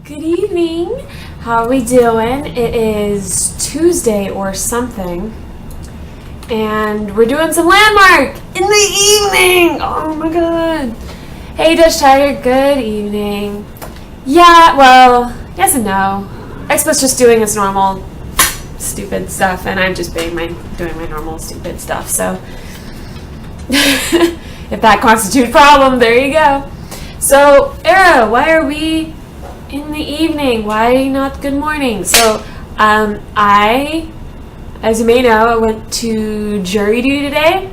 Good evening. How are we doing? It is Tuesday or something, and we're doing some landmark in the evening. Oh my god. Hey, Dutch Tiger. Good evening. Yeah, well, yes and no. Expo's just doing his normal stupid stuff, and I'm just doing my normal stupid stuff. So, if that constitutes a problem, there you go. So, Era, why are we in the evening? Why not good morning? So, I, as you may know, I went to jury duty today,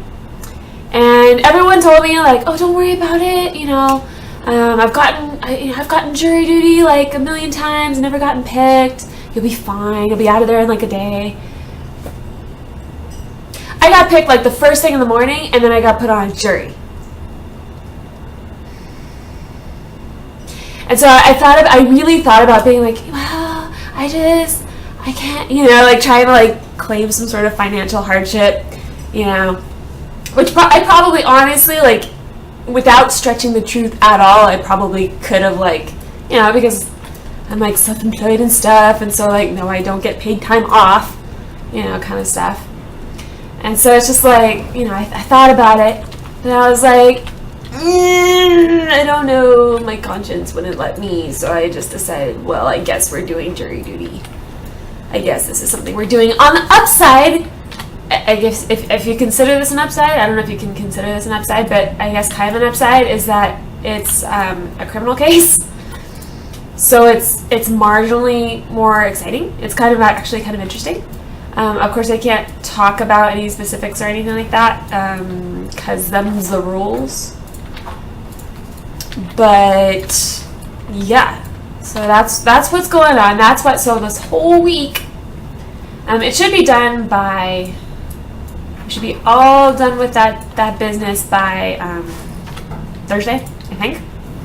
and everyone told me like, oh, don't worry about it. You know, I've gotten jury duty like a million times, never gotten picked. You'll be fine. You'll be out of there in like a day. I got picked like the first thing in the morning, and then I got put on a jury. And so I really thought about being like, well, I can't, you know, like trying to like claim some sort of financial hardship, you know, which I probably honestly, like, without stretching the truth at all, I probably could have, like, you know, because I'm like self-employed and stuff, and so like, no, I don't get paid time off, you know, kind of stuff. And so it's just like, you know, I thought about it, and I was like, I don't know, my conscience wouldn't let me, so I just decided, well, I guess we're doing jury duty. I guess this is something we're doing. On the upside, I guess if you consider this an upside, I don't know if you can consider this an upside, but I guess kind of an upside is that it's a criminal case. So it's marginally more exciting. It's actually kind of interesting. Of course, I can't talk about any specifics or anything like that, because them's the rules. But yeah, so that's what's going on. So this whole week, it should be done by. We should be all done with that business by Thursday, I think.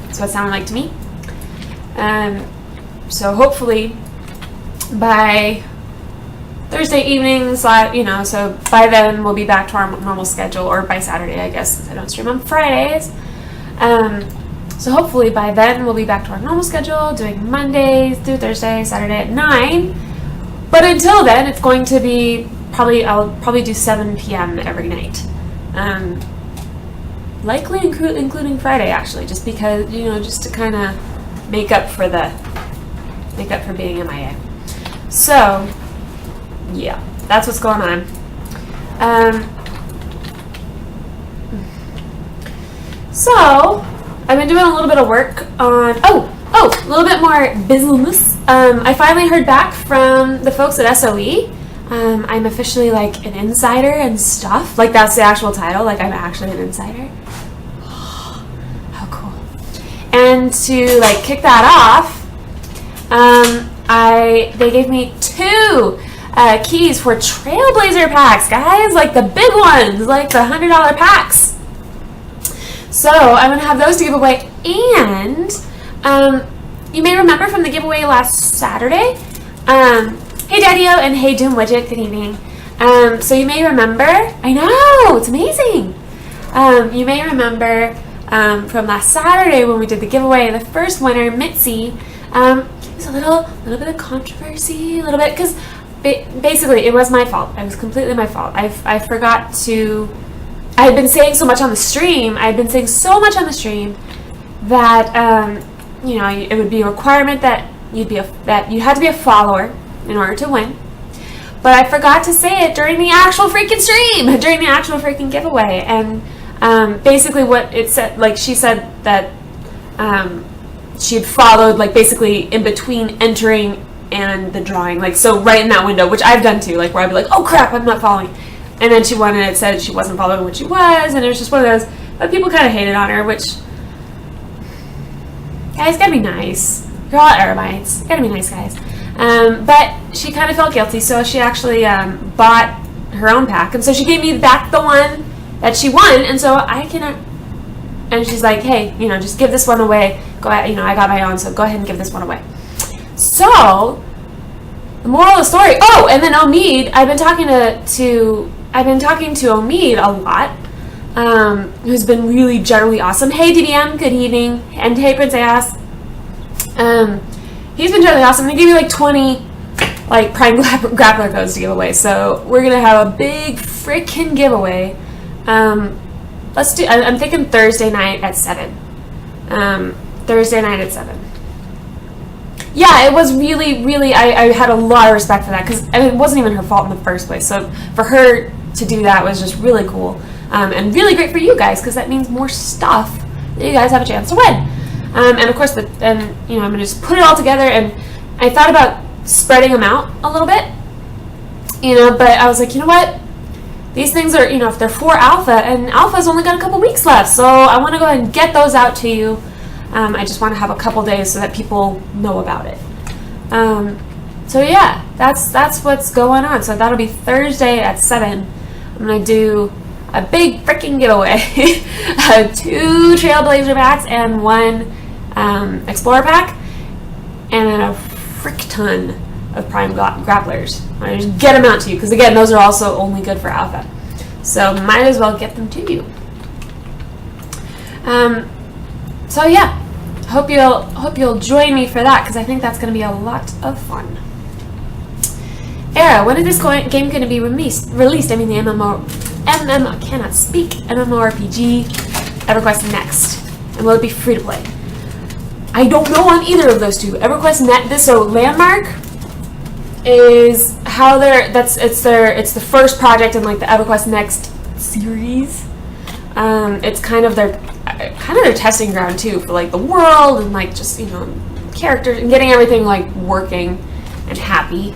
That's what it sounded like to me. So hopefully by Thursday evenings, you know, so by then we'll be back to our normal schedule, or by Saturday, I guess, since I don't stream on Fridays. So hopefully by then we'll be back to our normal schedule, doing Mondays through Thursday, Saturday at 9. But until then, it's going to be I'll probably do 7 p.m. every night. Likely including Friday, actually, just because, you know, just to kind of make up for being MIA. So, yeah, that's what's going on. So, I've been doing a little bit of work on, a little bit more business. I finally heard back from the folks at SOE. I'm officially like an insider and stuff. Like, that's the actual title. Like, I'm actually an insider. How cool. And to like kick that off, they gave me 2 keys for Trailblazer packs, guys. Like the big ones, like the $100 packs. So I'm going to have those to give away, and you may remember from the giveaway last Saturday, hey Daddy-O and hey Doom Widget, good evening. So you may remember, I know, it's amazing. You may remember from last Saturday when we did the giveaway, the first winner, Mitzi, there's a little bit of controversy, a little bit, because basically it was my fault. It was completely my fault. I forgot to... I had been saying so much on the stream. That you know, it would be a requirement that you had to be a follower in order to win. But I forgot to say it during the actual freaking stream, during the actual freaking giveaway. And basically, what it said, like she said that she had followed, like basically in between entering and the drawing, like so right in that window, which I've done too, like where I'd be like, oh crap, I'm not following. And then she won, and it said she wasn't following what she was, and it was just one of those. But people kind of hated on her, which, guys, gotta be nice. You're all Arabites. Gotta be nice, guys. But she kind of felt guilty, so she actually bought her own pack, and so she gave me back the one that she won, and so I can. And she's like, hey, you know, just give this one away. Go ahead, you know, I got my own, so go ahead and give this one away. So the moral of the story. Oh, and then Omid, I've been talking to Omid a lot, who's been really generally awesome. Hey DBM, good evening, and hey Prince Ass. he's been totally awesome. They give you like 20 like Prime Grappler codes to give away. So we're gonna have a big freaking giveaway. Let's do. I'm thinking Thursday night at 7. Thursday night at 7. Yeah, it was really, really. I had a lot of respect for that because it wasn't even her fault in the first place. So for her to do that was just really cool, and really great for you guys because that means more stuff that you guys have a chance to win. And of course, I'm gonna just put it all together. And I thought about spreading them out a little bit, but I was like, you know what? These things are, if they're for alpha, and alpha's only got a couple weeks left, so I want to go ahead and get those out to you. I just want to have a couple days so that people know about it. So yeah, that's what's going on. So that'll be Thursday at 7. I'm gonna do a big freaking giveaway: 2 Trailblazer packs and 1 Explorer pack, and then a frick ton of Prime Grapplers. I just get them out to you because again, those are also only good for alpha. So might as well get them to you. So yeah, hope you'll join me for that because I think that's going to be a lot of fun. Era, when is this game going to be released? I mean the I cannot speak. MMORPG EverQuest Next, and will it be free to play? I don't know on either of those two. EverQuest so Landmark is how it's the first project in like the EverQuest Next series. It's kind of their testing ground too for like the world and like just characters and getting everything like working and happy.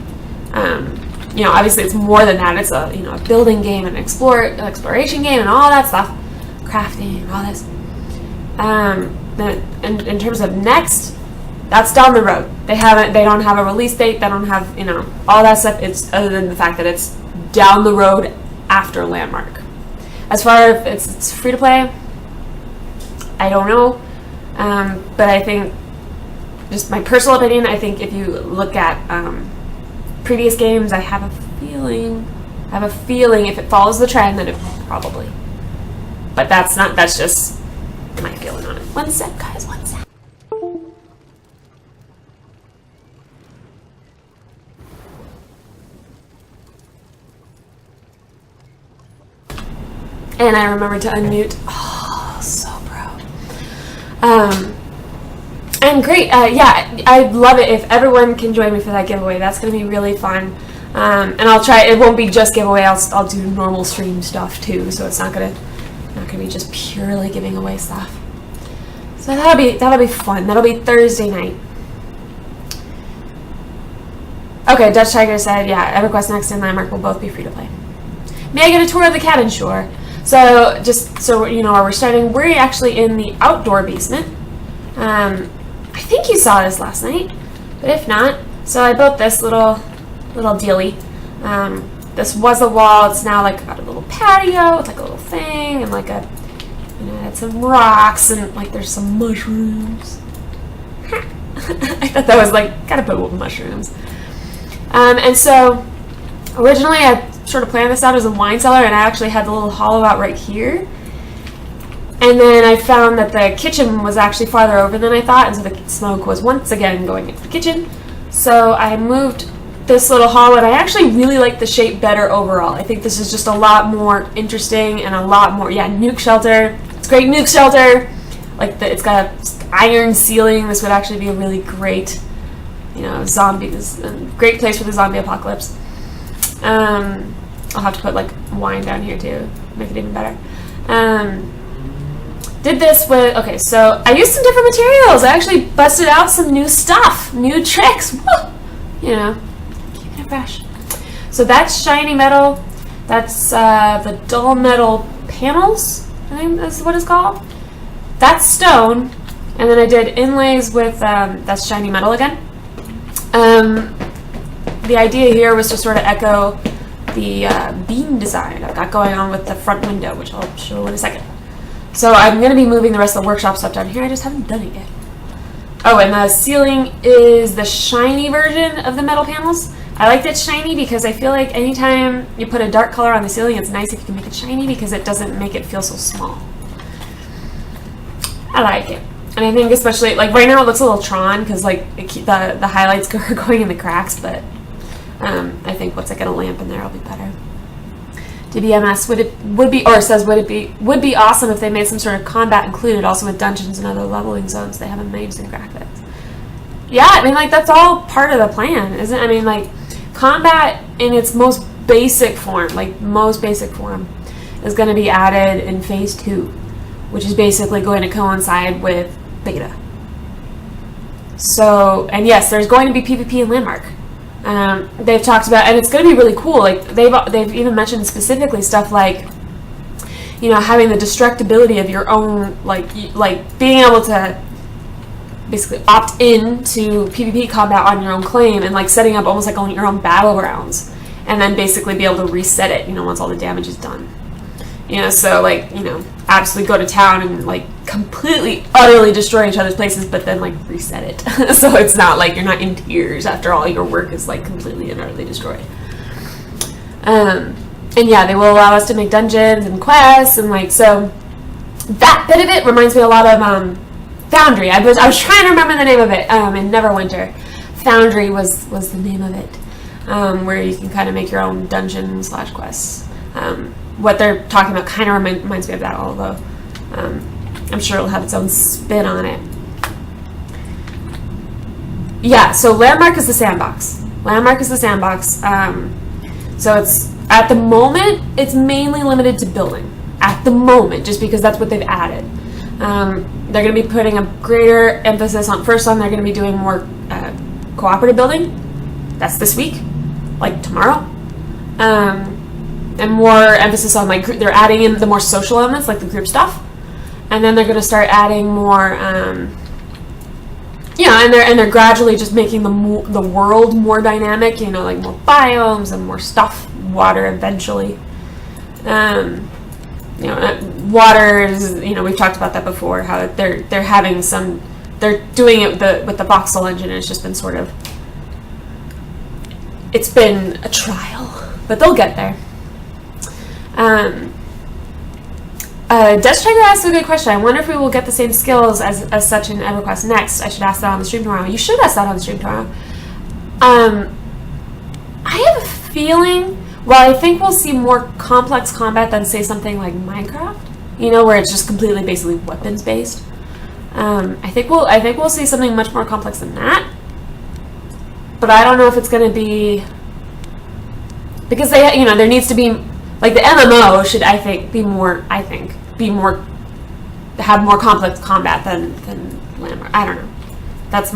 Obviously it's more than that. It's a building game and exploration game and all that stuff, crafting and all this. In terms of Next, that's down the road. They don't have a release date. They don't have all that stuff. It's other than the fact that it's down the road after Landmark. As far as it's free to play, I don't know, but I think, just my personal opinion, I think if you look at previous games, I have a feeling if it follows the trend, then it probably. But that's just my feeling on it. One sec, guys, one sec. And I remembered to unmute. Oh, so pro. And great. Yeah, I'd love it if everyone can join me for that giveaway. That's going to be really fun. And I'll try. It won't be just giveaway. I'll do normal stream stuff too. So it's not gonna be just purely giving away stuff. So that'll be fun. That'll be Thursday night. Okay, Dutch Tiger said, yeah, EverQuest Next and Landmark will both be free to play. May I get a tour of the cabin? Sure. So just so you know where we're starting, we're actually in the outdoor basement. I think you saw this last night, but if not, so I built this little dealie. This was a wall. It's now like got a little patio. It's like a little thing, and like it had some rocks and like there's some mushrooms. I thought that was like gotta put mushrooms. And so originally I sort of planned this out as a wine cellar, and I actually had the little hollow out right here. And then I found that the kitchen was actually farther over than I thought, and so the smoke was once again going into the kitchen. So I moved this little hollow, and I actually really like the shape better overall. I think this is just a lot more interesting and a lot more, nuke shelter. It's a great nuke shelter. Like it's got an iron ceiling. This would actually be a really great, zombies, great place for the zombie apocalypse. I'll have to put like wine down here too, make it even better. Did this with, okay, so I used some different materials. I actually busted out some new stuff, new tricks. Woo! Keeping it fresh. So that's shiny metal. That's the dull metal panels, I think that's what it's called. That's stone. And then I did inlays with, that's shiny metal again. The idea here was to sort of echo the beam design I've got going on with the front window, which I'll show in a second. So I'm going to be moving the rest of the workshop stuff down here. I just haven't done it yet. Oh, and the ceiling is the shiny version of the metal panels. I like that shiny because I feel like anytime you put a dark color on the ceiling, it's nice if you can make it shiny because it doesn't make it feel so small. I like it. And I think especially, like, right now it looks a little Tron, because, like, the highlights are going in the cracks, but I think once I get a lamp in there, it'll be better. DBMS would be awesome if they made some sort of combat included, also with dungeons and other leveling zones they haven't made in graphics. Yeah, I mean, like, that's all part of the plan, isn't it? I mean, like, combat in its most basic form, is going to be added in Phase 2, which is basically going to coincide with beta. So, and yes, there's going to be PvP and Landmark. They've talked about, and it's going to be really cool. Like, they've even mentioned specifically stuff like, you know, having the destructibility of your own, like being able to basically opt in to PvP combat on your own claim, and like setting up almost like on your own battlegrounds, and then basically be able to reset it, you know, once all the damage is done. You know, so like, you know, absolutely go to town and like completely, utterly destroy each other's places, but then like reset it. So it's not like you're not in tears after all your work is like completely and utterly destroyed. And yeah, they will allow us to make dungeons and quests, and like, so that bit of it reminds me a lot of Foundry. I was trying to remember the name of it, in Neverwinter. Foundry was the name of it, where you can kind of make your own dungeon / quests. What they're talking about kind of reminds me of that, although I'm sure it'll have its own spin on it. Yeah, so Landmark is the sandbox. So it's, at the moment, it's mainly limited to building. At the moment, just because that's what they've added. They're going to be putting a greater emphasis on, first on, they're going to be doing more cooperative building. That's this week, like tomorrow. And more emphasis on, like, they're adding in the more social elements, like the group stuff. And then they're going to start adding more, yeah, and they're gradually just making the world more dynamic, you know, like more biomes and more stuff, water eventually. You know, water is, you know, we've talked about that before, how they're having some, they're doing it with the voxel engine, and it's just been sort of, it's been a trial, but they'll get there. Death Striker asked a good question. I wonder if we will get the same skills as such in EverQuest next. I should ask that on the stream tomorrow. You should ask that on the stream tomorrow. I have a feeling, while I think we'll see more complex combat than, say, something like Minecraft, you know, where it's just completely basically weapons based. I think we'll see something much more complex than that. But I don't know if it's going to be, because they, you know, there needs to be, like, the MMO should, I think, have more complex combat than Landmark. I don't know. That's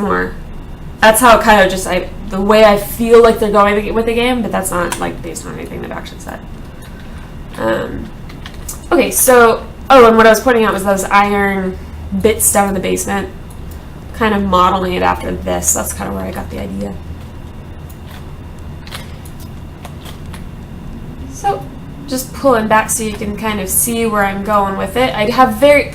how it kind of just, the way I feel like they're going with the game, but that's not, like, based on anything they've actually said. Okay, so, and what I was pointing out was those iron bits down in the basement, kind of modeling it after this. That's kind of where I got the idea. So, just pulling back so you can kind of see where I'm going with it. I have very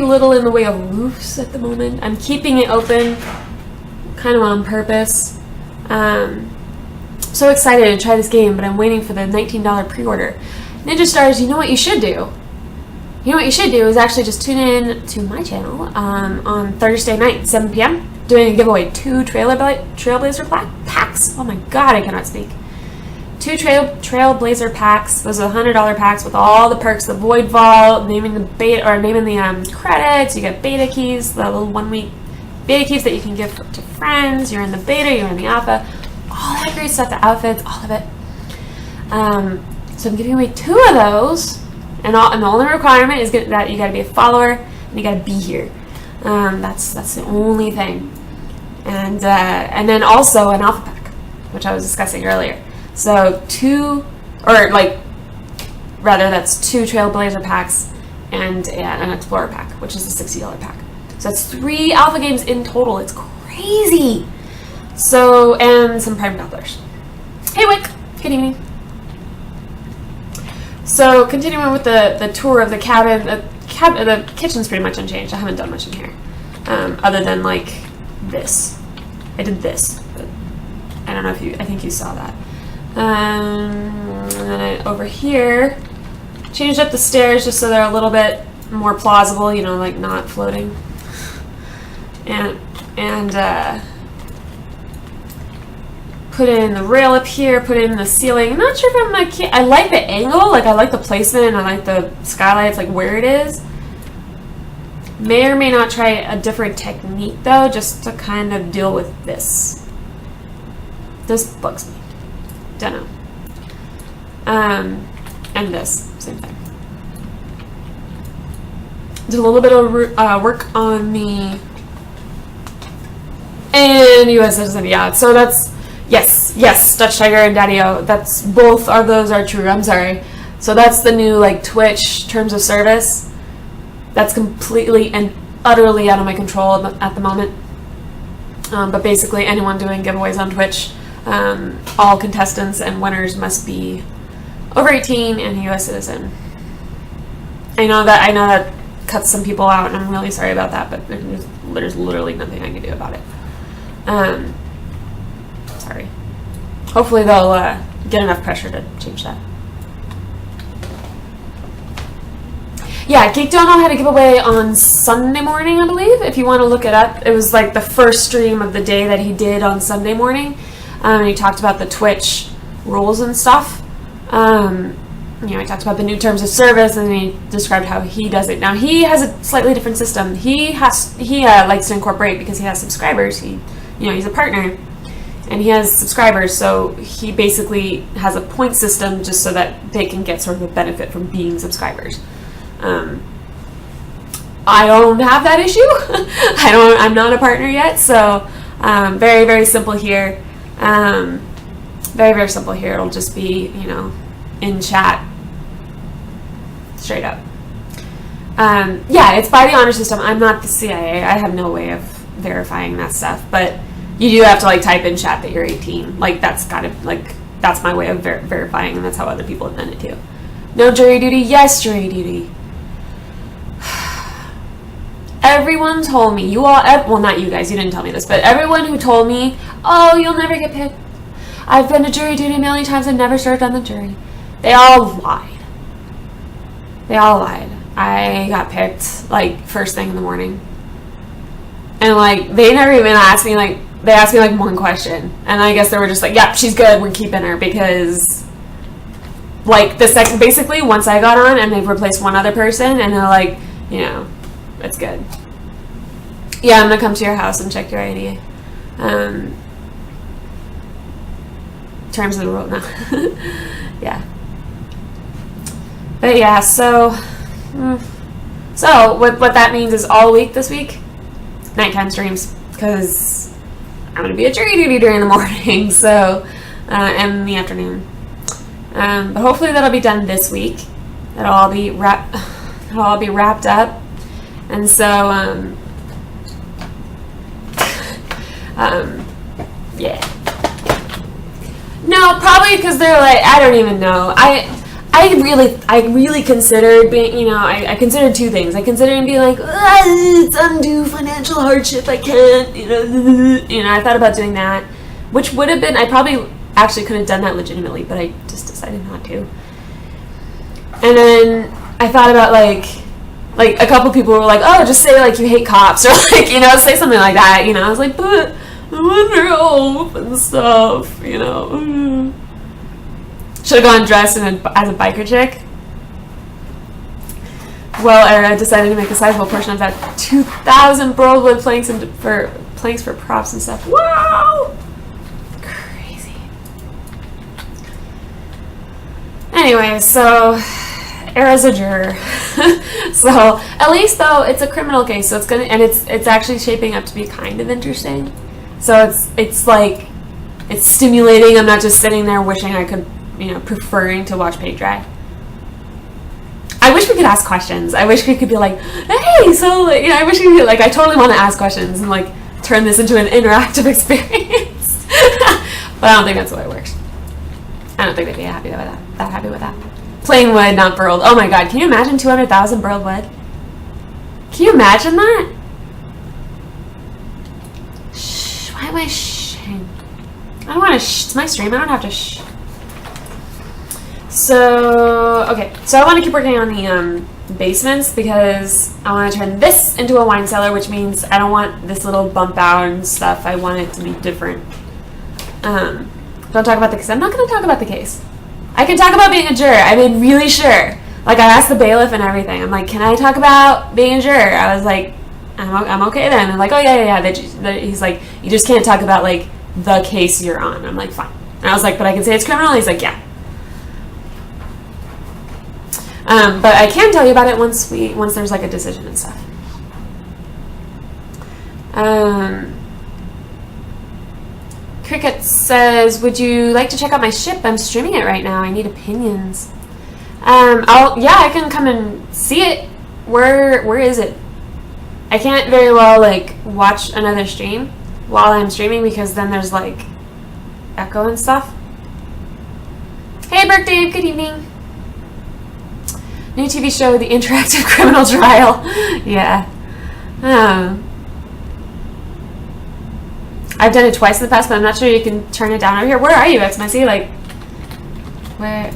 little in the way of roofs at the moment. I'm keeping it open, kind of on purpose. So excited to try this game, but I'm waiting for the $19 pre-order. Ninja Stars, you know what you should do? You know what you should do is actually just tune in to my channel on Thursday night, 7 p.m. doing a giveaway, 2 Trailblazer packs. Oh my god, I cannot speak. 2 Trailblazer packs. Those are the $100 packs with all the perks, the Void Vault, naming the beta, or naming the credits. You get beta keys, the little 1-week beta keys that you can give to friends. You're in the beta, you're in the alpha, all that great stuff, the outfits, all of it. So I'm giving away 2 of those, and the only requirement is that you got to be a follower and you got to be here. That's the only thing. And then also an alpha pack, which I was discussing earlier. So that's 2 Trailblazer packs and an Explorer pack, which is a $60 pack. So that's 3 alpha games in total. It's crazy. So, and some Prime Doppelers. Hey Wick, good evening. So continuing with the tour of the cabin, the kitchen's pretty much unchanged. I haven't done much in here, other than like this. I did this, but I don't know if I think you saw that. And then over here, changed up the stairs just so they're a little bit more plausible, you know, like not floating. And put in the rail up here, put in the ceiling. I'm not sure if I'm like, I like the angle, like I like the placement, and I like the skylights, like where it is. May or may not try a different technique though, just to kind of deal with this. This bugs me. Don't know. And this, same thing. Did a little bit of work on the and U.S. citizen. Yeah, so that's yes, Dutch Tiger and Daddy-O. That's both of those are true. I'm sorry. So that's the new like Twitch terms of service. That's completely and utterly out of my control at the moment. But basically, anyone doing giveaways on Twitch, all contestants and winners must be over 18 and a U.S. citizen. I know that cuts some people out, and I'm really sorry about that. But there's literally nothing I can do about it. Sorry. Hopefully they'll get enough pressure to change that. Yeah, Geek Dono had a giveaway on Sunday morning, I believe, if you want to look it up. It was like the first stream of the day that he did on Sunday morning. And he talked about the Twitch rules and stuff. He talked about the new terms of service, and he described how he does it. Now, he has a slightly different system. He likes to incorporate, because he has subscribers. He's a partner, and he has subscribers, so he basically has a point system just so that they can get sort of a benefit from being subscribers. I don't have that issue. I'm not a partner yet, so very, very simple here. Very, very simple here. It'll just be, in chat, straight up. It's by the honor system. I'm not the CIA. I have no way of verifying that stuff, but you do have to like type in chat that you're 18. Like that's my way of verifying, and that's how other people have done it too. No jury duty. Yes, jury duty. Everyone told me, not you guys, you didn't tell me this, but everyone who told me, oh, you'll never get picked. I've been to jury duty a million times and never served on the jury. They all lied. I got picked, like, first thing in the morning. And, like, they never even asked me, like, they asked me, like, one question. And I guess they were just like, yep, she's good, we're keeping her, because, like, basically, once I got on and they've replaced one other person, and they're like, it's good. Yeah, I'm gonna come to your house and check your ID. Terms of the rule, no. Yeah. But yeah, so what that means is all week this week, nighttime streams, because I'm gonna be at jury duty during the morning, so and the afternoon. But hopefully that'll be done this week. It'll all be wrapped up. And so, yeah. No, probably because they're like, I don't even know. I really considered being, I considered two things. I considered being like, it's undue financial hardship, I can't, I thought about doing that, which would have been, I probably actually could have done that legitimately, but I just decided not to. And then I thought about like a couple people were like, oh, just say like you hate cops, or like, say something like that, I was like, but I wonder hope and stuff, Should have gone dressed as a biker chick. Well, I decided to make a sizable portion of that 2,000 Broadwood planks for props and stuff. Wow! Crazy. Anyway, so Era's a juror. So at least though it's a criminal case, so it's actually shaping up to be kind of interesting. So it's like it's stimulating. I'm not just sitting there wishing I could, preferring to watch paint dry. I wish we could ask questions. I wish we could be like, hey, so I wish we could I totally want to ask questions and like turn this into an interactive experience. But I don't think that's the way it works. I don't think they'd be happy with that. Plain wood, not burled. Oh my god, can you imagine 200,000 burled wood? Can you imagine that? Shh, why am I shhing? I don't want to shh. It's my stream, I don't have to shh. So, okay. So I want to keep working on basements because I want to turn this into a wine cellar, which means I don't want this little bump out and stuff. I want it to be different. Don't talk about the case. I'm not going to talk about the case. I can talk about being a juror. I made really sure. Like, I asked the bailiff and everything. I'm like, can I talk about being a juror? I was like, I'm okay then. And like, oh yeah. He's like, you just can't talk about like the case you're on. I'm like, fine. And I was like, but I can say it's criminal. He's like, yeah. But I can tell you about it once there's like a decision and stuff. Cricket says, would you like to check out my ship? I'm streaming it right now. I need opinions. I can come and see it. Where is it? I can't very well like watch another stream while I'm streaming because then there's like echo and stuff. Hey Burke Dave, good evening. New TV show, The Interactive Criminal Trial. Yeah. I've done it twice in the past, but I'm not sure you can turn it down over here. Where are you, Xmessy? Like, what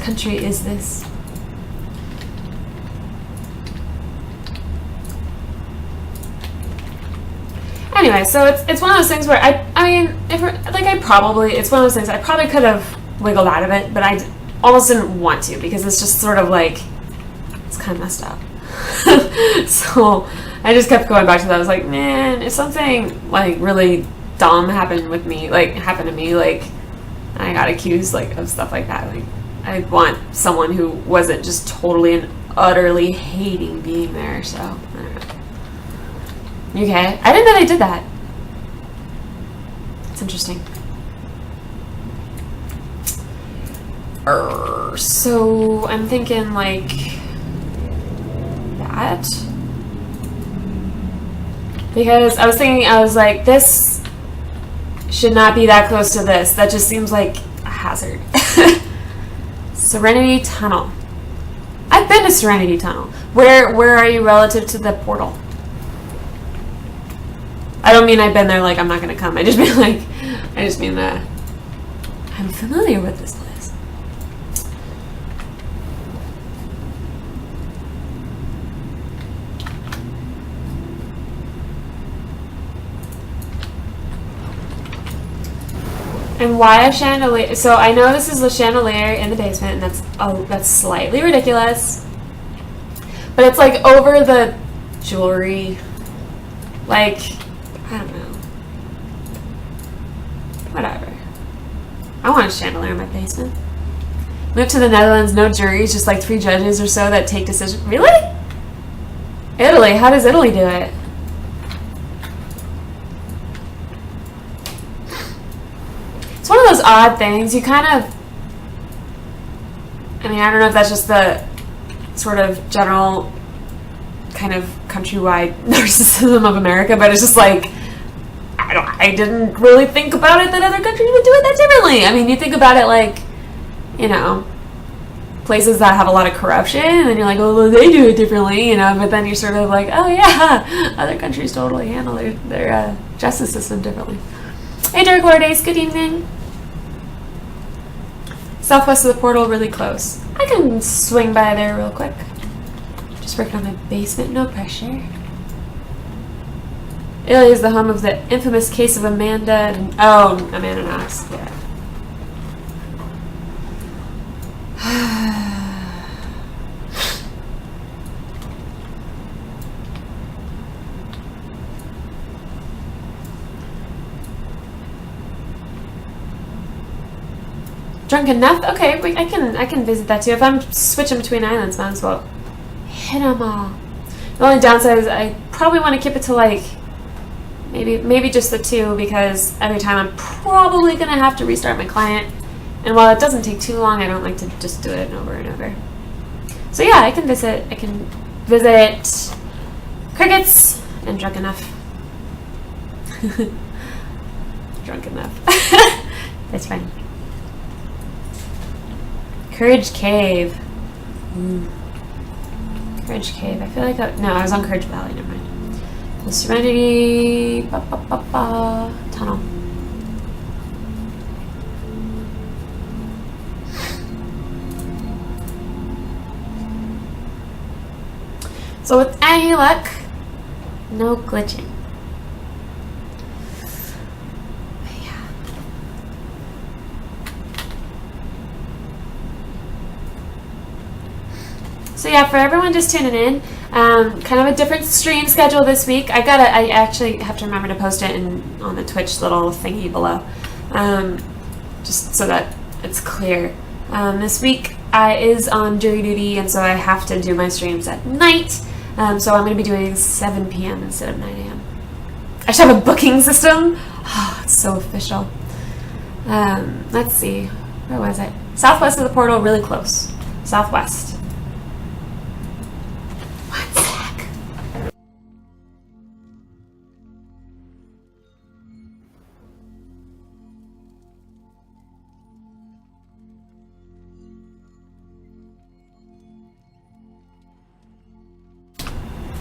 country is this? Anyway, so it's one of those things where it's one of those things I probably could have wiggled out of it, but I almost didn't want to because it's just sort of like, it's kind of messed up. So I just kept going back to that. I was like, man, if something like really dumb happened to me, like I got accused like of stuff like that, like I want someone who wasn't just totally and utterly hating being there. So I don't know. Okay, I didn't know they did that. It's interesting. So I'm thinking like that. Because I was like, this should not be that close to this. That just seems like a hazard. Serenity Tunnel. I've been to Serenity Tunnel. Where are you relative to the portal? I don't mean I've been there like I'm not gonna come. I just mean I'm familiar with this place. And why a chandelier? So I know this is a chandelier in the basement, and that's slightly ridiculous. But it's like over the jewelry. Like, I don't know. Whatever. I want a chandelier in my basement. Moved to the Netherlands, no juries, just like 3 judges or so that take decisions. Really? Italy? How does Italy do it? It's one of those odd things. You kind of, I don't know if that's just the sort of general kind of countrywide narcissism of America, but it's just like, I didn't really think about it that other countries would do it that differently. I mean, you think about it like, places that have a lot of corruption, and you're like, oh, well, they do it differently, but then you're sort of like, oh yeah, other countries totally handle their justice system differently. Hey, Dark Lord Ace, good evening. Southwest of the portal, really close. I can swing by there real quick. Just working on my basement, no pressure. Italy is the home of the infamous case of Amanda Knox, yeah. Drunk enough? Okay, I can visit that too. If I'm switching between islands, might as well hit them all. The only downside is I probably want to keep it to like maybe just the 2, because every time I'm probably gonna have to restart my client, and while it doesn't take too long, I don't like to just do it over and over. So yeah, I can visit crickets and drunk enough. Drunk enough. That's fine. Courage Cave. Courage Cave. I feel like no, I was on Courage Valley. Never mind. The Serenity Tunnel. any luck? No glitching. Yeah. So yeah, for everyone just tuning in, kind of a different stream schedule this week. I actually have to remember to post it on the Twitch little thingy below, just so that it's clear. This week is on jury duty, and so I have to do my streams at night. So I'm going to be doing 7 p.m. instead of 9 a.m. I should have a booking system. Oh, it's so official. Let's see. Where was it? Southwest of the portal, really close. Southwest. One sec.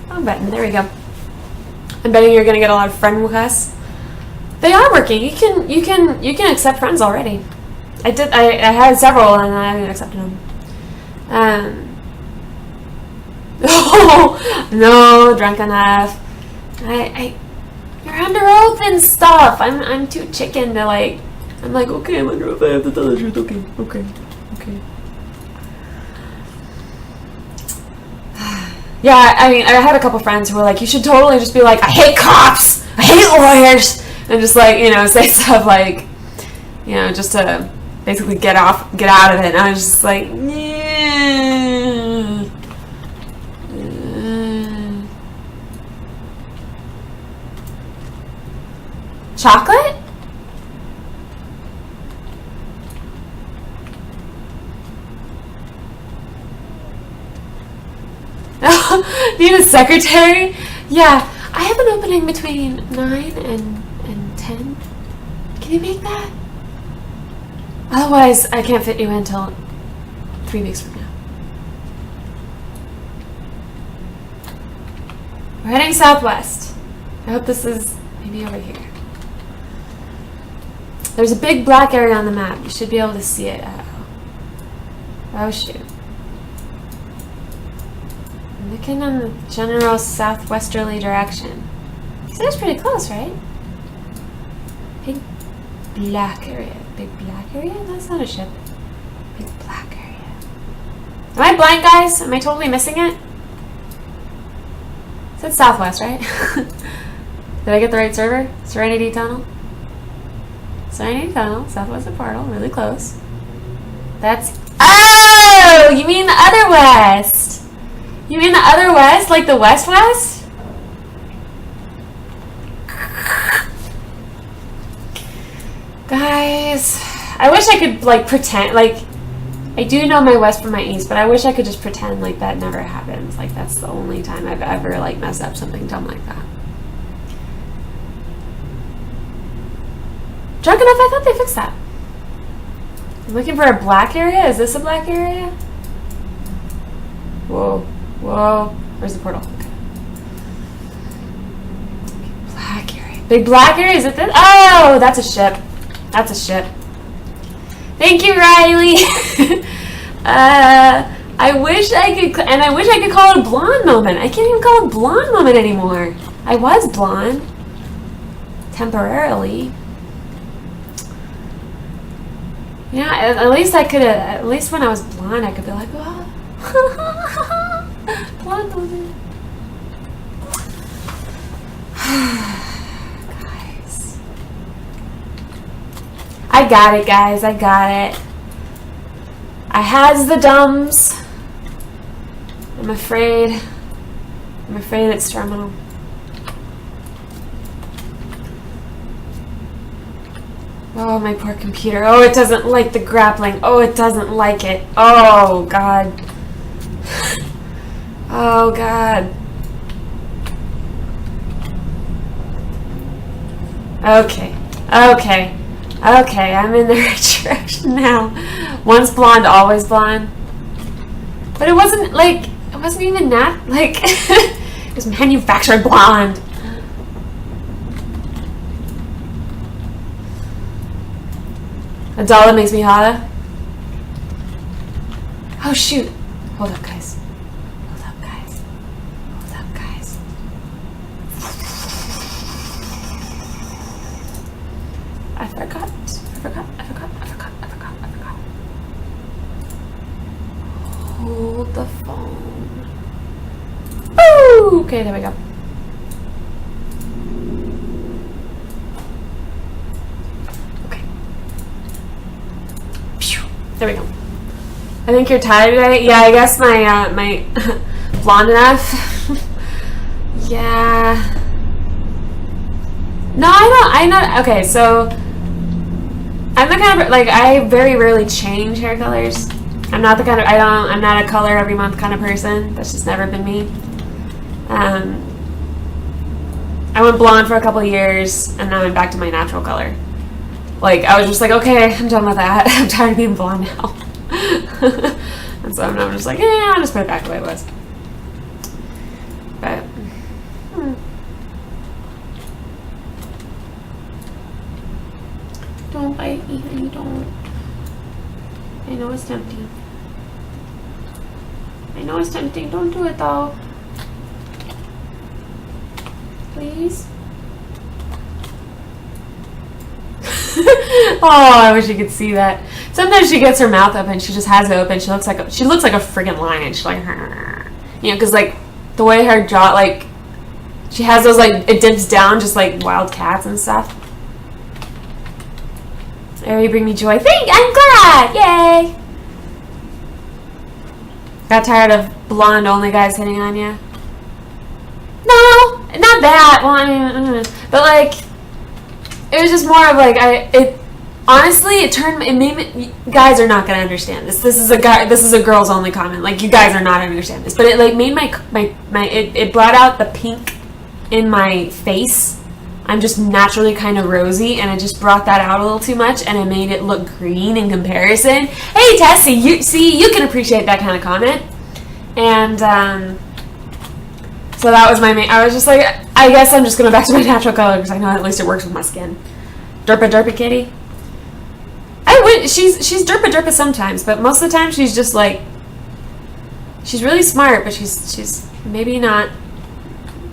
Oh, button. There we go. I'm betting you're gonna get a lot of friend requests. They are working. You can accept friends already. I had several and I haven't accepted them. Oh no, drunk enough. You're under oath and stuff. I'm too chicken to like. I'm like, okay, I'm under oath. I have to tell the truth. Okay. Yeah, I mean, I had a couple friends who were like, you should totally just be like, I hate cops, I hate lawyers, and just like, say stuff like, just to basically get out of it. And I was just like, yeah. Chocolate? Need a secretary? Yeah, I have an opening between 9 and 10. Can you make that? Otherwise, I can't fit you in until 3 weeks from now. We're heading southwest. I hope this is maybe over here. There's a big black area on the map. You should be able to see it. Oh shoot. Looking in the general southwesterly direction. So that's pretty close, right? Big black area. Big black area? That's not a ship. Big black area. Am I blind, guys? Am I totally missing it? It said southwest, right? Did I get the right server? Serenity Tunnel? Serenity Tunnel, southwest of Portal, really close. That's... Oh! You mean the other west! You mean the other west? Like the west-west? Guys, I wish I could, like, pretend, like, I do know my west from my east, but I wish I could just pretend like that never happens. Like, that's the only time I've ever, like, messed up something dumb like that. Drunk enough, I thought they fixed that. I'm looking for a black area. Is this a black area? Whoa. Whoa. Where's the portal? Okay. Black area. Big black area? Is it this? Oh, that's a ship. That's a ship. Thank you, Riley. I wish I could, and I wish I could call it a blonde moment. I can't even call it a blonde moment anymore. I was blonde. Temporarily. Yeah, at least I could have, at least when I was blonde, I could be like, oh. Blonde woman. Guys. I got it, guys. I got it. I has the dumbs. I'm afraid it's terminal. Oh, my poor computer. Oh, it doesn't like the grappling. Oh, it doesn't like it. Oh, God. Oh, God. Okay. Okay. Okay, I'm in the right direction now. Once blonde, always blonde. But it wasn't, like, it wasn't even that, like, it was manufactured blonde. A doll that makes me hotter. Oh, shoot. Hold up, guys. Hold up, guys. Hold up, guys. I forgot. Hold the phone. Ooh, okay, there we go. Okay. There we go. I think you're tired today. Yeah, I guess my my blonde enough. Yeah. No, I'm not. Okay, so I'm the kind of like I very rarely change hair colors. I'm not the kind of I'm not a color every month kind of person. That's just never been me. I went blonde for a couple of years, and now I'm back to my natural color. Like I was just like, okay, I'm done with that. I'm tired of being blonde now. And so I'm just like, I'll just put it back the way it was. But don't bite me, honey, don't. I know it's tempting. Don't do it though. Please. Oh, I wish you could see that. Sometimes she gets her mouth open. She just has it open. She looks like a friggin' lion. She's like, because like the way her jaw, like she has those like it dips down just like wild cats and stuff. There, you bring me joy. I'm glad. Yay. Got tired of blonde only guys hitting on you? No, not that. Well, but like it was just more of like honestly, it made me, guys are not gonna understand this. This is a girls only comment. Like you guys are not gonna understand this. But it like made it brought out the pink in my face. I'm just naturally kind of rosy, and it just brought that out a little too much, and it made it look green in comparison. Hey Tessie, you can appreciate that kind of comment. And so that was my main. I was just like, I guess I'm just going back to my natural color because I know at least it works with my skin. Derpa kitty. She's derpa sometimes, but most of the time she's just like, she's really smart, but she's maybe not.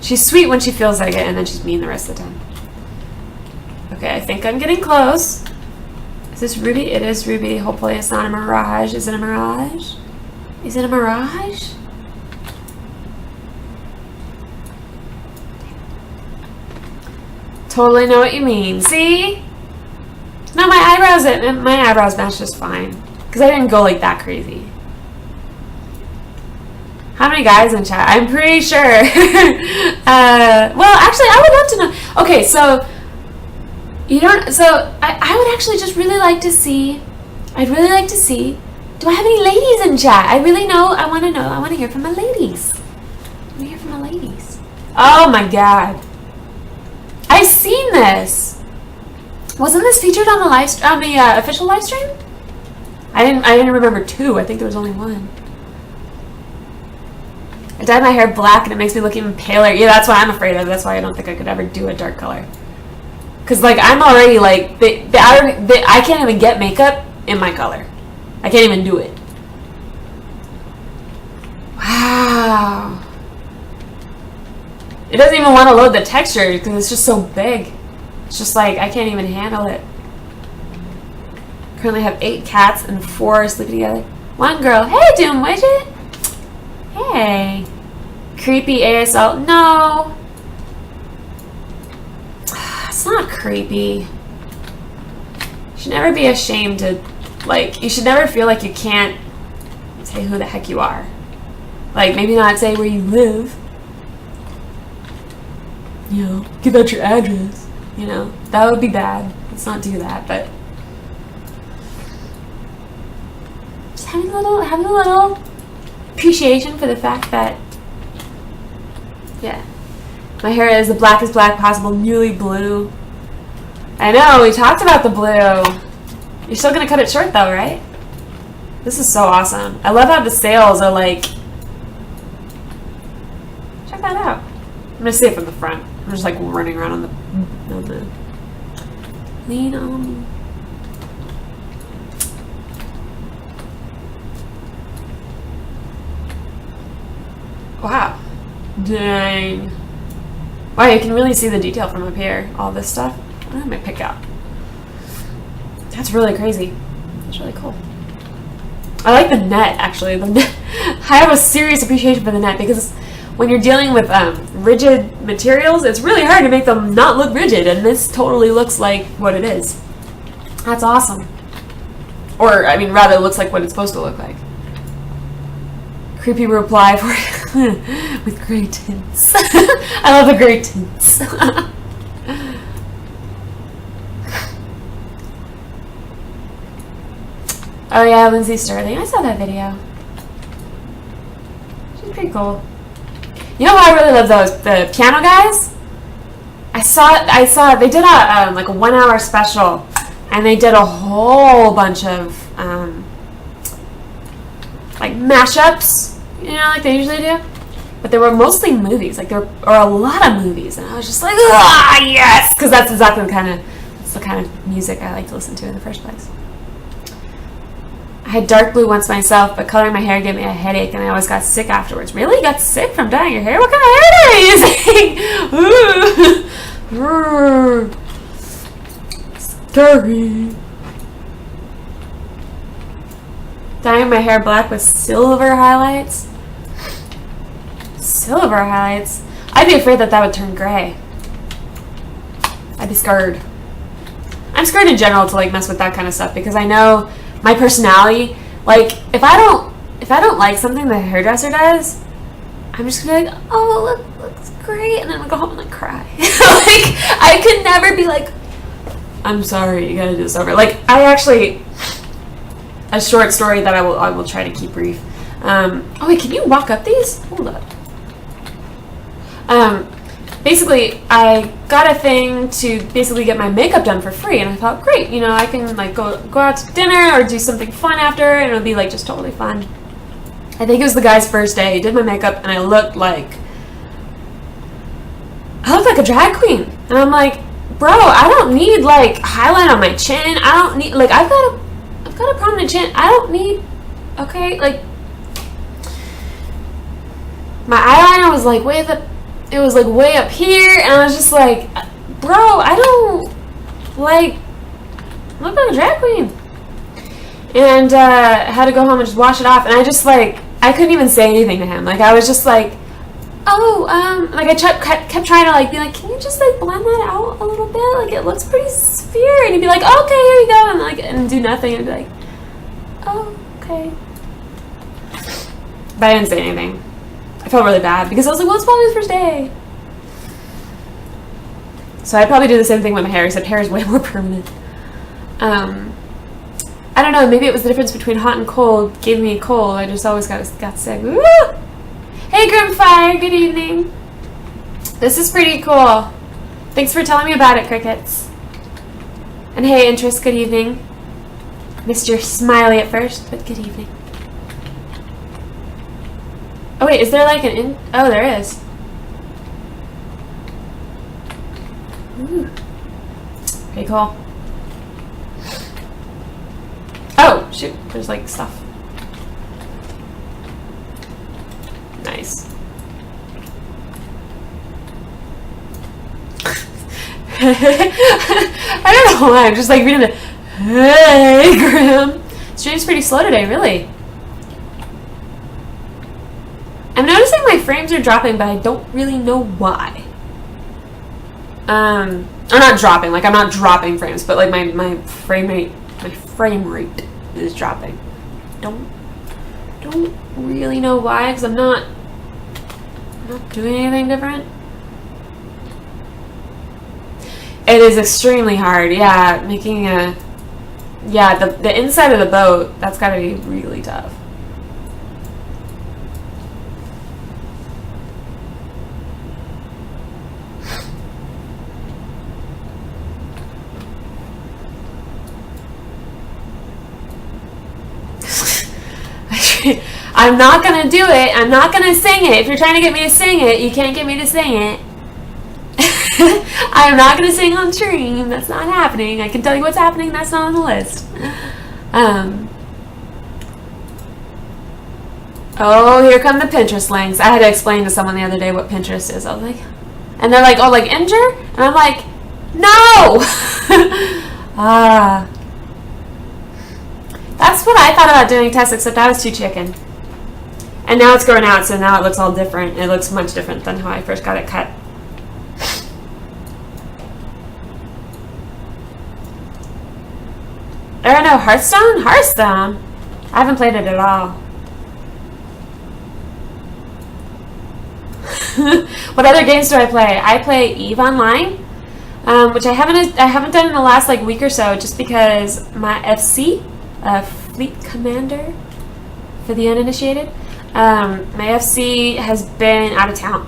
She's sweet when she feels like it, and then she's mean the rest of the time. Okay, I think I'm getting close. Is this Ruby? It is Ruby. Hopefully it's not a mirage. Is it a mirage? Is it a mirage? Totally know what you mean. See? No, my eyebrows match just fine. Because I didn't go like that crazy. How many guys in chat? I'm pretty sure. Well, actually, I would love to know. Okay, so I would actually just really like to see. I'd really like to see. Do I have any ladies in chat? I want to know. I want to hear from my ladies. Oh my god. I've seen this. Wasn't this featured on the official live stream? I didn't remember two. I think there was only one. I dyed my hair black and it makes me look even paler. Yeah, that's what I'm afraid of. That's why I don't think I could ever do a dark color. Because, like, I'm already, like, I can't even get makeup in my color. I can't even do it. Wow. It doesn't even want to load the texture because it's just so big. It's just like, I can't even handle it. Currently have 8 cats and 4 sleeping together. 1 girl. Hey, Doom Widget. Hey. Creepy ASL. No. It's not creepy. You should never be ashamed to, like, you should never feel like you can't say who the heck you are. Like, maybe not say where you live. You know, give out your address. You know, that would be bad. Let's not do that, but just having a little appreciation for the fact that, yeah, my hair is the blackest black possible, newly blue. I know, we talked about the blue. You're still gonna cut it short though, right? This is so awesome. I love how the sails are like, check that out. I'm gonna see it from the front. I'm just like running around on the lean on me. Wow. Dang. Wow, you can really see the detail from up here. All this stuff. What am I pick out? That's really crazy. That's really cool. I like the net, actually. The net. I have a serious appreciation for the net because when you're dealing with rigid materials, it's really hard to make them not look rigid, and this totally looks like what it is. That's awesome. Or, I mean, rather, it looks like what it's supposed to look like. Creepy reply for with gray tints. I love the gray tints. Oh yeah, Lindsay Sterling. I saw that video. She's pretty cool. You know what I really love those? The piano guys. I saw they did a like a 1 hour special, and they did a whole bunch of like mashups, you know, like they usually do. But there were mostly movies, like there are a lot of movies, and I was just like, ah, yes, because that's exactly the kind of music I like to listen to in the first place. I had dark blue once myself, but coloring my hair gave me a headache, and I always got sick afterwards. Really? You got sick from dyeing your hair? What kind of hair dye are you using? Scary. Dyeing my hair black with silver highlights? Silver highlights? I'd be afraid that would turn gray. I'd be scared. I'm scared in general to like mess with that kind of stuff because I know my personality, like if I don't like something the hairdresser does, I'm just gonna be like, oh, looks great, and then I'm gonna go home and like cry. Like I could never be like, I'm sorry, you gotta do this over. Like I actually, a short story that I will try to keep brief. Oh wait, can you walk up these? Hold up. Basically, I got a thing to basically get my makeup done for free, and I thought, great, you know, I can like go out to dinner or do something fun after, and it'll be like just totally fun. I think it was the guy's first day. He did my makeup, and I looked like a drag queen, and I'm like, bro, I don't need like highlight on my chin. I don't need like I've got a prominent chin. I don't need, okay, like my eyeliner was like way up. It was like way up here, and I was just like, bro, I don't like look like a drag queen. And I had to go home and just wash it off, and I just like I couldn't even say anything to him. Like I was just like, oh, like I kept trying to like be like, can you just like blend that out a little bit? Like it looks pretty severe. And he'd be like, oh, okay, here you go, and like and do nothing, and be like, oh, okay. But I didn't say anything. I felt really bad because I was like, well, it's probably his first day. So I'd probably do the same thing with my hair, except hair is way more permanent. I don't know, maybe it was the difference between hot and cold gave me a cold. I just always got sick. Woo! Hey, Grimfire, good evening. This is pretty cool. Thanks for telling me about it, Crickets. And hey, Interest, good evening. Missed your smiley at first, but good evening. Oh wait, is there like an oh, there is. Ooh. Pretty cool. Oh, shoot, there's like stuff. Nice. I don't know why, I'm just like reading the hey, Grim. Stream's pretty slow today, really. I'm noticing my frames are dropping, but I don't really know why. Or not dropping, like I'm not dropping frames, but like my frame rate is dropping. Don't really know why, because I'm not doing anything different. It is extremely hard, yeah, making the inside of the boat, that's gotta be really tough. I'm not gonna do it. I'm not gonna sing it. If you're trying to get me to sing it, you can't get me to sing it. I'm not gonna sing on stream. That's not happening. I can tell you what's happening. That's not on the list. Oh, here come the Pinterest links. I had to explain to someone the other day what Pinterest is. I was like, and they're like, oh, like Imgur? And I'm like, no. That's what I thought about doing tests, except I was too chicken. And now it's growing out, so now it looks all different. It looks much different than how I first got it cut. There are no Hearthstone? Hearthstone? I haven't played it at all. What other games do I play? I play EVE Online, which I haven't done in the last like week or so, just because my FC, Fleet Commander, for the uninitiated, my FC has been out of town.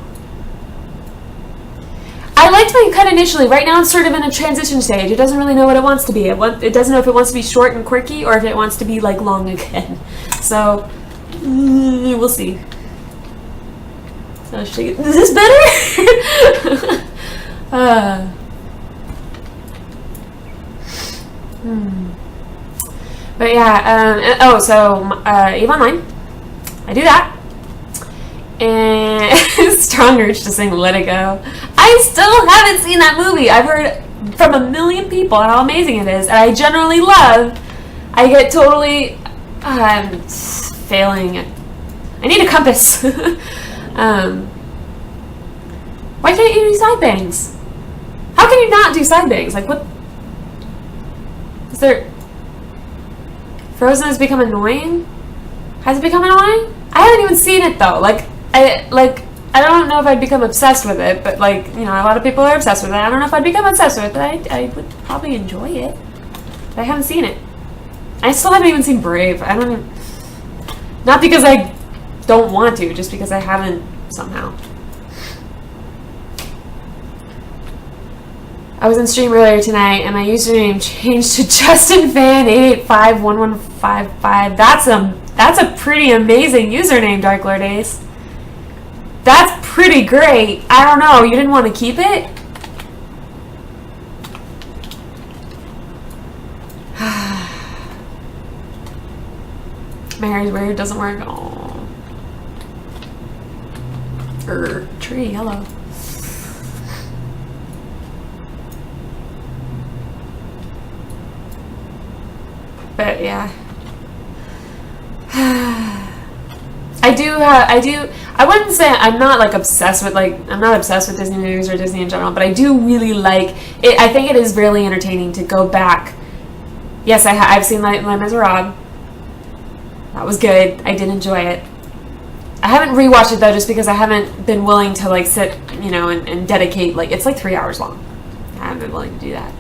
I liked my cut initially. Right now it's sort of in a transition stage. It doesn't really know what it wants to be. It doesn't know if it wants to be short and quirky or if it wants to be like long again. So we'll see. Oh, shit. Is this better? But yeah, so EVE Online. I do that. And strong urge to sing Let It Go. I still haven't seen that movie. I've heard from a million people how amazing it is, and I generally love. I get totally failing. I need a compass. Why can't you do side bangs? How can you not do side bangs? Like, what? Is there... Frozen has become annoying? Has it become annoying? I haven't even seen it, though. I don't know if I'd become obsessed with it, but, like, you know, a lot of people are obsessed with it. I don't know if I'd become obsessed with it, but I would probably enjoy it. But I haven't seen it. I still haven't even seen Brave. I don't even... Not because I don't want to, just because I haven't somehow. I was in stream earlier tonight, and my username changed to JustinFan8851155. That's a pretty amazing username, Dark Lord Ace. That's pretty great. I don't know. You didn't want to keep it? My hair is weird. Doesn't work. Oh. Tree. Hello. But yeah, I wouldn't say I'm not like obsessed with I'm not obsessed with Disney movies or Disney in general, but I do really like it. I think it is really entertaining to go back. Yes, I've seen Les Miserables. That was good. I did enjoy it. I haven't rewatched it though, just because I haven't been willing to like sit, you know, and dedicate it's like 3 hours long. I haven't been willing to do that.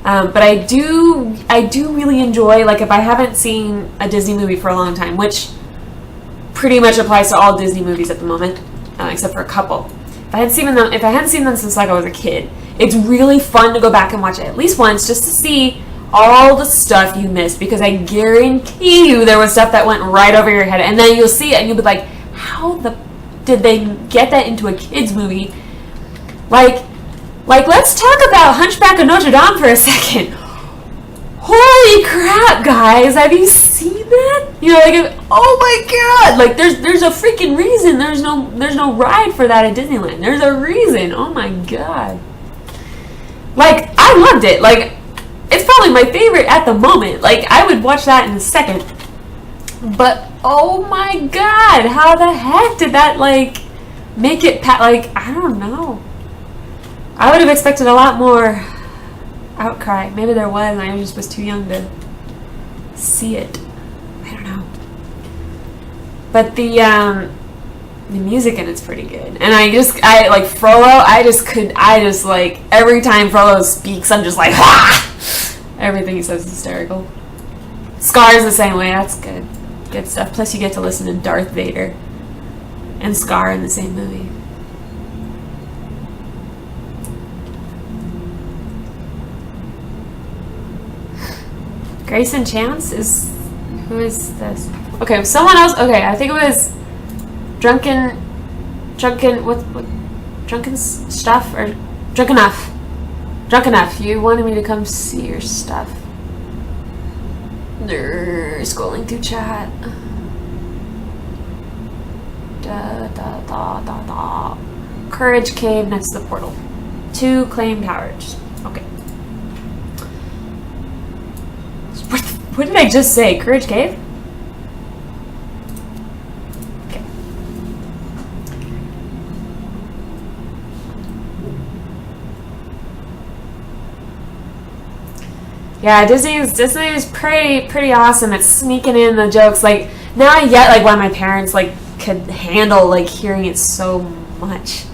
But I do really enjoy, like, if I haven't seen a Disney movie for a long time, which pretty much applies to all Disney movies at the moment, except for a couple. If I hadn't seen them since like I was a kid, it's really fun to go back and watch it at least once just to see all the stuff you missed, because I guarantee you there was stuff that went right over your head, and then you'll see it and you'll be like, how did they get that into a kid's movie? Like, let's talk about Hunchback of Notre Dame for a second. Holy crap, guys! Have you seen that? You know, like, oh my god! Like, there's a freaking reason. There's no ride for that at Disneyland. There's a reason. Oh my god! Like, I loved it. Like, it's probably my favorite at the moment. Like, I would watch that in a second. But oh my god! How the heck did that make it? I don't know. I would have expected a lot more outcry. Maybe there was, and I just was too young to see it. I don't know. But the music in it's pretty good. And I like Frollo, every time Frollo speaks, I'm just like, ha! Everything he says is hysterical. Scar's the same way. That's good. Good stuff. Plus you get to listen to Darth Vader and Scar in the same movie. Grayson Chance who is this? Okay, someone else. Okay, I think it was Drunken Stuff or Drunk Enough. You wanted me to come see your stuff. Scrolling through chat. Courage Cave next to the portal. 2 claimed towers. Okay. What did I just say? Courage Cave? Okay. Yeah, Disney's pretty awesome at sneaking in the jokes. Like, now I get like why my parents like could handle like hearing it so much.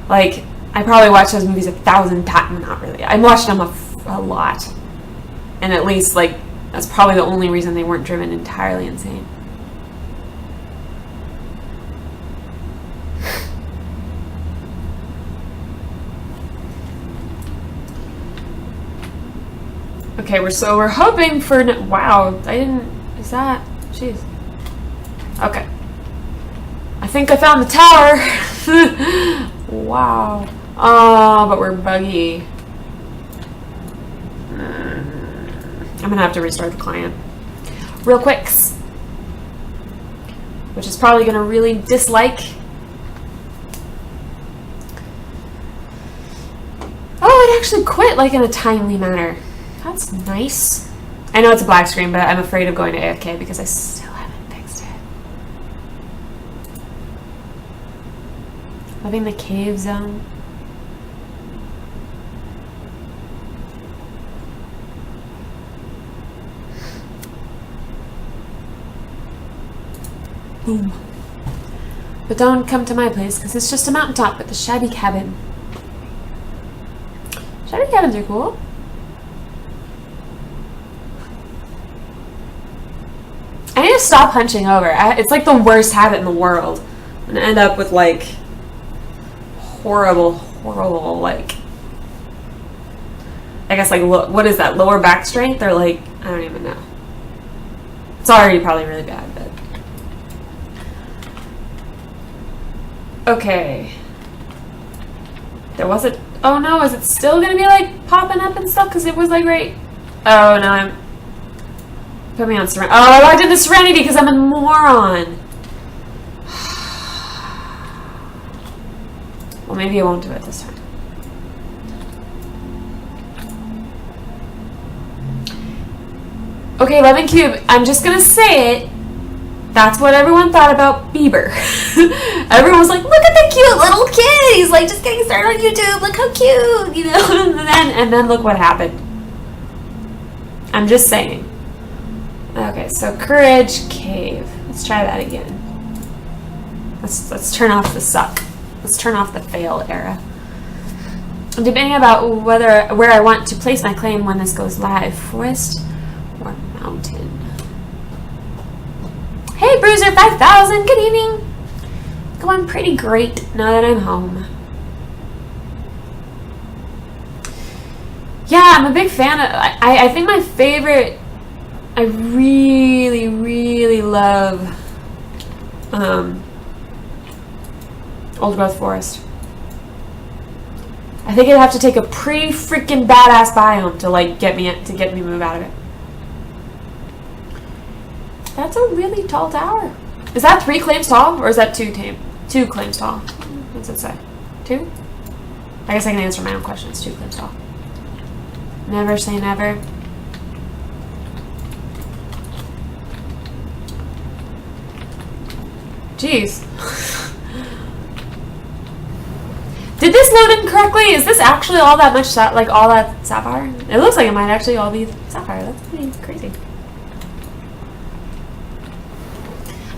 Like, I probably watched those movies 1,000 times. Not really. I watched them a lot. And at least, like, that's probably the only reason they weren't driven entirely insane. Okay, we're hoping for... Wow, I didn't... Is that... Jeez. Okay. I think I found the tower. Wow. Oh, but we're buggy. I'm gonna have to restart the client real quick, which is probably gonna really dislike. Oh, it actually quit like in a timely manner. That's nice. I know it's a black screen, but I'm afraid of going to AFK because I still haven't fixed it. Living the cave zone. Boom. But don't come to my place because it's just a mountaintop with a shabby cabin. Shabby cabins are cool. I need to stop hunching over. It's like the worst habit in the world. I'm gonna end up with like horrible, like, I guess like, what is that, lower back strength, or like, I don't even know. It's already probably really bad, but. Okay. There was a... Oh no, is it still gonna be like popping up and stuff? Because it was like right... Oh no, I'm... Put me on Serenity. Oh, I logged into Serenity because I'm a moron. Well, maybe I won't do it this time. Okay, Lemon Cube, I'm just gonna say it. That's what everyone thought about Bieber. Everyone was like, look at the cute little kid. He's like just getting started on YouTube. Look how cute, you know. and then look what happened. I'm just saying. Okay, so Courage Cave. Let's try that again. Let's turn off the suck. Let's turn off the fail era. I'm debating about where I want to place my claim when this goes live. Forest or mountain? Hey, Bruiser 5000, good evening. Going pretty great now that I'm home. Yeah, I'm a big fan of, I think my favorite, I really love Old Growth Forest. I think I'd have to take a pretty freaking badass biome to like get me to move out of it. That's a really tall tower. Is that 3 claims tall, or is that 2 claims tall? What's it say? 2? I guess I can answer my own question. It's 2 claims tall. Never say never. Jeez. Did this load in correctly? Is this actually all that much, like all that sapphire? It looks like it might actually all be sapphire. That's pretty crazy.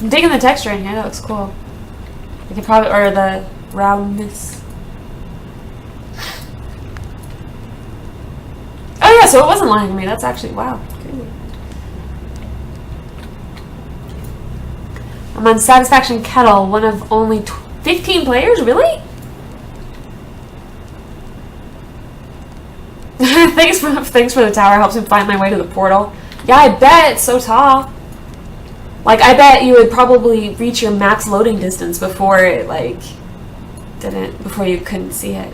I'm digging the texture in here. That looks cool. I could probably, or the roundness. Oh yeah, so it wasn't lying to me. That's actually, wow, crazy. I'm on Satisfaction Kettle, one of only 15 players. Really? Thanks for the tower. Helps me find my way to the portal. Yeah, I bet it's so tall. Like, I bet you would probably reach your max loading distance before it, like, before you couldn't see it.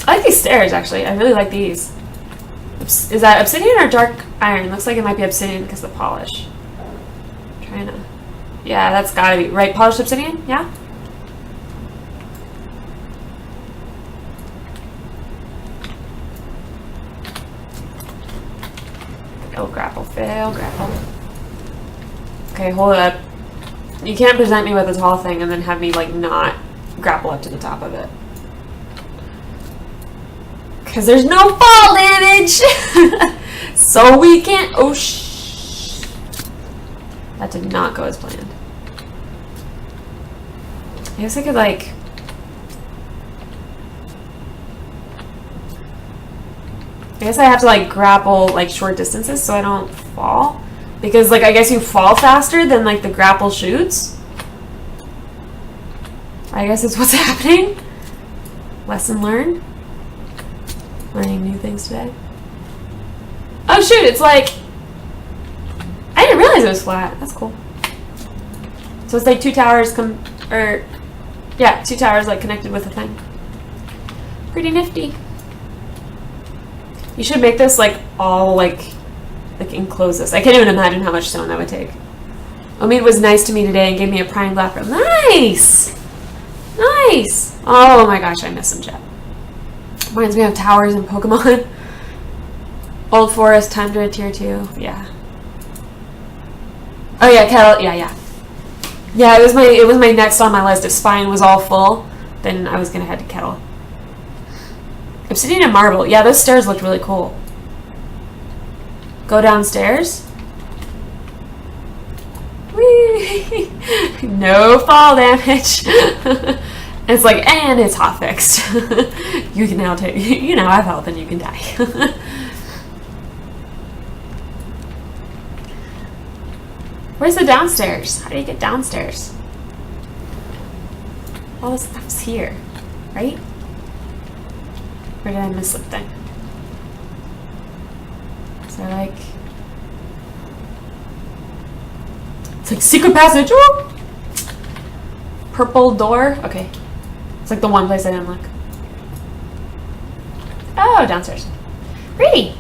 I like these stairs, actually. I really like these. Is that obsidian or dark iron? Looks like it might be obsidian because of the polish. I'm trying to... Yeah, that's gotta be... Right, polished obsidian? Yeah? Fail grapple, fail grapple. Okay, hold up. You can't present me with a tall thing and then have me like not grapple up to the top of it. Because there's no fall damage! So we can't... Oh, that did not go as planned. I guess I could like... I guess I have to like grapple like short distances so I don't fall. Because like I guess you fall faster than like the grapple shoots. I guess it's what's happening. Lesson learned. Learning new things today. Oh shoot, it's like... I didn't realize it was flat. That's cool. So it's like two towers yeah, two towers like connected with a thing. Pretty nifty. You should make this like all like enclose this. I can't even imagine how much stone that would take. Omid was nice to me today and gave me a prime black robe. Nice! Nice! Oh my gosh, I miss him, chat. Reminds me of towers in Pokemon. Old Forest, Tundra, Tier 2. Yeah. Oh yeah, Kettle. Yeah. Yeah, it was my next on my list. If Spine was all full, then I was gonna head to Kettle. Obsidian and Marble. Yeah, those stairs looked really cool. Go downstairs. Whee! No fall damage. It's like, and it's hot fixed. You can now take, you now have health and you can die. Where's the downstairs? How do you get downstairs? All this stuff's here, right? Or did I miss something? Is there like... It's like secret passage! Woo! Purple door? Okay. It's like the one place I didn't look. Oh, downstairs. Pretty!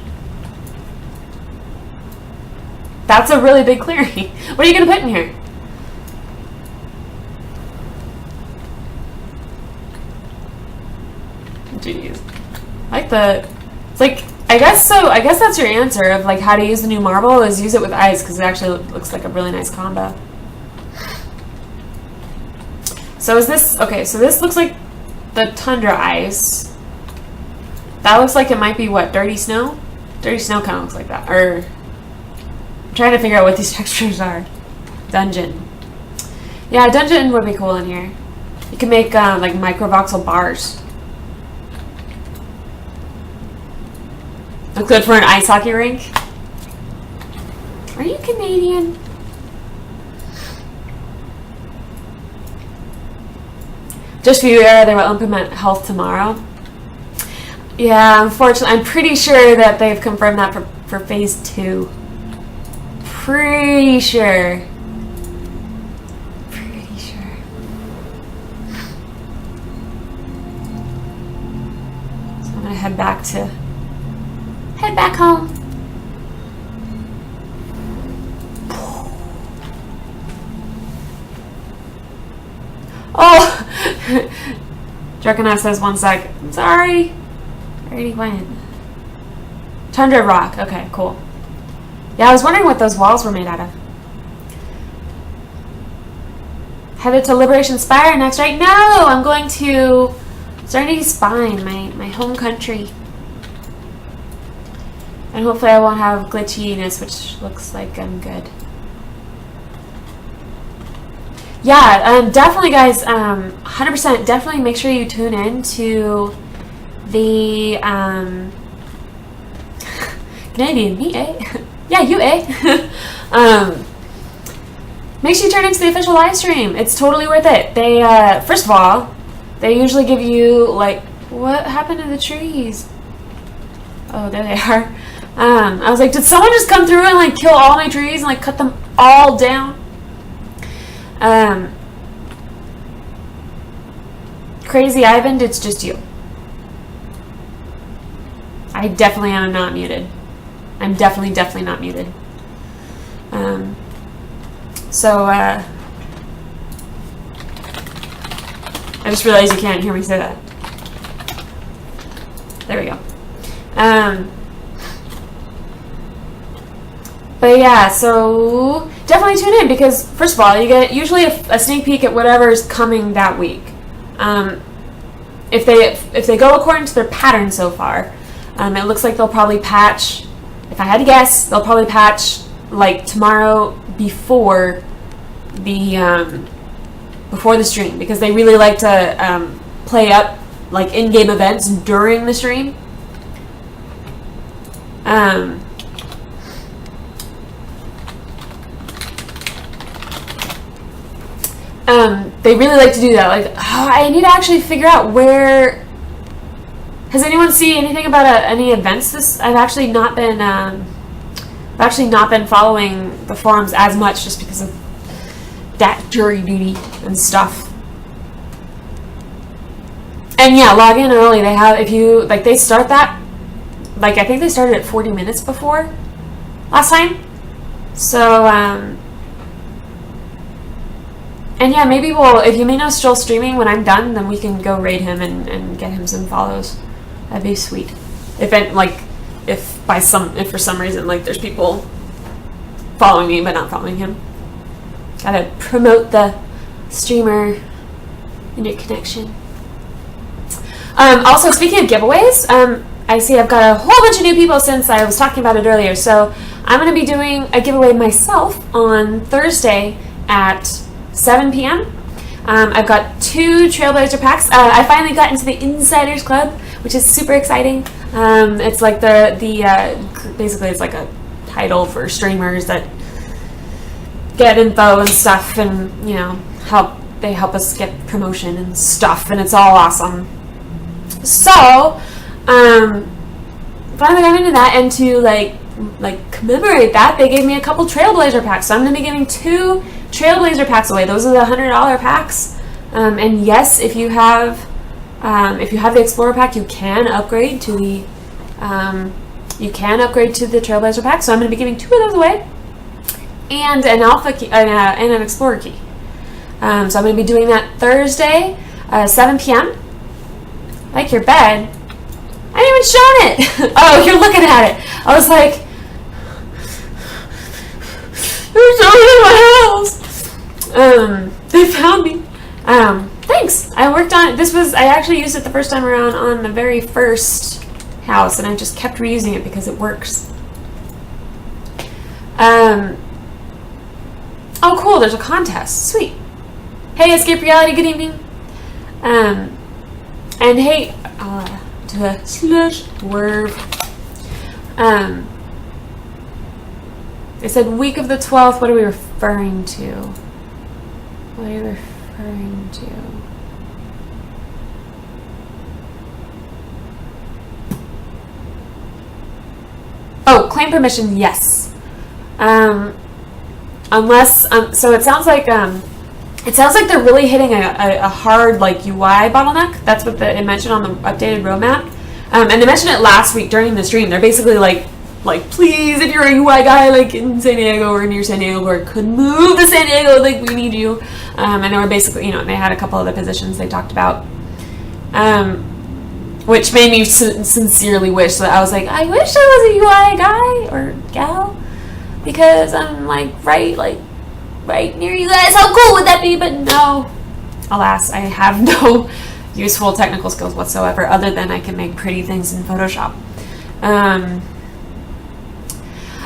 That's a really big clearing. What are you gonna put in here? Jeez. I like the... It's like... I guess so. I guess that's your answer of like how to use the new marble is use it with ice because it actually looks like a really nice combo. So is this... Okay, so this looks like the Tundra ice. That looks like it might be what? Dirty Snow? Dirty Snow kind of looks like that. Or... I'm trying to figure out what these textures are. Dungeon. Yeah, dungeon would be cool in here. You can make like microvoxel bars. Look good for an ice hockey rink. Are you Canadian? Just for you, Era, they will implement health tomorrow. Yeah, unfortunately, I'm pretty sure that they've confirmed that for phase 2. Pretty sure. Pretty sure. So I'm gonna head back home. Oh! Draconaut says 1 sec. I'm sorry. I already went. Tundra rock. Okay, cool. Yeah, I was wondering what those walls were made out of. Headed to Liberation Spire next, right? No! I'm going to Serenity Spine, my home country. And hopefully I won't have glitchiness, which looks like I'm good. Yeah, definitely guys, 100% definitely make sure you tune in to the Canadian, me, eh? Yeah, you, eh? Make sure you turn into the official live stream. It's totally worth it. They, first of all, they usually give you, like, what happened to the trees? Oh, there they are. I was like, did someone just come through and, like, kill all my trees and, like, cut them all down? Crazy Ivan, it's just you. I definitely am not muted. I'm definitely not muted. I just realized you can't hear me say that. There we go. But yeah, so definitely tune in because first of all, you get usually a sneak peek at whatever's coming that week. If they go according to their pattern so far, it looks like they'll probably patch. If I had to guess, they'll probably patch like tomorrow before the stream because they really like to play up like in-game events during the stream. They really like to do that. Like, I need to actually figure out where. Has anyone seen anything about any events? I've actually not been following the forums as much just because of that jury duty and stuff. And yeah, log in early. They have they start that. Like I think they started at 40 minutes before last time. So and yeah, maybe if Yumino's still streaming when I'm done, then we can go raid him and get him some follows. That'd be sweet. If for some reason like there's people following me but not following him. Gotta promote the streamer interconnection. Also, speaking of giveaways, I see I've got a whole bunch of new people since I was talking about it earlier. So I'm going to be doing a giveaway myself on Thursday at 7 p.m. I've got 2 Trailblazer packs. I finally got into the Insiders Club, which is super exciting. It's like basically it's like a title for streamers that get info and stuff, and they help us get promotion and stuff, and it's all awesome. So finally got into that, and to like commemorate that, they gave me a couple Trailblazer packs. So I'm going to be giving 2 Trailblazer packs away. Those are the $100 packs. And yes, if you have the Explorer pack, you can upgrade to the Trailblazer pack. So I'm going to be giving 2 of those away, and an Alpha key and an Explorer key. So I'm going to be doing that Thursday, 7 p.m. Like your bed. I ain't even shown it. Oh, you're looking at it. I was like, there's someone in my house. They found me. Thanks. I worked on it. I actually used it the first time around on the very first house, and I just kept reusing it because it works. Oh, cool. There's a contest. Sweet. Hey, Escape Reality. Good evening. And hey, to /word. They said week of the 12th. What are we referring to? What are you referring to? Oh, claim permission, yes. Unless, so it sounds like they're really hitting a hard UI bottleneck. That's what it mentioned on the updated roadmap. And they mentioned it last week during the stream. They're basically like, please, if you're a UI guy in San Diego or near San Diego or could move to San Diego, we need you. And they were basically, they had a couple other positions they talked about, which made me sincerely wish that I was like, I wish I was a UI guy or gal, because I'm right near you guys. How cool would that be? But no, alas, I have no useful technical skills whatsoever, other than I can make pretty things in Photoshop.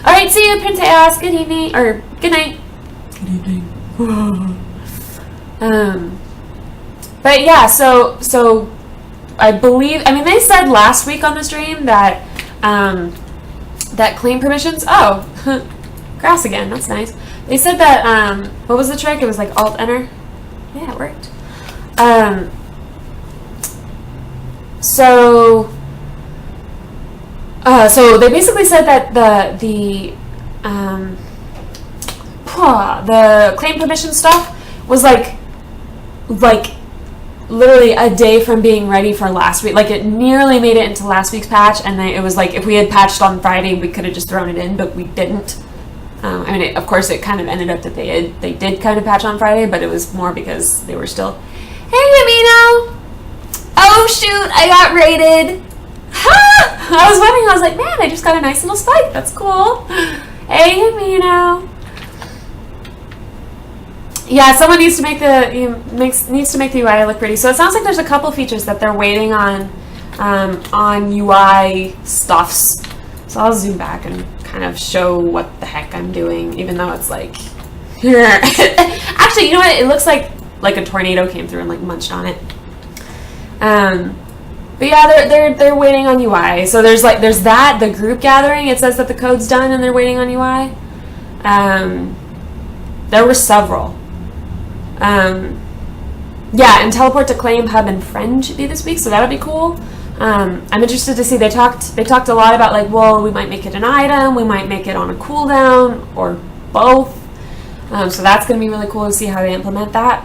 All right, see you, Prince Chaos. Good evening, or good night. Good evening. But yeah, so I believe. I mean, they said last week on the stream that that claim permissions. Oh, grass again. That's nice. They said that. What was the trick? It was like Alt Enter. Yeah, it worked. So they basically said that the claim permission stuff was like literally a day from being ready for last week. Like, it nearly made it into last week's patch, and then it was like if we had patched on Friday, we could have just thrown it in, but we didn't. I mean, of course, it kind of ended up that they did kind of patch on Friday, but it was more because they were still, hey, Yamino! Oh, shoot, I got raided! Ha! I was wondering, I was like, man, I just got a nice little spike. That's cool. Hey, Amino. Yeah, someone needs to make the UI look pretty. So it sounds like there's a couple features that they're waiting on UI stuffs. So I'll zoom back and kind of show what the heck I'm doing, even though it's like here. Actually, you know what? It looks like a tornado came through and like munched on it. But yeah, they're waiting on UI. So there's that, the group gathering. It says that the code's done and they're waiting on UI. There were several. Yeah, and teleport to claim hub and friend should be this week, so that'll be cool. I'm interested to see. They talked a lot about like, well, we might make it an item, we might make it on a cooldown, or both. So that's gonna be really cool to see how they implement that.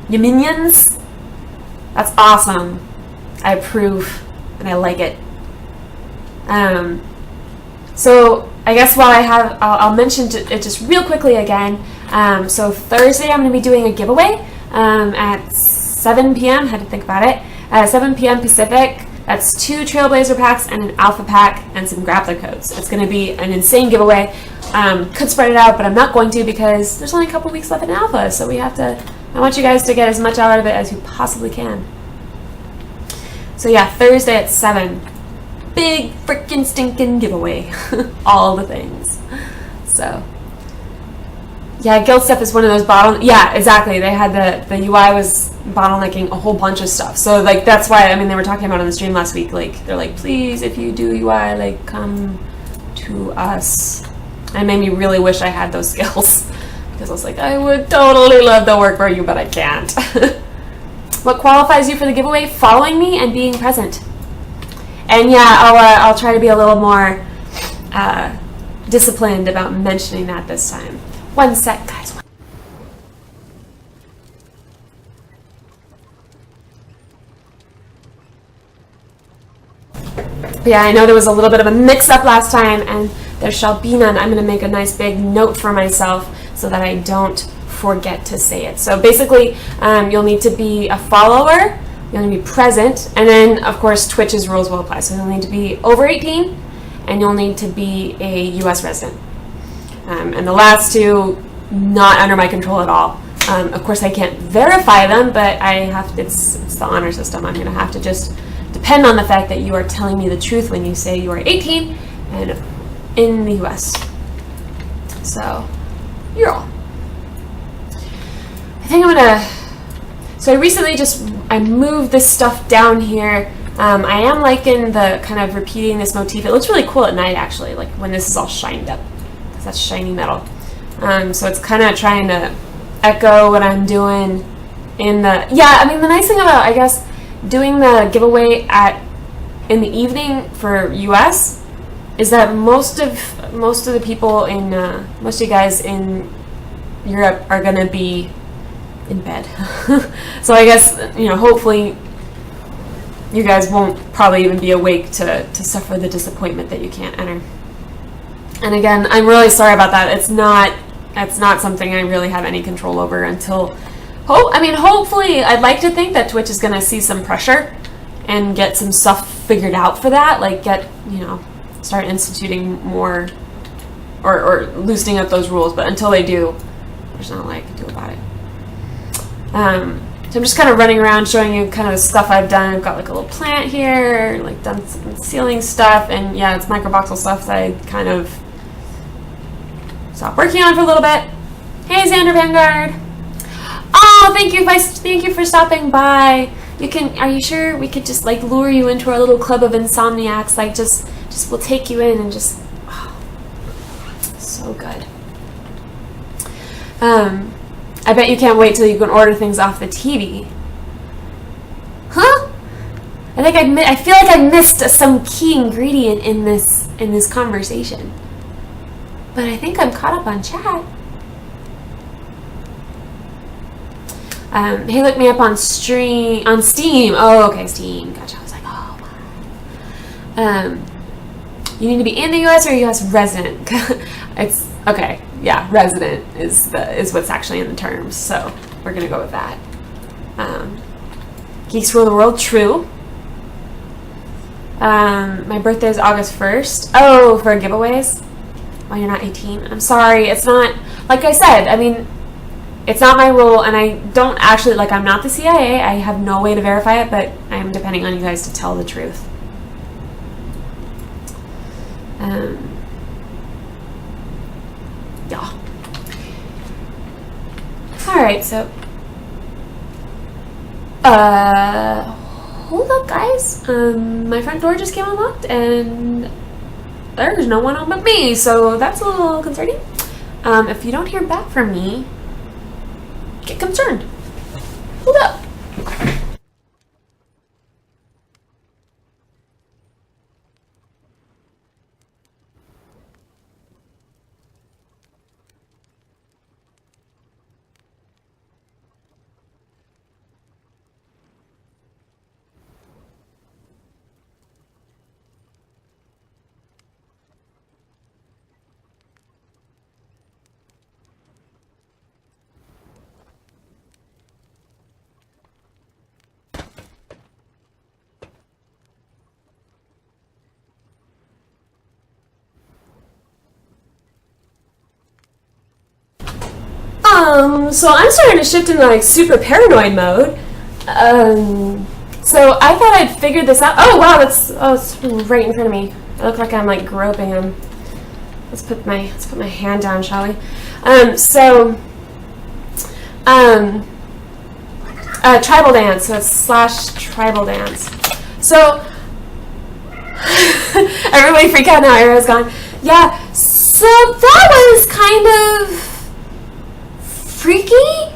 Your minions, that's awesome. I approve and I like it. So I guess while I'll mention it just real quickly again. So Thursday I'm going to be doing a giveaway at 7 p.m. Had to think about it. 7 p.m. Pacific. That's 2 Trailblazer packs and an Alpha pack and some Grappler codes. It's going to be an insane giveaway. Could spread it out, but I'm not going to because there's only a couple weeks left in Alpha, so I want you guys to get as much out of it as you possibly can. So yeah, Thursday at 7. Big freaking stinking giveaway. All the things. So yeah, guild stuff is one of those yeah, exactly. They had the UI was bottlenecking a whole bunch of stuff. So like that's why, I mean, they were talking about it on the stream last week, like they're like, please, if you do UI, like come to us. And it made me really wish I had those skills because I was like, I would totally love to work for you, but I can't. What qualifies you for the giveaway? Following me and being present. And yeah, I'll try to be a little more disciplined about mentioning that this time. One sec, guys. But yeah, I know there was a little bit of a mix-up last time, and there shall be none. I'm going to make a nice big note for myself so that I don't forget to say it. So basically, you'll need to be a follower, you'll need to be present, and then, of course, Twitch's rules will apply. So you'll need to be over 18, and you'll need to be a U.S. resident. And the last two, not under my control at all. Of course, I can't verify them, but it's the honor system. I'm going to have to just depend on the fact that you are telling me the truth when you say you are 18 and in the U.S. So, you're all. I think I'm going to... So I recently I moved this stuff down here. I am liking the kind of repeating this motif. It looks really cool at night, actually, like when this is all shined up. Because that's shiny metal. So it's kind of trying to echo what I'm doing in the... Yeah, I mean, the nice thing about, I guess, doing the giveaway in the evening for US is that most of the people in... most of you guys in Europe are going to be in bed. So I guess, hopefully you guys won't probably even be awake to suffer the disappointment that you can't enter. And again, I'm really sorry about that. It's not something I really have any control over until hopefully I'd like to think that Twitch is going to see some pressure and get some stuff figured out for that, like start instituting more or loosening up those rules, but until they do, there's not a lot I can do about it. So I'm just kind of running around showing you kind of the stuff I've done. I've got like a little plant here, like done some ceiling stuff, and yeah, it's microvoxel stuff that I kind of stopped working on for a little bit. Hey, Xander Vanguard. Oh, thank you for stopping by. Are you sure we could just like lure you into our little club of insomniacs? Like just we'll take you in and just, so good. I bet you can't wait till you can order things off the TV. Huh? I feel like I missed some key ingredient in this conversation. But I think I'm caught up on chat. Hey, look me up on Steam. Oh, okay, Steam. Gotcha. I was like, oh, wow. You need to be in the U.S. or U.S. resident. It's okay. Yeah, resident is what's actually in the terms. So we're gonna go with that. Geeks rule the world. True. My birthday is August 1st. Oh, for giveaways. Well, you're not 18. I'm sorry. It's not, like I said, I mean, it's not my rule, and I don't actually, like, I'm not the CIA. I have no way to verify it, but I'm depending on you guys to tell the truth. Yeah. Alright, so, hold up, guys. My front door just came unlocked, and there's no one home but me, so that's a little concerning. If you don't hear back from me, get concerned. Hold up. So I'm starting to shift into like super paranoid mode. So I thought I'd figured this out. Oh wow, it's right in front of me. I look like I'm like groping him. Let's put my hand down, shall we? Tribal dance. So it's slash tribal dance. So everybody freak out now. Arrow's gone. Yeah. So that was kind of freaky,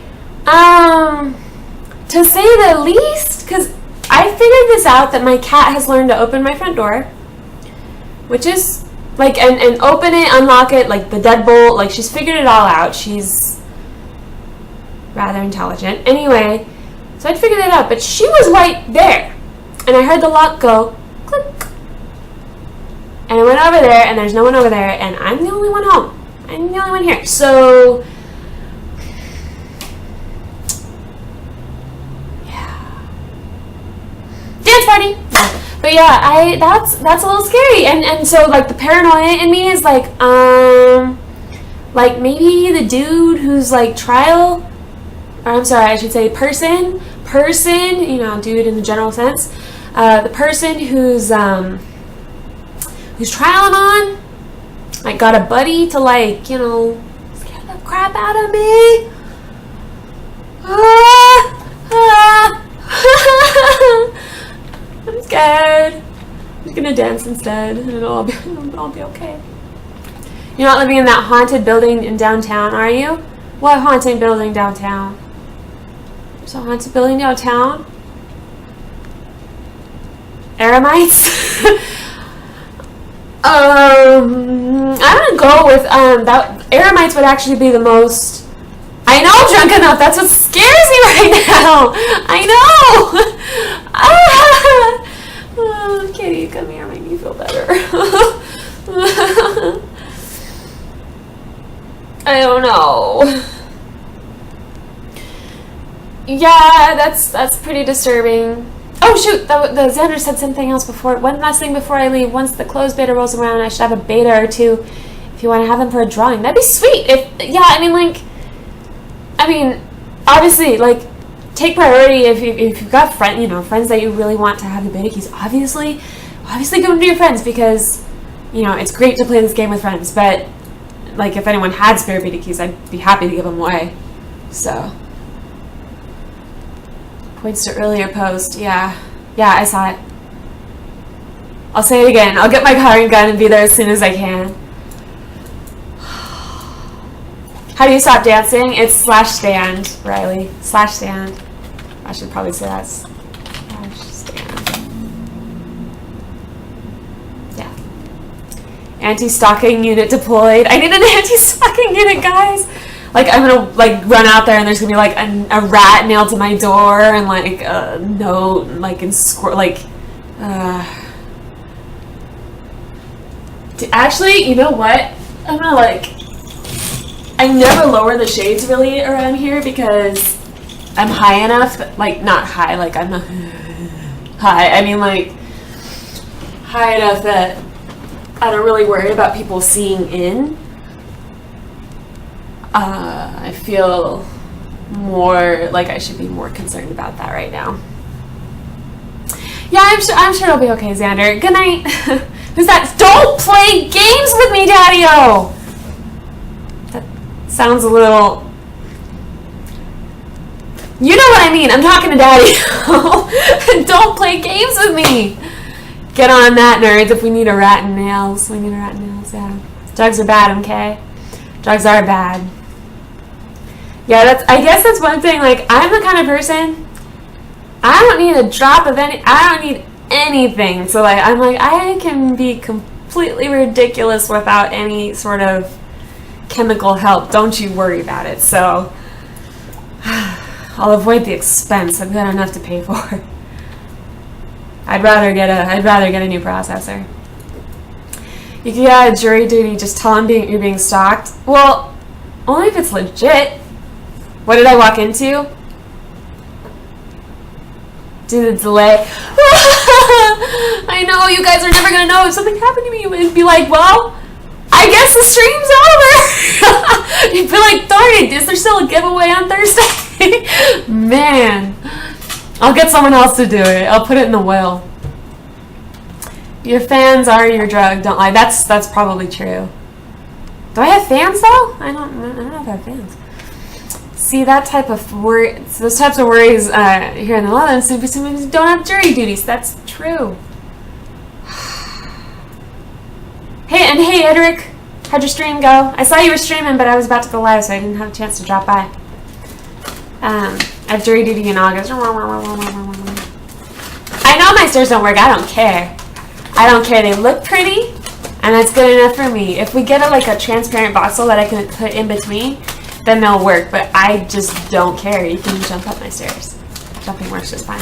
to say the least, because I figured this out that my cat has learned to open my front door, which is like, and open it, unlock it, like the deadbolt, like she's figured it all out. She's rather intelligent. Anyway, so I'd figured it out, but she was right there, and I heard the lock go click, and I went over there, and there's no one over there, and I'm the only one home. I'm the only one here, so dance party. But yeah, that's a little scary, and so like the paranoia in me is like maybe the dude who's like trial, or I'm sorry, I should say person, you know, dude in the general sense, the person who's trialing on, like got a buddy to like, you know, scare the crap out of me. I'm scared. I'm just gonna dance instead, and it'll all be okay. You're not living in that haunted building in downtown, are you? What haunted building downtown? There's a haunted building downtown? Eremites? I'm gonna go with that. Eremites would actually be the most. I know, drunk enough. That's what scares me right now. I know. Oh, Kitty, come here, make me feel better. I don't know. Yeah, that's pretty disturbing. Oh shoot, the Xander said something else before. One last thing before I leave. Once the closed beta rolls around, I should have a beta or two if you want to have them for a drawing. That'd be sweet. I mean, obviously, like, take priority if you've got friends that you really want to have the beta keys. Obviously give them to your friends, because, you know, it's great to play this game with friends. But like, if anyone had spare beta keys, I'd be happy to give them away. So, points to earlier post. Yeah, I saw it. I'll say it again. I'll get my car and gun and be there as soon as I can. How do you stop dancing? It's /stand, Riley. /stand. I should probably say that. /stand. Yeah. Anti-stalking unit deployed. I need an anti-stalking unit, guys. Like, I'm gonna like run out there and there's gonna be like a rat nailed to my door and like a note like in actually, you know what? I'm gonna like. I never lower the shades really around here because I'm high enough, like not high, like I'm not high, I mean like high enough that I don't really worry about people seeing in. I feel more like I should be more concerned about that right now. Yeah, I'm sure it'll be okay, Xander. Good night. Who's that? Don't play games with me, Daddy-O! That sounds a little... You know what I mean. I'm talking to Daddy-O. Don't play games with me. Get on that, nerds. If we need a rat and nails. We need a rat and nails, yeah. Drugs are bad, okay? Drugs are bad. Yeah, I guess that's one thing. Like, I'm the kind of person... I don't need a drop of I don't need anything. So, like, I'm like, I can be completely ridiculous without any sort of chemical help. Don't you worry about it. So, I'll avoid the expense. I've got enough to pay for. I'd rather get a new processor. You can get a jury duty. Just tell them you're being stalked. Well, only if it's legit. What did I walk into? Due to the delay. I know, you guys are never going to know. If something happened to me, you would be like, well, I guess the stream's over. You'd be like, darn it, is there still a giveaway on Thursday? Man. I'll get someone else to do it. I'll put it in the will. Your fans are your drug, don't lie. That's probably true. Do I have fans, though? I don't know if I have fans. See, that type of worry, those types of worries here in the Netherlands, sometimes don't have jury duties. That's true. Hey, Edric, how'd your stream go? I saw you were streaming, but I was about to go live, so I didn't have a chance to drop by. I have jury duty in August. I know my stairs don't work. I don't care. I don't care. They look pretty, and that's good enough for me. If we get a transparent voxel that I can put in between, then they'll work, but I just don't care. You can jump up my stairs. Jumping works just fine.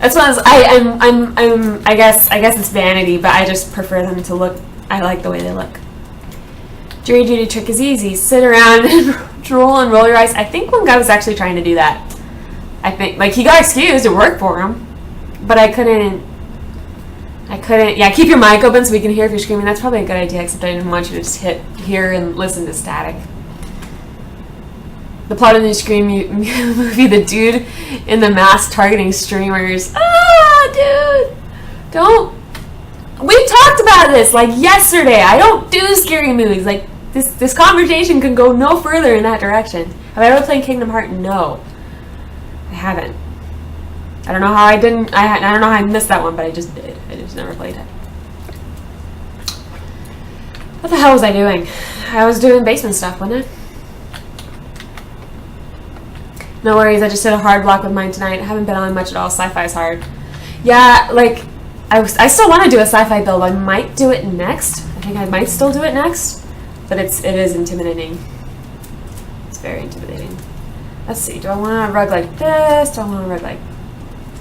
That's one of those, I guess it's vanity, but I just prefer them to look. I like the way they look. Jury duty trick is easy. Sit around and drool and roll your eyes. I think one guy was actually trying to do that. I think, like, he got excused. It worked for him, but I couldn't. Yeah, keep your mic open so we can hear if you're screaming. That's probably a good idea, except I didn't want you to just hit here and listen to static. The plot of the Scream movie, the dude in the mask targeting streamers. Ah, dude! Don't. We talked about this, like, yesterday. I don't do scary movies. Like, this conversation can go no further in that direction. Have I ever played Kingdom Hearts? No. I haven't. I don't know how I didn't. I don't know how I missed that one, but I just did. I just never played it. What the hell was I doing? I was doing basement stuff, wasn't I? No worries, I just did a hard block with mine tonight. I haven't been on much at all. Sci-fi's hard. Yeah, like, I still want to do a sci-fi build. I might do it next. I think I might still do it next. But it is intimidating. It's very intimidating. Let's see, do I want a rug like this? Do I want a rug like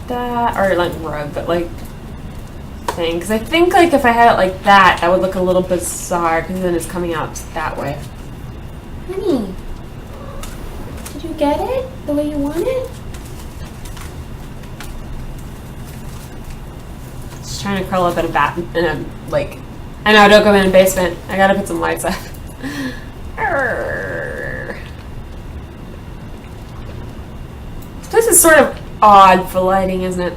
that? Or like rug, but like thing. Because I think like if I had it like that, that would look a little bizarre. Because then it's coming out that way. Honey. Did you get it the way you want it? Just trying to curl up in a like, I know, don't go in a basement. I gotta put some lights up. This place is sort of odd for lighting, isn't it?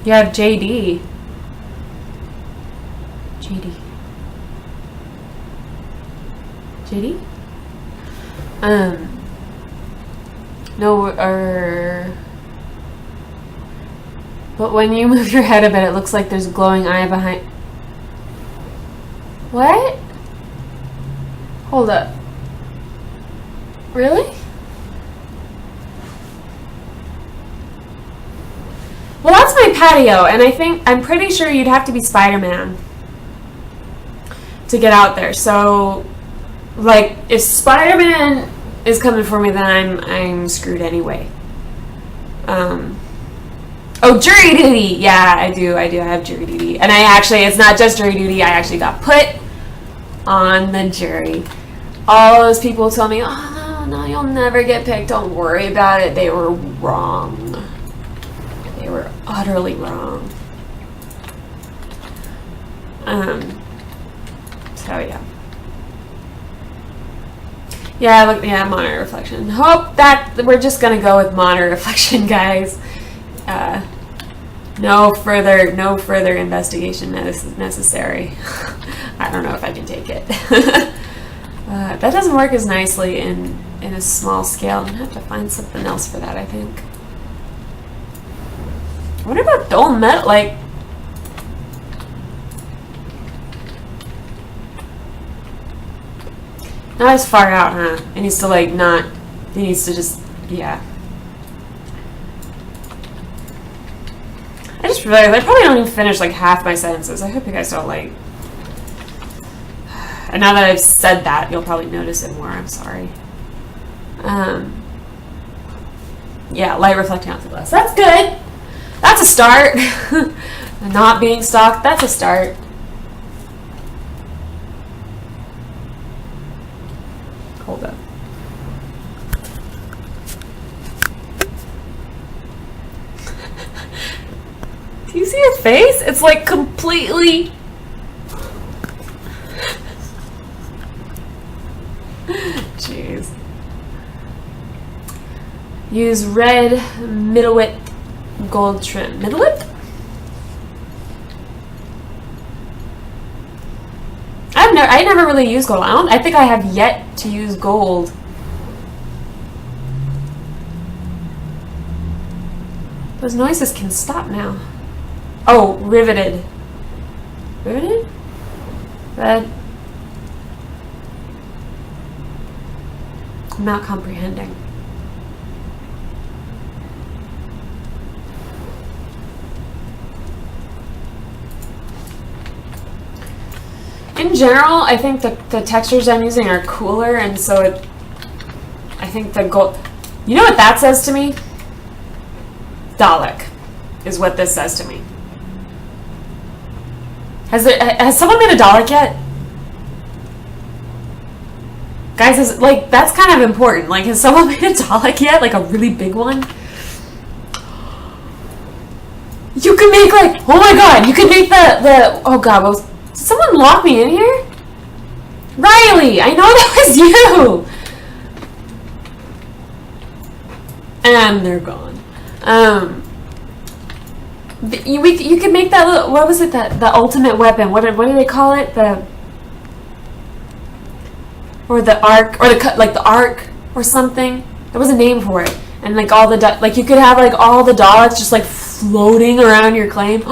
You have JD. JD? No, but when you move your head a bit, it looks like there's a glowing eye behind. What? Hold up. Really? Well, that's my patio, and I'm pretty sure you'd have to be Spider-Man to get out there. So, like, if Spider-Man is coming for me, then I'm screwed anyway. Oh, jury duty! Yeah, I do. I have jury duty. And it's not just jury duty, I actually got put on the jury. All those people told me, oh, no, you'll never get picked. Don't worry about it. They were wrong. They were utterly wrong. So yeah. Yeah, look, yeah, monitor reflection. Hope that we're just gonna go with monitor reflection, guys. No further investigation is necessary. I don't know if I can take it. That doesn't work as nicely in a small scale. I'm gonna have to find something else for that, I think. I wonder about dull metal, like. Not as far out, huh? It needs to like not. It needs to just, yeah. I just realized I probably don't even finish like half my sentences. I hope you guys don't like. And now that I've said that, you'll probably notice it more. I'm sorry. Yeah, light reflecting off the glass. That's good. That's a start. Not being stalked. That's a start. Hold up. Do you see his face? It's like completely. Jeez. Use red middle width gold trim. Middle width? I never really used gold. I think I have yet to use gold. Those noises can stop now. Oh, riveted. Riveted? Red. I'm not comprehending. In general, I think the textures I'm using are cooler, and so I think the gold. You know what that says to me? Dalek is what this says to me. Has someone made a Dalek yet? Guys, that's kind of important. Like, has someone made a Dalek yet? Like a really big one? You can make like, oh my god, you can make the oh god, what was, did someone lock me in here? Riley, I know that was you. And they're gone. You could make that little, what was it, the ultimate weapon? What do they call it? The arc, or the arc or something. There was a name for it. And like all the like you could have like all the Daleks just like floating around your claim. I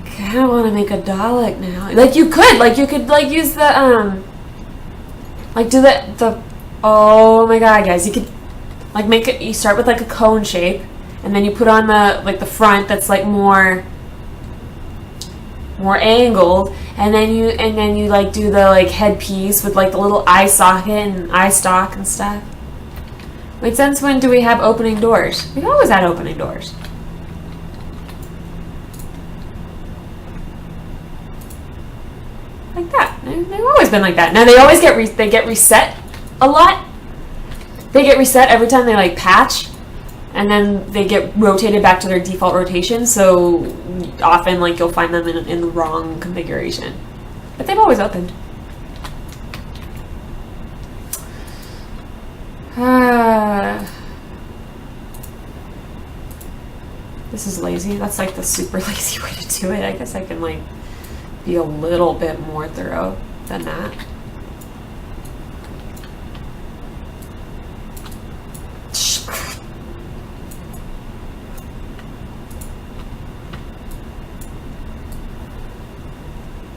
kind of want to make a Dalek now. Like you could like use the like do the oh my god, guys, you could like make it. You start with like a cone shape, and then you put on the front that's like more angled, and then you like do the like headpiece with like the little eye socket and eye stalk and stuff. Wait, since when do we have opening doors? We've always had opening doors. Like that. They've always been like that. Now they always get reset a lot. They get reset every time they like patch, and then they get rotated back to their default rotation. So often, like you'll find them in the wrong configuration. But they've always opened. This is lazy. That's like the super lazy way to do it. I guess I can like be a little bit more thorough than that.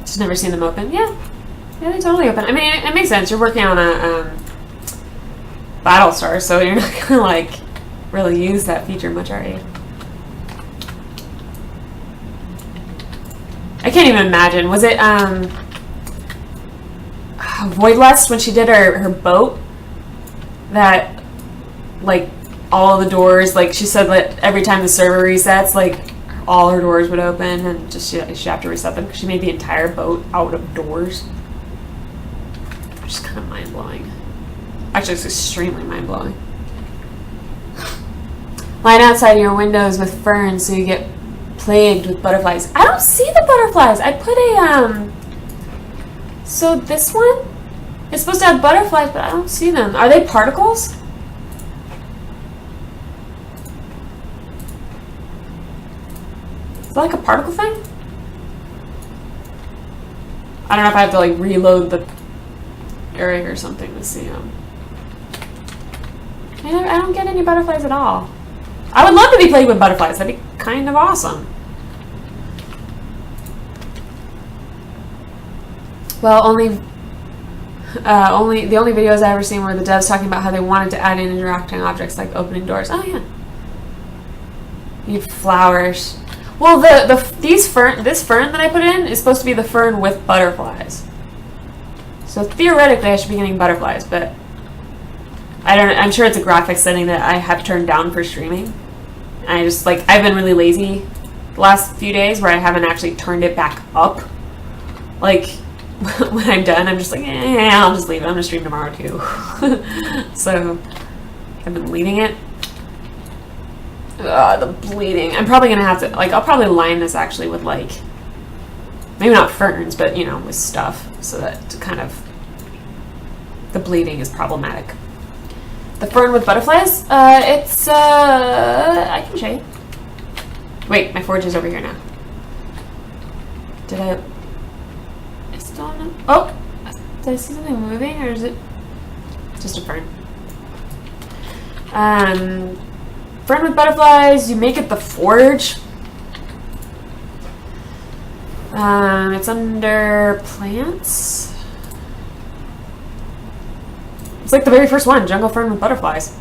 Just never seen them open. Yeah, they totally open. I mean, it makes sense. You're working on a Battlestar, so you're not gonna like really use that feature much, are you? I can't even imagine. Was it Voidlust when she did her boat? That like all the doors, like she said that every time the server resets, like all her doors would open, and just she have to reset them because she made the entire boat out of doors. Which is kind of mind blowing. Actually, it's extremely mind blowing. Line outside your windows with ferns so you get plagued with butterflies. I don't see the butterflies. I put a, so this one is supposed to have butterflies, but I don't see them. Are they particles? Is that like a particle thing? I don't know if I have to like reload the area or something to see them. I don't get any butterflies at all. I would love to be played with butterflies. That'd be kind of awesome. Well, the only videos I ever seen were the devs talking about how they wanted to add in interacting objects like opening doors. Oh yeah. Need flowers. Well, this fern that I put in is supposed to be the fern with butterflies. So theoretically, I should be getting butterflies, but I'm sure it's a graphics setting that I have turned down for streaming. I just I've been really lazy the last few days where I haven't actually turned it back up. Like when I'm done, I'm just like, I'll just leave it. I'm gonna stream tomorrow too. So I've been leaving it. The bleeding. I'm probably gonna have to I'll probably line this actually with maybe not ferns, but with stuff, so that kind of the bleeding is problematic. The fern with butterflies, it's I can show you. Wait, my forge is over here now. I still don't know. Oh, did I see something moving, or is it just a fern? Fern with butterflies, you make it the forge. It's under plants. It's like the very first one, jungle fern with butterflies.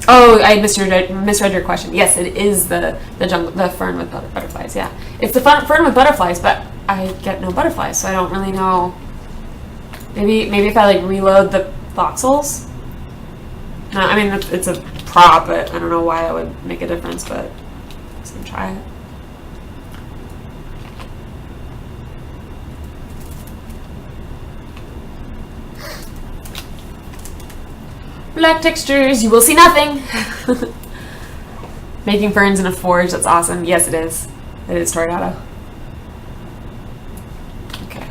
Oh, I misread your question. Yes, it is the fern with butterflies. Yeah, it's the fern with butterflies, but I get no butterflies, so I don't really know. Maybe if I reload the voxels. No, I mean it's a prop, but I don't know why that would make a difference. But let's try it. Black textures, you will see nothing. Making ferns in a forge, that's awesome. Yes, it is. It is Story Auto. Okay.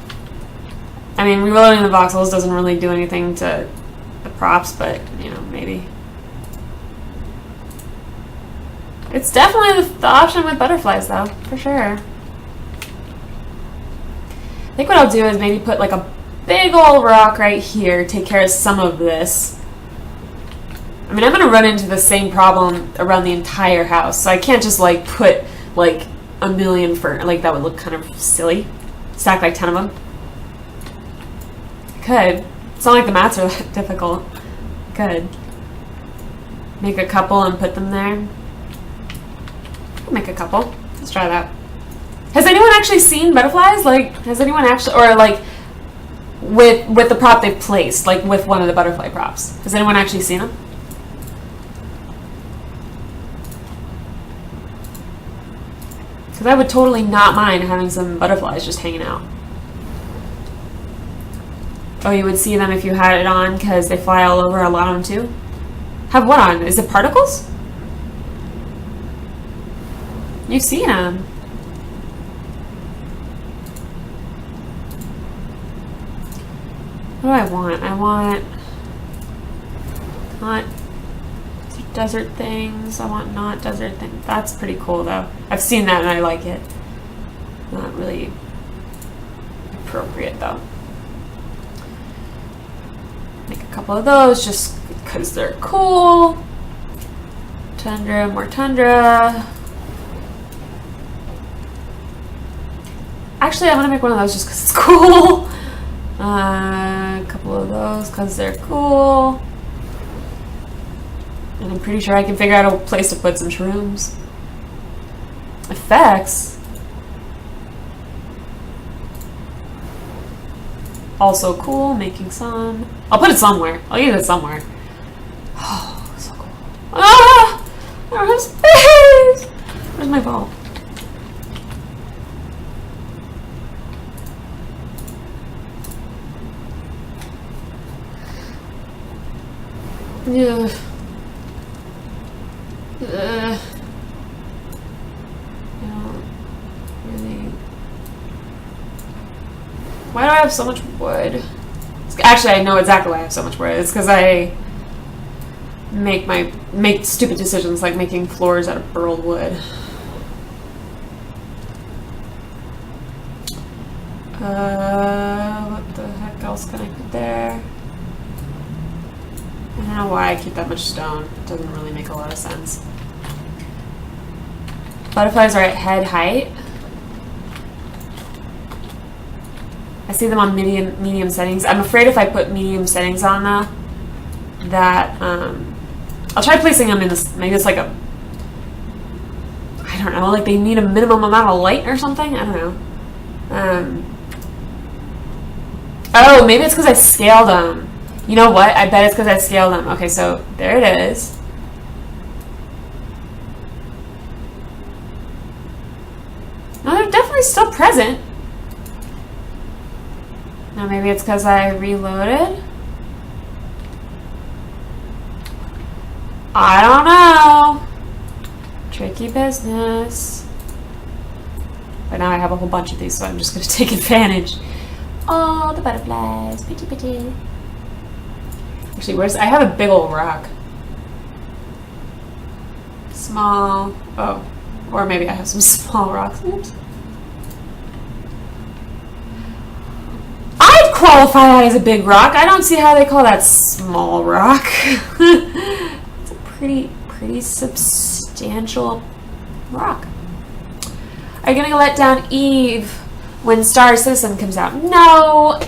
I mean, reloading the voxels doesn't really do anything to the props, but, maybe. It's definitely the option with butterflies, though, for sure. I think what I'll do is maybe put a big old rock right here, take care of some of this. I mean, I'm going to run into the same problem around the entire house, so I can't just, put, a million fern. That would look kind of silly. Stack, 10 of them. I could. It's not like the mats are that difficult. I could. Make a couple and put them there. I'll make a couple. Let's try that. Has anyone actually seen butterflies? Has anyone actually, or, with the prop they've placed, with one of the butterfly props? Has anyone actually seen them? Because I would totally not mind having some butterflies just hanging out. Oh, you would see them if you had it on because they fly all over a lot of them too? Have what on? Is it particles? You've seen them. What do I want? I want not desert things. I want not desert things. That's pretty cool though. I've seen that and I like it. Not really appropriate though. Make a couple of those just because they're cool. Tundra, more tundra. Actually, I'm gonna make one of those just because it's cool. A couple of those because they're cool. And I'm pretty sure I can figure out a place to put some shrooms. Effects. Also cool, making some. I'll put it somewhere. I'll use it somewhere. Oh, so cool. Ah! I don't have space! Where's my ball? Yeah. Why do I have so much wood? Actually, I know exactly why I have so much wood. It's because I make stupid decisions like making floors out of burled wood. What the heck else can I put there? I don't know why I keep that much stone. It doesn't really make a lot of sense. Butterflies are at head height. I see them on medium settings. I'm afraid if I put medium settings on though, that I'll try placing them in this. Maybe it's like a, I don't know, like they need a minimum amount of light or something. I don't know. Oh, maybe it's because I scaled them. You know what? I bet it's because I scaled them. Okay, so there it is. No, they're definitely still present. Now maybe it's because I reloaded. I don't know. Tricky business. But now I have a whole bunch of these, so I'm just going to take advantage. Oh, the butterflies. Pretty, pretty. Actually, I have a big old rock. Small. Oh. Or maybe I have some small rocks. Oops. I'd qualify that as a big rock. I don't see how they call that small rock. It's a pretty substantial rock. Are you gonna let down Eve when Star Citizen comes out? No,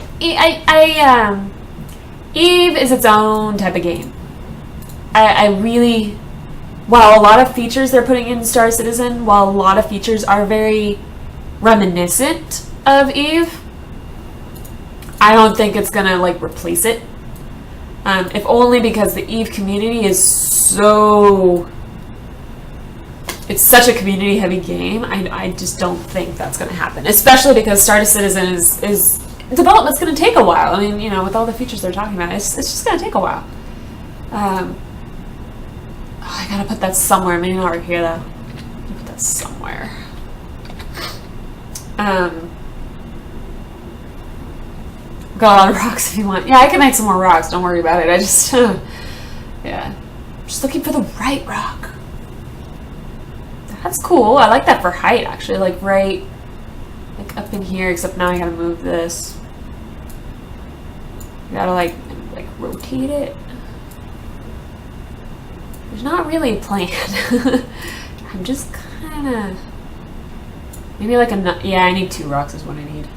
Eve is its own type of game. I really, while a lot of features they're putting in Star Citizen, while a lot of features are very reminiscent of Eve, I don't think it's gonna like replace it. If only because the Eve community is so, it's such a community heavy game. I just don't think that's gonna happen, especially because Star Citizen is development's gonna take a while. I mean, you know, with all the features they're talking about, it's just gonna take a while. I gotta put that somewhere. Maybe not right here though. Put that somewhere. Got a lot of rocks if you want. Yeah, I can make some more rocks. Don't worry about it. I just, yeah, just looking for the right rock. That's cool. I like that for height actually. Like right, like up in here. Except now I gotta move this. You gotta like rotate it. There's not really a plan. I'm just kind of maybe like a, yeah, I need 2 rocks is what I need.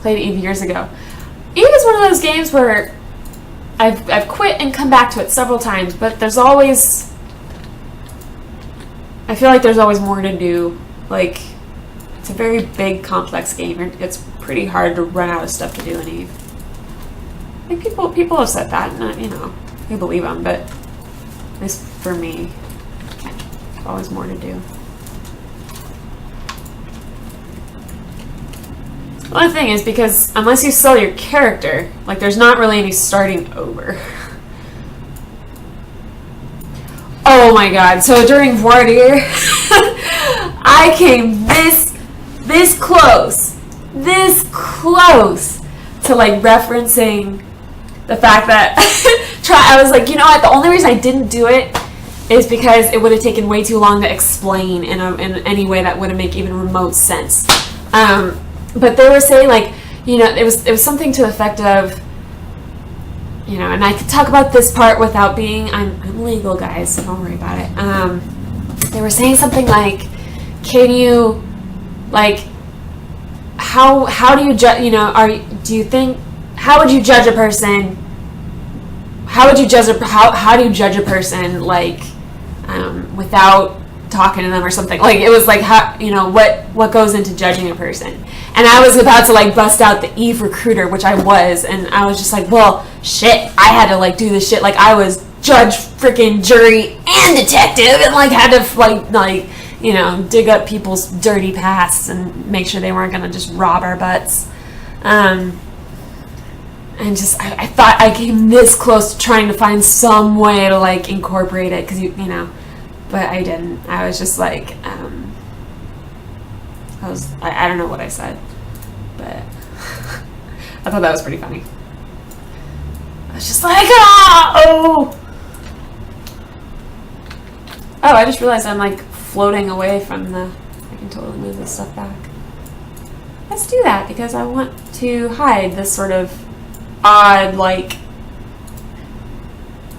Played Eve years ago. Eve is one of those games where I've quit and come back to it several times, but there's always, I feel like there's always more to do. Like, it's a very big, complex game. It's pretty hard to run out of stuff to do in Eve. I think people have said that, and you know, I believe them, but at least for me, there's always more to do. The only thing is because unless you sell your character, like there's not really any starting over. Oh my god, so during Warrior, I came this close to like referencing the fact that I was like, you know what, the only reason I didn't do it is because it would have taken way too long to explain in any way that wouldn't make even remote sense. But they were saying, like, you know, it was something to the effect of, you know, and I could talk about this part without being, I'm legal, guys, so don't worry about it. They were saying something like, can you, like, how do you judge, you know, do you think, how would you judge a person, how do you judge a person, like, without talking to them or something? Like, it was like, how, you know, what goes into judging a person? And I was about to like bust out the Eve recruiter, which I was, and I was just like, well, shit, I had to like do this shit, like I was judge, freaking jury, and detective, and like had to like you know, dig up people's dirty pasts and make sure they weren't gonna just rob our butts. And just, I thought I came this close to trying to find some way to like incorporate it, because you know, but I didn't. I was just like, I don't know what I said, but I thought that was pretty funny. I was just like, oh, I just realized I'm like floating away from the, I can totally move this stuff back. Let's do that, because I want to hide this sort of odd, like,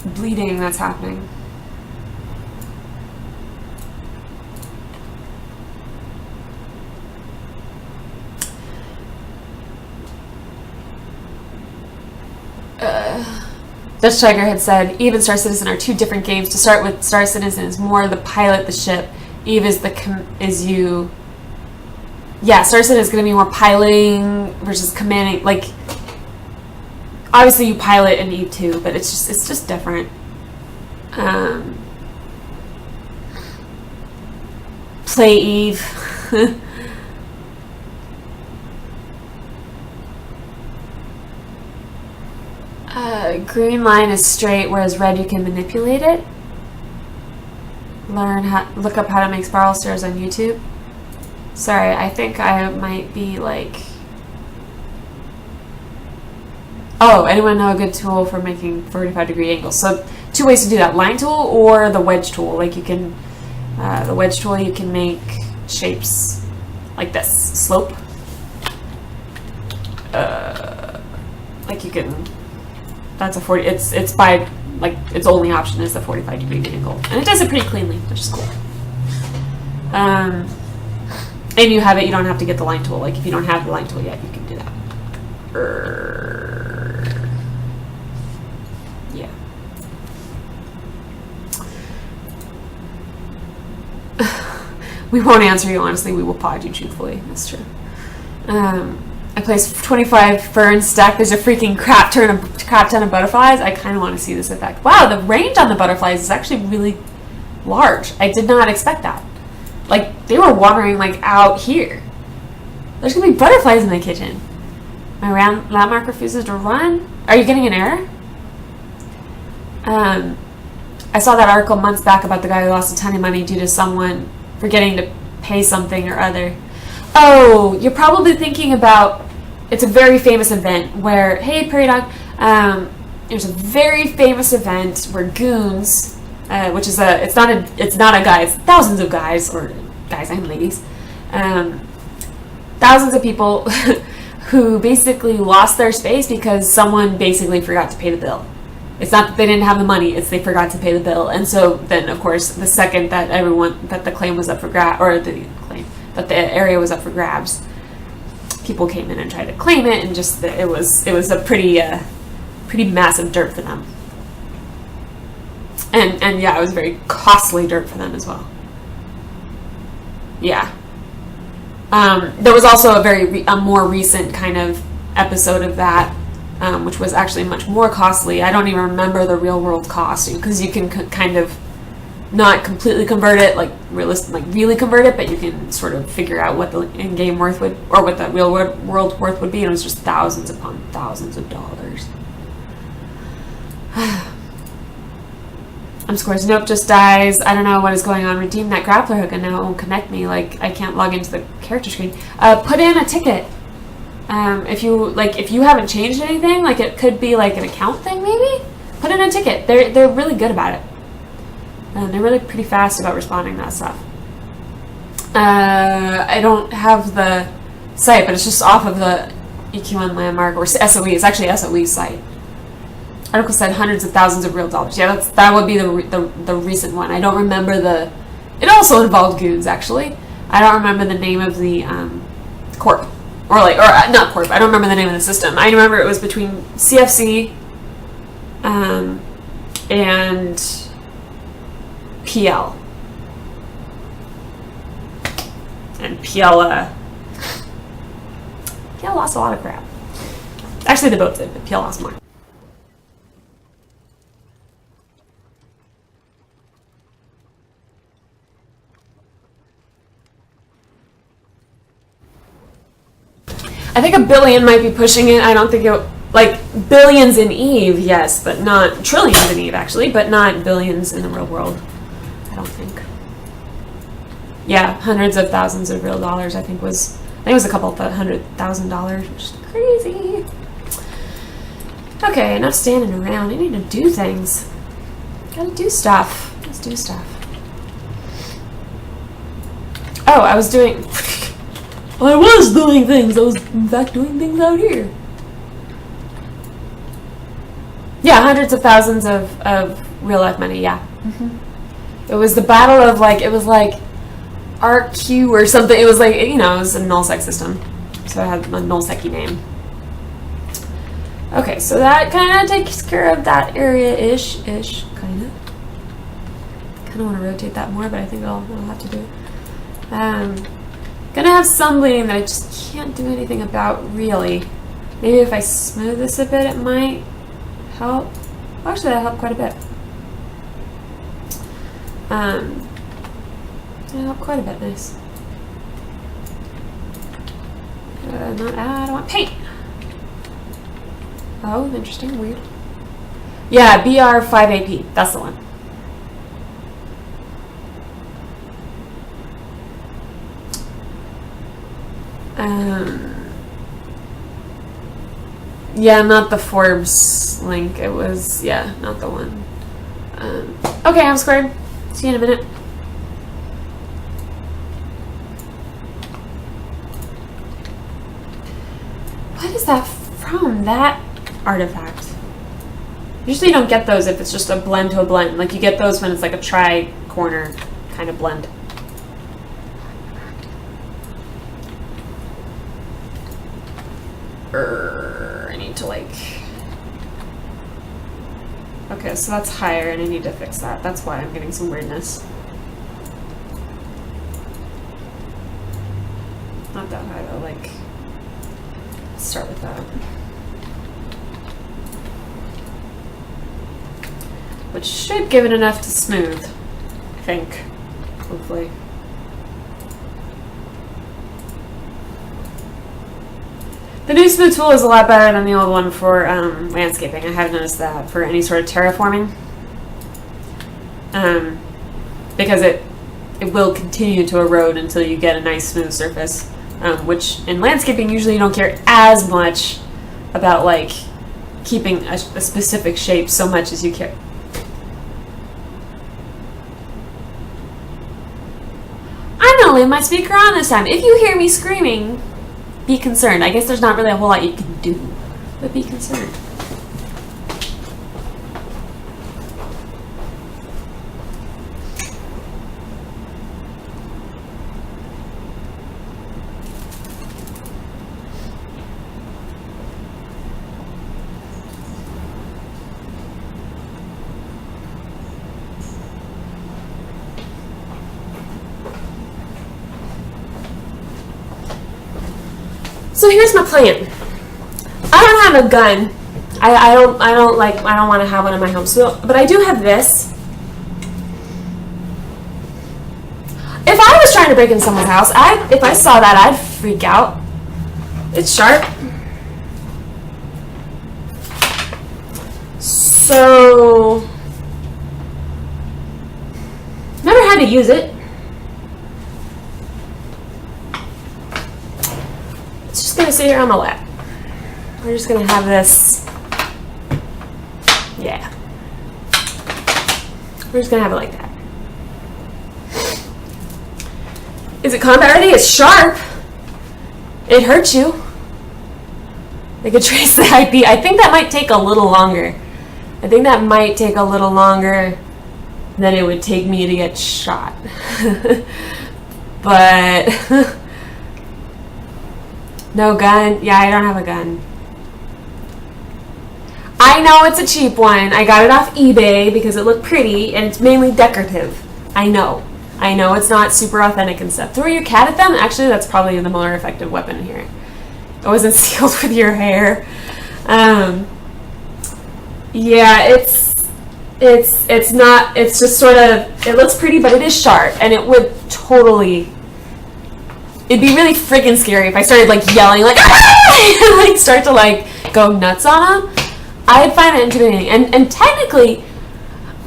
bleeding that's happening. Dutch Tiger had said, Eve and Star Citizen are two different games. To start with, Star Citizen is more the pilot the ship. Eve is you. Yeah, Star Citizen is going to be more piloting versus commanding. Like, obviously you pilot in Eve too, but it's just different. Play Eve. Green line is straight, whereas red you can manipulate it. Look up how to make spiral stairs on YouTube. Sorry, I think I might be like... Oh, anyone know a good tool for making 45-degree angles? So 2 ways to do that: line tool or the wedge tool. Like you can, the wedge tool, you can make shapes like this, slope. Like you can, that's a 40, it's by, like, its only option is the 45-degree angle. And it does it pretty cleanly, which is cool. And you have it, you don't have to get the line tool. Like if you don't have the line tool yet, you can do that. Yeah. We won't answer you honestly, we will pod you truthfully. That's true. I placed 25 ferns stacked. There's a freaking crap ton of butterflies. I kind of want to see this effect. Wow, the range on the butterflies is actually really large. I did not expect that. Like, they were wandering, like, out here. There's going to be butterflies in the kitchen. My landmark refuses to run. Are you getting an error? I saw that article months back about the guy who lost a ton of money due to someone forgetting to pay something or other. Oh, you're probably thinking about, it's a very famous event where, hey, Prairie Dog, there's a very famous event where goons, which is it's not a guy, it's thousands of guys, or guys and ladies, thousands of people who basically lost their space because someone basically forgot to pay the bill. It's not that they didn't have the money, it's they forgot to pay the bill. And so then, of course, the second that the claim was up for that the area was up for grabs, people came in and tried to claim it, and just it was a pretty massive dirt for them. And yeah, it was very costly dirt for them as well. Yeah. There was also a more recent kind of episode of that, which was actually much more costly. I don't even remember the real world cost, because you can kind of not completely convert it, like really convert it, but you can sort of figure out what the in-game worth would, or what the real world worth would be, and it was just thousands upon thousands of dollars. I'm Scores. Nope, just dies. I don't know what is going on. Redeem that grappler hook and now it won't connect me. Like, I can't log into the character screen. Put in a ticket. If you haven't changed anything, like it could be like an account thing maybe. Put in a ticket. They're really good about it. They're really pretty fast about responding to that stuff. I don't have the site, but it's just off of the EQN landmark, or SOE. It's actually SOE's site. Article said hundreds of thousands of real dollars. Yeah, that would be the recent one. I don't remember it also involved goons, actually. I don't remember the name of the corp. Or not corp. I don't remember the name of the system. I remember it was between CFC and PL. And PL lost a lot of crap. Actually, they both did, but PL lost more. I think $1 billion might be pushing it. I don't think Like billions in Eve, yes, but not trillions in Eve, actually, but not billions in the real world. I don't think. Yeah, hundreds of thousands of real dollars. I think it was a couple of $100,000, which is crazy. Okay, enough standing around. I need to do things. Gotta do stuff. Let's do stuff. Oh, I was doing things. I was, in fact, doing things out here. Yeah, hundreds of thousands of real life money, yeah. It was the battle of, like, it was like RQ or something. It was like, you know, it was a nullsec system. So I had a nullsec-y name. Okay, so that kind of takes care of that area-ish, kind of. Kind of want to rotate that more, but I think I'll have to do it. Gonna have some bleeding that I just can't do anything about, really. Maybe if I smooth this a bit, it might help. Actually, that helped quite a bit. That helped quite a bit. Nice. I don't want paint. Oh, interesting. Weird. Yeah, BR5AP. That's the one. Yeah, not the Forbes link. It was, yeah, not the one. Okay, I'm squared. See you in a minute. What is that from? That artifact? Usually you don't get those if it's just a blend to a blend. Like you get those when it's like a tri-corner kind of blend. I need to like... Okay, so that's higher and I need to fix that. That's why I'm getting some weirdness. Not that high though, like... Let's start with that. Which should give it enough to smooth, I think. Hopefully. The new smooth tool is a lot better than the old one for landscaping. I have noticed that for any sort of terraforming. Because it will continue to erode until you get a nice smooth surface. Which in landscaping usually you don't care as much about like keeping a specific shape so much as you care. I'm gonna leave my speaker on this time. If you hear me screaming, be concerned. I guess there's not really a whole lot you can do, but be concerned. So here's my plan. I don't have a gun. I don't want to have one in my home. So, but I do have this. If I was trying to break in someone's house, if I saw that, I'd freak out. It's sharp. So never had to use it. Gonna sit here on my lap. We're just gonna have this. Yeah. We're just gonna have it like that. Is it combat ready? It's sharp. It hurts you. I could trace the IP. I think that might take a little longer. I think that might take a little longer than it would take me to get shot. But no gun? Yeah, I don't have a gun. I know it's a cheap one. I got it off eBay because it looked pretty and it's mainly decorative. I know it's not super authentic and stuff. Throw your cat at them? Actually, that's probably the more effective weapon here. It wasn't sealed with your hair. Yeah, it's not, it's just sort of, it looks pretty, but it is sharp and it would totally it'd be really freaking scary if I started like yelling like and like start to like go nuts on them. I'd find it intimidating. And technically,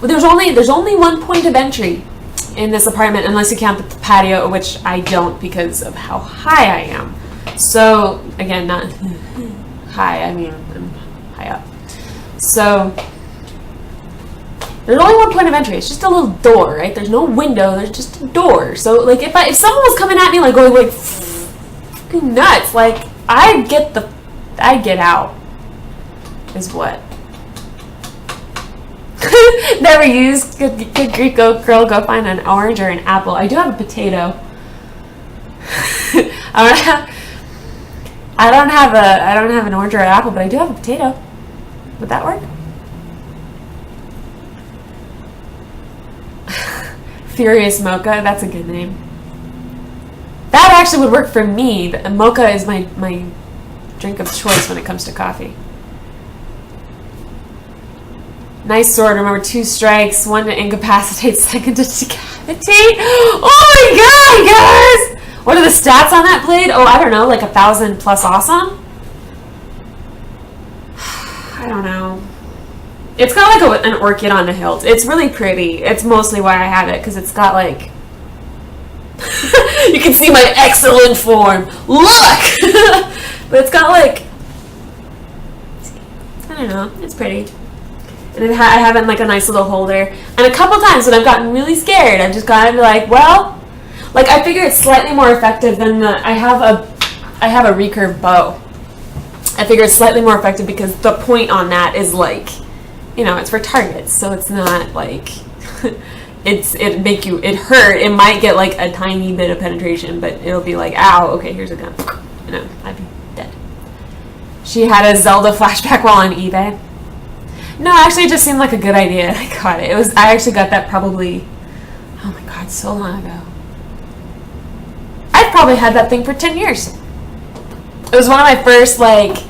there's only one point of entry in this apartment, unless you count the patio, which I don't because of how high I am. So again, not high. I mean, I'm high up. So there's only one point of entry. It's just a little door, right? There's no window. There's just a door. So like if someone was coming at me like going like fucking nuts, like I'd get out. Is what. Never used. Good Greek girl, go find an orange or an apple. I do have a potato. I don't have an orange or an apple, but I do have a potato. Would that work? Furious Mocha, that's a good name. That actually would work for me. Mocha is my drink of choice when it comes to coffee. Nice sword. Remember, 2 strikes, 1 to incapacitate, 2nd to decapitate. Oh my god, guys! What are the stats on that blade? Oh, I don't know, like 1,000 plus awesome? I don't know. It's got like an orchid on the hilt. It's really pretty. It's mostly why I have it, because it's got like... You can see my excellent form. Look! But it's got like... I don't know. It's pretty. And I have it in like a nice little holder. And a couple times when I've gotten really scared, I've just gotten like, well... Like, I figure it's slightly more effective than the... I have a recurve bow. I figure it's slightly more effective because the point on that is like... You know, it's for targets, so it's not like... it hurt. It might get like a tiny bit of penetration, but it'll be like, ow, okay, here's a gun. You know, I'd be dead. She had a Zelda flashback while on eBay. No, actually, it just seemed like a good idea. I got it. I actually got that probably, oh my god, so long ago. I've probably had that thing for 10 years. It was one of my first, like,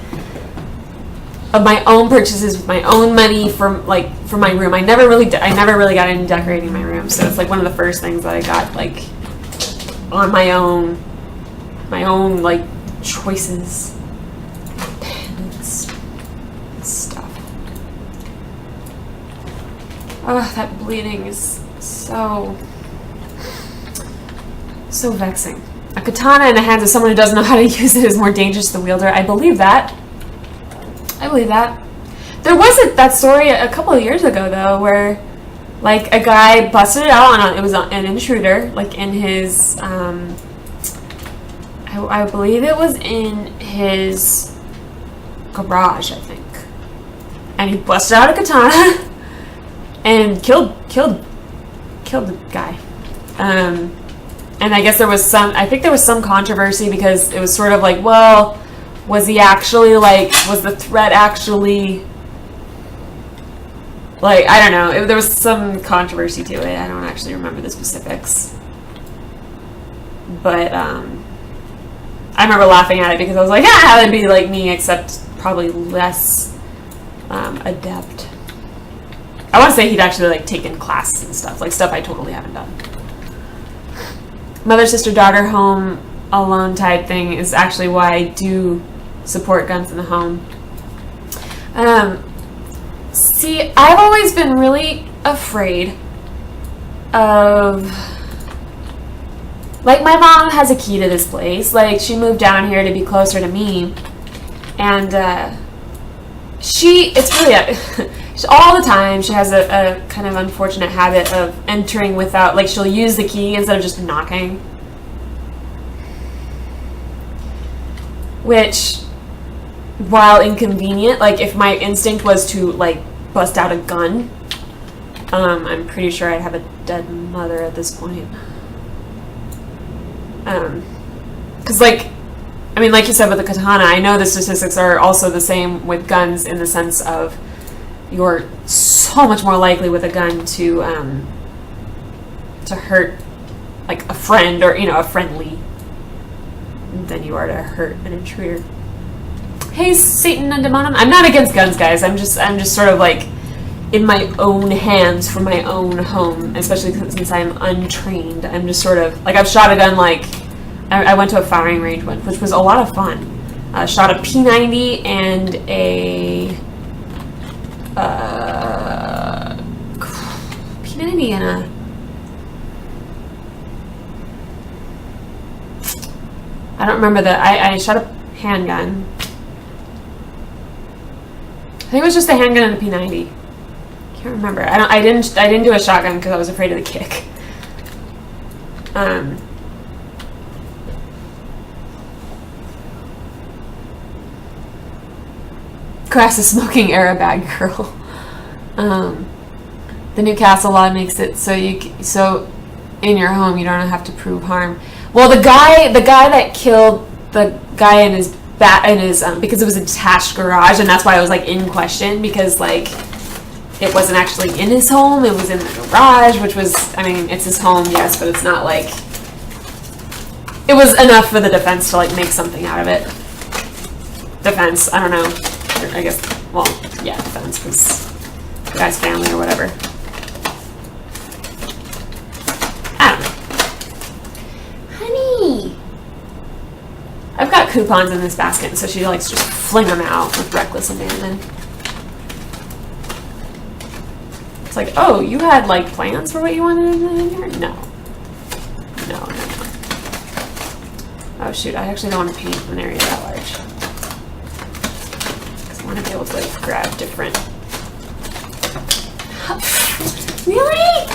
of my own purchases with my own money for my room. I never really got into decorating my room, so it's like one of the first things that I got, like, on my own like choices, pendants, and stuff. Oh, that bleeding is so vexing. A katana in the hands of someone who doesn't know how to use it is more dangerous to the wielder. I believe that. There was that story a couple of years ago, though, where, like, a guy busted it out on it was an intruder, like, in his, I believe it was in his garage, I think. And he busted out a katana and killed the guy. And I guess there was some controversy because it was sort of like, well, was the threat actually, like, I don't know. There was some controversy to it. I don't actually remember the specifics. But I remember laughing at it because I was like, yeah, that'd be like me, except probably less adept. I want to say he'd actually like taken classes and stuff, like stuff I totally haven't done. Mother, sister, daughter, home alone type thing is actually why I do support guns in the home. See, I've always been really afraid of, like, my mom has a key to this place. Like, she moved down here to be closer to me, and it's really all the time she has a kind of unfortunate habit of entering without, like, she'll use the key instead of just knocking, which, while inconvenient, like, if my instinct was to, like, bust out a gun, I'm pretty sure I'd have a dead mother at this point. Because, like, I mean, like you said with the katana, I know the statistics are also the same with guns in the sense of you're so much more likely with a gun to hurt, like, a friend or, you know, a friendly than you are to hurt an intruder. Hey, Satan and Demonum. I'm not against guns, guys. I'm just sort of like in my own hands for my own home, especially since I'm untrained. I'm just sort of like, I've shot a gun like I went to a firing range once, which was a lot of fun. Shot a P90 and a P90 and a I don't remember I shot a handgun. I think it was just a handgun and a P90. Can't remember. I didn't do a shotgun because I was afraid of the kick. Grass is smoking era bag girl. The Newcastle law makes it so in your home you don't have to prove harm. Well, the guy that killed the guy in his because it was a detached garage, and that's why it was like in question, because like it wasn't actually in his home, it was in the garage, which was, I mean, it's his home, yes, but it's not like, it was enough for the defense to like make something out of it. Defense, I don't know, I guess, well, yeah, defense, because the guy's family or whatever. I don't know. Honey! I've got coupons in this basket, so she likes to just fling them out with reckless abandon. It's like, oh, you had like plans for what you wanted in here? No. No. Oh shoot, I actually don't want to paint an area that large. Because I want to be able to like grab different. Really?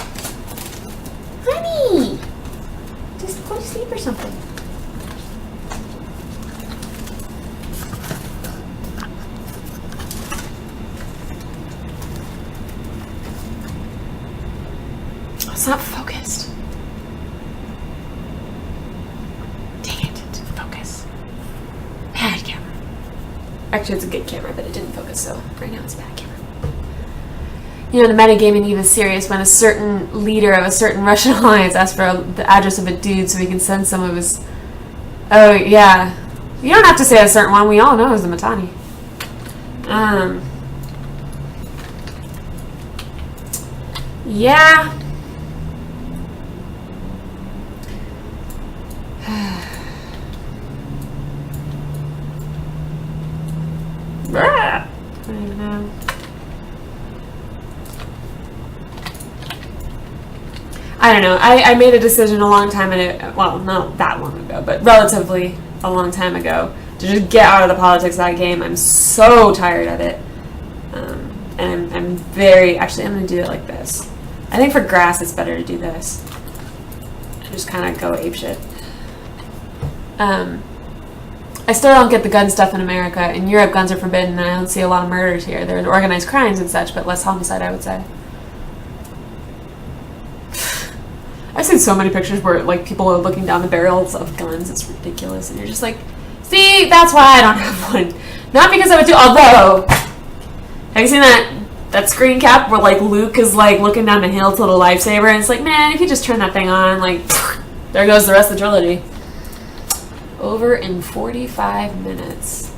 Honey! Just go to sleep or something. It's not focused. Dang it, it didn't focus. Bad camera. Actually, it's a good camera, but it didn't focus, so right now it's a bad camera. You know, the metagaming Eve is serious when a certain leader of a certain Russian alliance asks for the address of a dude so he can send some of his... Oh, yeah. You don't have to say a certain one. We all know it was the Matani. Yeah. I don't know. I don't know. I made a decision a long time ago. Well, not that long ago, but relatively a long time ago to just get out of the politics of that game. I'm so tired of it. And I'm very... Actually, I'm going to do it like this. I think for grass, it's better to do this. Just kind of go apeshit. I still don't get the gun stuff in America. In Europe, guns are forbidden, and I don't see a lot of murders here. There's organized crimes and such, but less homicide, I would say. I've seen so many pictures where like people are looking down the barrels of guns. It's ridiculous, and you're just like, see, that's why I don't have one. Not because I would do. Although, have you seen that screen cap where like Luke is like looking down the hill to the lightsaber, and it's like, man, if you just turn that thing on, like, there goes the rest of the trilogy. Over in 45 minutes.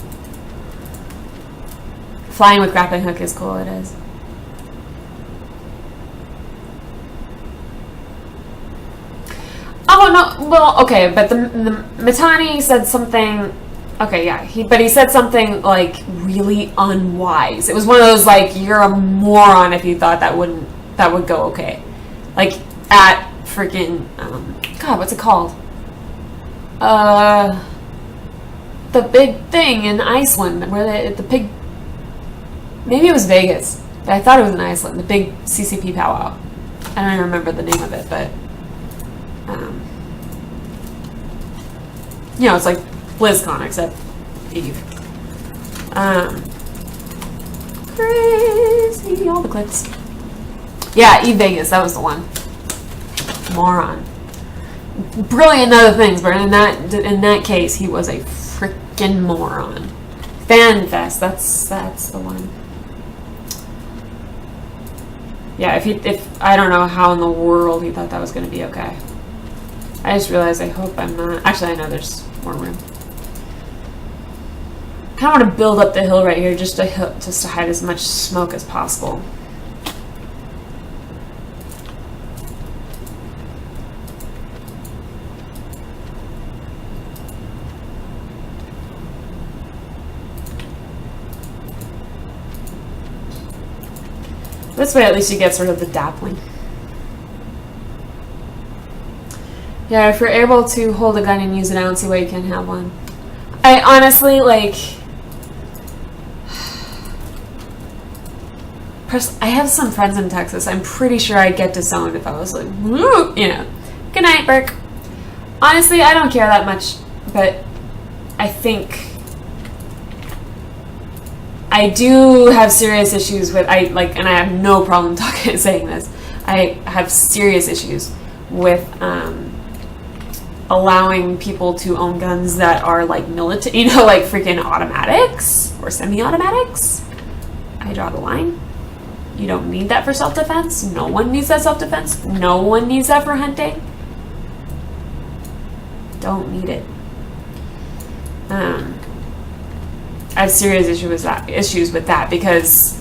Flying with grappling hook is cool, it is. Oh, no, well, okay, but the Matani said something, okay, yeah, he said something, like, really unwise. It was one of those, like, you're a moron if you thought that would go okay. Like, at freaking, God, what's it called? The big thing in Iceland, where the pig, maybe it was Vegas, but I thought it was in Iceland, the big CCP powwow. I don't even remember the name of it, but, you know, it's like BlizzCon, except Eve. Crazy, all the clicks. Yeah, Eve Vegas, that was the one. Moron. Brilliant other things, but in that case, he was a freaking moron. FanFest, that's the one. Yeah, if I don't know how in the world he thought that was going to be okay. I just realized I hope I'm not. Actually, I know there's more room. I kind of want to build up the hill right here just to hide as much smoke as possible. This way at least you get sort of the dappling. Yeah, if you're able to hold a gun and use it, I don't see why you can't have one. I honestly, like... I have some friends in Texas. I'm pretty sure I'd get disowned if I was like, woo, you know. Good night, Burke. Honestly, I don't care that much, but I think I do have serious issues with, and I have no problem saying this. I have serious issues with allowing people to own guns that are like military, you know, like freaking automatics or semi-automatics. I draw the line. You don't need that for self-defense. No one needs that self-defense. No one needs that for hunting. Don't need it. I have serious issues with that because,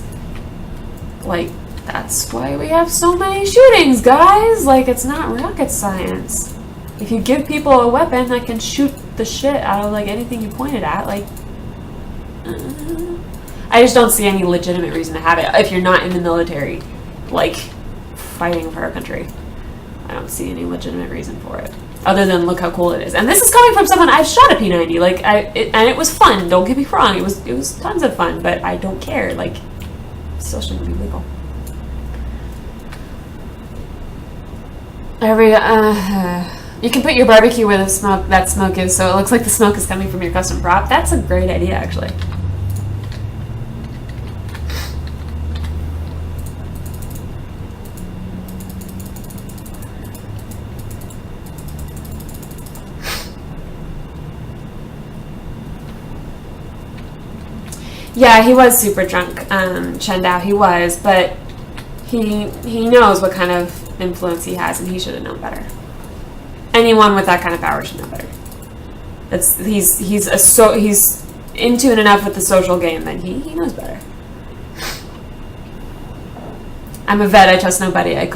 like, that's why we have so many shootings, guys. Like, it's not rocket science. If you give people a weapon that can shoot the shit out of, like, anything you point it at, like... I just don't see any legitimate reason to have it if you're not in the military, like, fighting for our country. I don't see any legitimate reason for it, other than look how cool it is. And this is coming from someone, I've shot a P90, like, and it was fun, don't get me wrong, it was tons of fun, but I don't care, like, it still shouldn't be legal. You can put your barbecue where that smoke is, so it looks like the smoke is coming from your custom prop. That's a great idea, actually. Yeah, he was super drunk, Chen Dao, he was, but he knows what kind of influence he has, and he should have known better. Anyone with that kind of power should know better. He's in tune enough with the social game that he knows better. I'm a vet, I trust nobody. I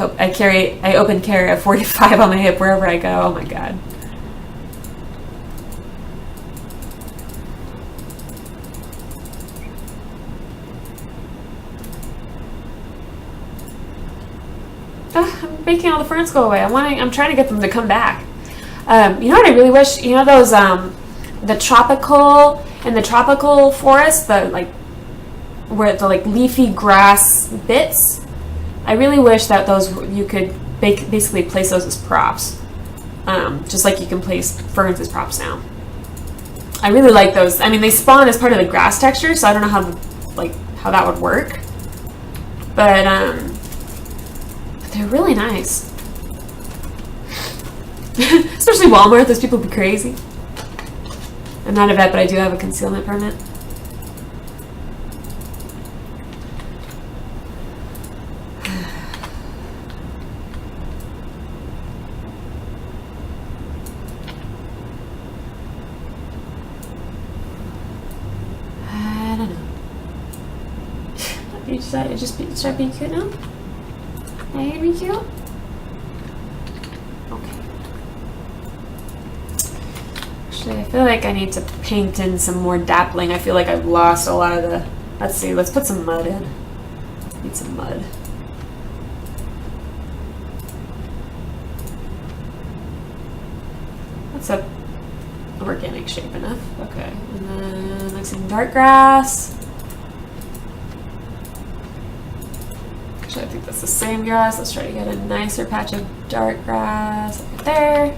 open carry a 45 on my hip wherever I go. Oh my god. I'm making all the ferns go away. I'm trying to get them to come back. You know what I really wish? You know those the tropical forest, where the leafy grass bits. I really wish that those you could basically place those as props, just like you can place ferns as props now. I really like those. I mean, they spawn as part of the grass texture, so I don't know how that would work, but they're really nice. Especially Walmart, those people would be crazy. I'm not a vet, but I do have a concealment permit. I don't know. You decided to just start being cute now? Are you gonna be cute? Okay. Actually, I feel like I need to paint in some more dappling. I feel like I've lost a lot of the... Let's see, let's put some mud in. Need some mud. That's a organic shape enough. Okay. And then like some dark grass. Actually, I think that's the same grass. Let's try to get a nicer patch of dark grass up there.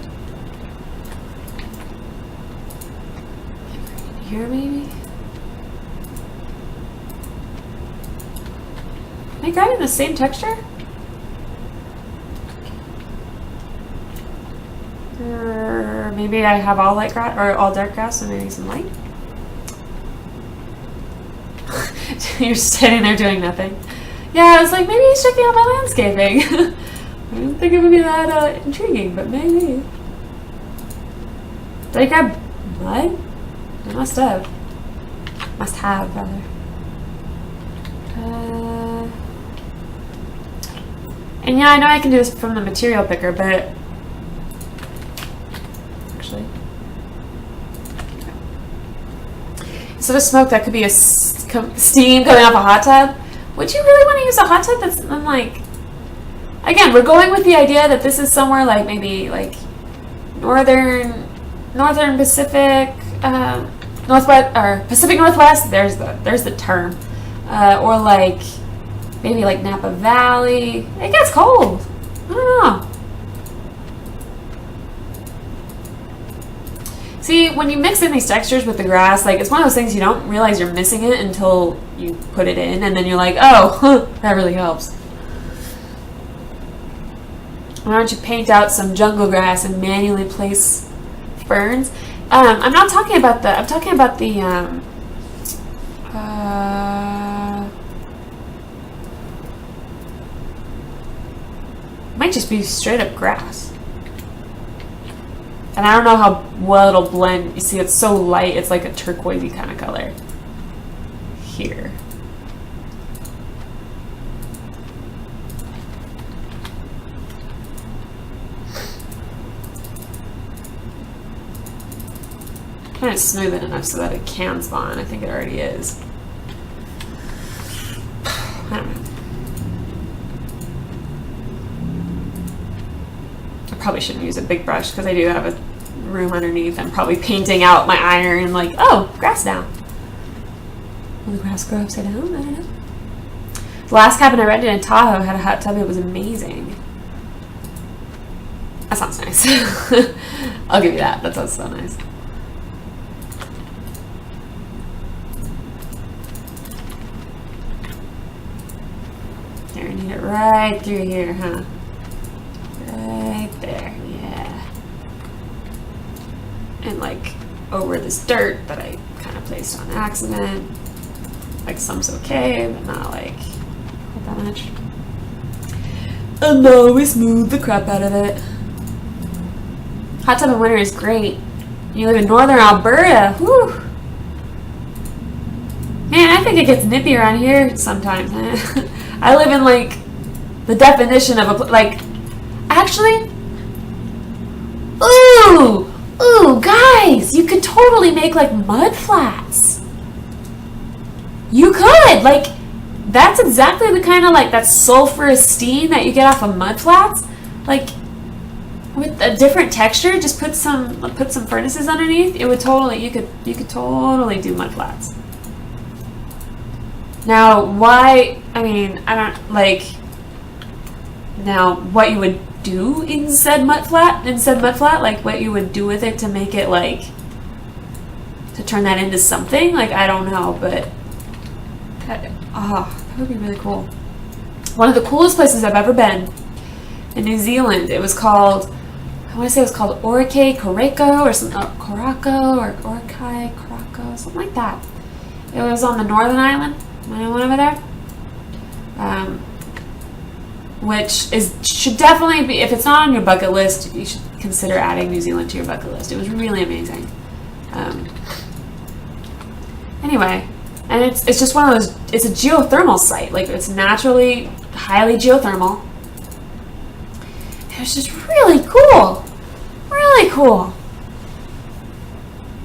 Here, maybe? Am I grabbing the same texture? Or maybe I have all light grass, or all dark grass, so maybe some light? You're sitting there doing nothing. Yeah, I was like, maybe he's checking out my landscaping. I didn't think it would be that intriguing, but maybe. Did I grab mud? I must have. Must have, rather. And yeah, I know I can do this from the material picker, but... Actually... Instead of smoke, that could be a steam coming off a hot tub. would you really want to use a hot tub that's, I'm like, again, we're going with the idea that this is somewhere like maybe like northern Pacific, Northwest, or Pacific Northwest, there's the term. Or like, maybe like Napa Valley. It gets cold. I don't know. See, when you mix in these textures with the grass, like, it's one of those things you don't realize you're missing it until you put it in, and then you're like, oh, that really helps. Why don't you paint out some jungle grass and manually place ferns? I'm not talking about the, I'm talking about the, might just be straight up grass. And I don't know how well it'll blend. You see, it's so light, it's like a turquoisey kind of color. Here. Trying to smooth it enough so that it can spawn. I think it already is. I don't know. I probably shouldn't use a big brush because I do have a room underneath. I'm probably painting out my iron like, oh, grass down. Will the grass grow upside down? I don't know. The last cabin I rented in Tahoe had a hot tub. It was amazing. That sounds nice. I'll give you that. That sounds so nice. Here, I need it right through here, huh? Right there, yeah. And like over this dirt that I kind of placed on accident. Like some's okay, but not like that much. And now we smooth the crap out of it. Hot tub in winter is great. You live in northern Alberta, whew. Man, I think it gets nippy around here sometimes. I live in like the definition of a like. Actually, ooh, guys, you could totally make like mud flats. You could, like, that's exactly the kind of like that sulfurous steam that you get off of mud flats. Like, with a different texture, just put some furnaces underneath. It would totally, you could totally do mud flats. Now, why? I mean, I don't like. Now, what you would do in said mud flat, like what you would do with it to make it like, to turn that into something, like, I don't know, but that would be really cool. One of the coolest places I've ever been in New Zealand. It was called, I want to say it was called Orcay Corako or something, Corako or Orcay Corako, something like that. It was on the Northern Island when I went over there. Which should definitely be, if it's not on your bucket list, you should consider adding New Zealand to your bucket list. It was really amazing. Anyway, and it's just one of those, it's a geothermal site. Like, it's naturally highly geothermal. It was just really cool. Really cool.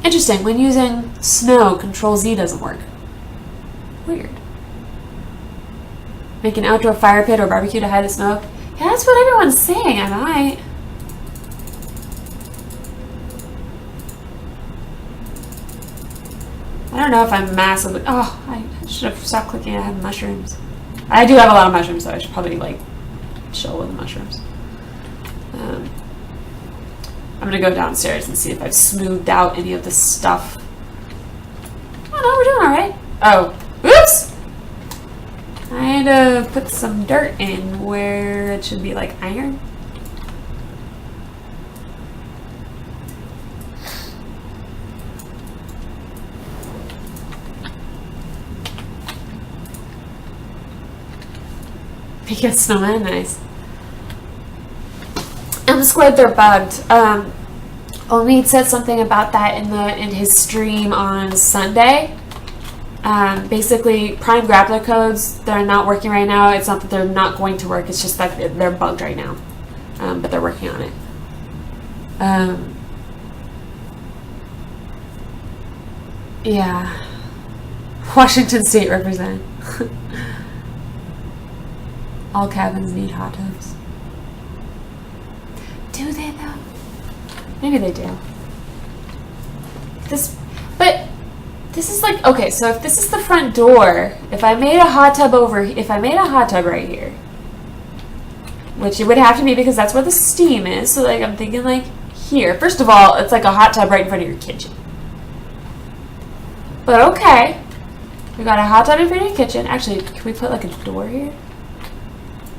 Interesting, when using snow, Control Z doesn't work. Weird. Make an outdoor fire pit or barbecue to hide the smoke. Yeah, that's what everyone's saying. I might. I don't know if I'm massively. Oh, I should have stopped clicking. I have mushrooms. I do have a lot of mushrooms, so I should probably like chill with the mushrooms. I'm gonna go downstairs and see if I've smoothed out any of the stuff. Oh no, we're doing all right. Oh, oops! I had to put some dirt in where it should be like iron. Make a snowman, nice. And the squid, they're bugged. Omid said something about that in his stream on Sunday. Basically, Prime Grappler codes, they're not working right now. It's not that they're not going to work, it's just that they're bugged right now. But they're working on it. Yeah. Washington State represent. All cabins need hot tubs. Do they though? Maybe they do. But this is like, okay, so if this is the front door, if I made a hot tub right here, which it would have to be because that's where the steam is, so like I'm thinking like here. First of all, it's like a hot tub right in front of your kitchen. But okay. We got a hot tub in front of your kitchen. Actually, can we put like a door here?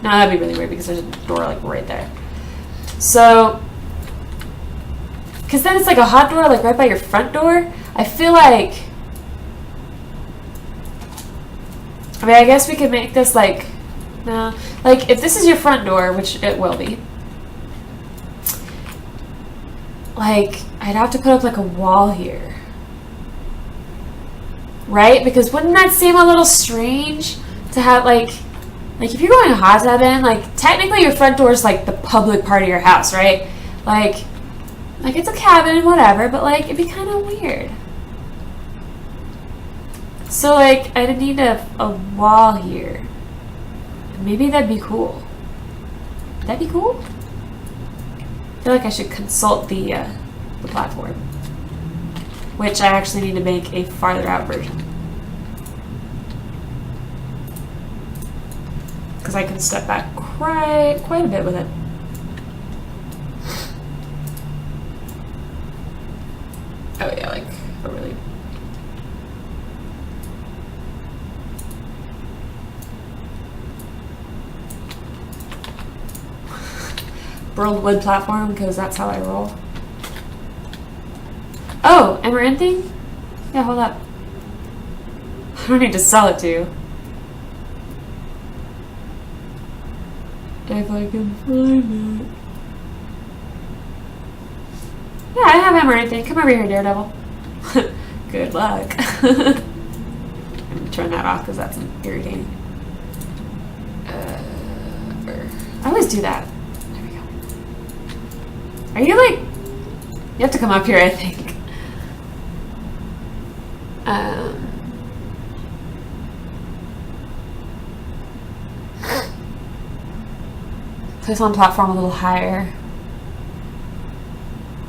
No, that'd be really weird because there's a door like right there. So, because then it's like a hot door like right by your front door. I feel like, I mean, I guess we could make this like, no, like if this is your front door, which it will be, like I'd have to put up like a wall here, right? Because wouldn't that seem a little strange to have like if you're going hot tub in, like technically your front door is like the public part of your house, right? Like it's a cabin, whatever, but like it'd be kind of weird. So like I'd need a wall here. Maybe that'd be cool. Would that be cool? I feel like I should consult the platform, which I actually need to make a farther out version because I can step back quite a bit with it. Oh yeah, like a really. Burled wood platform because that's how I roll. Oh, amaranth thing? Yeah, hold up. I don't need to sell it to you. If I can find it. Yeah, I have amaranth thing. Come over here, Daredevil. Good luck. I'm gonna turn that off because that's irritating. I always do that. Are you like... You have to come up here, I think. Place on platform a little higher.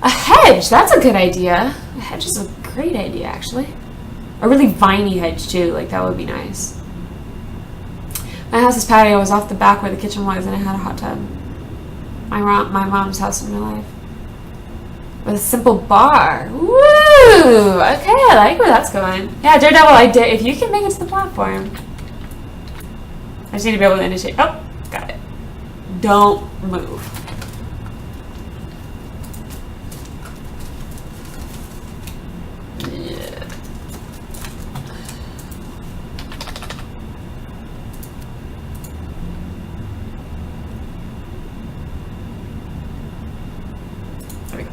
A hedge! That's a good idea. A hedge is a great idea, actually. A really viney hedge, too. Like, that would be nice. My house's patio was off the back where the kitchen was, and it had a hot tub. My mom's house in real life. With a simple bar. Woo! Okay, I like where that's going. Yeah, Daredevil, if you can make it to the platform. I just need to be able to initiate. Oh, got it. Don't move. Yeah. There we go.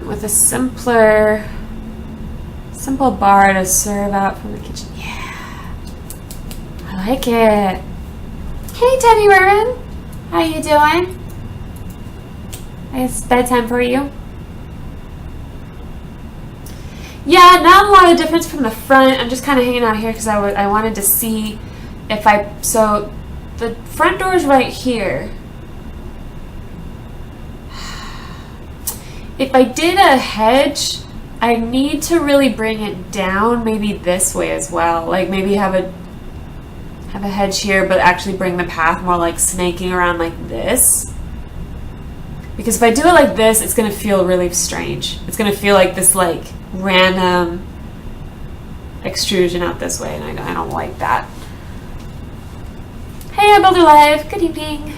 With a simple bar to serve out from the kitchen. Yeah, I like it. Hey, Debbie Warren, how you doing? It's bedtime for you. Yeah, not a lot of difference from the front. I'm just kind of hanging out here because I wanted to see if so the front door is right here. If I did a hedge, I need to really bring it down maybe this way as well. Like maybe have a hedge here, but actually bring the path more like snaking around like this. Because if I do it like this, it's going to feel really strange. It's going to feel like this like random extrusion out this way, and I don't like that. Hey, Builder Live. Good evening.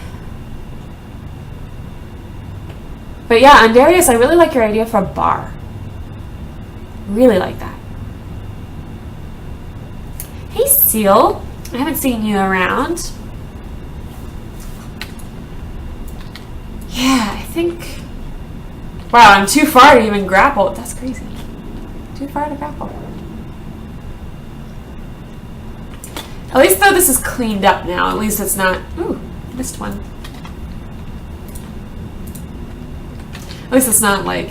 But yeah, on Darius, I really like your idea for a bar. Really like that. Hey, Seal. I haven't seen you around. Yeah, I think... Wow, I'm too far to even grapple. That's crazy. Too far to grapple. At least though this is cleaned up now. At least it's not... Ooh, missed one. At least it's not like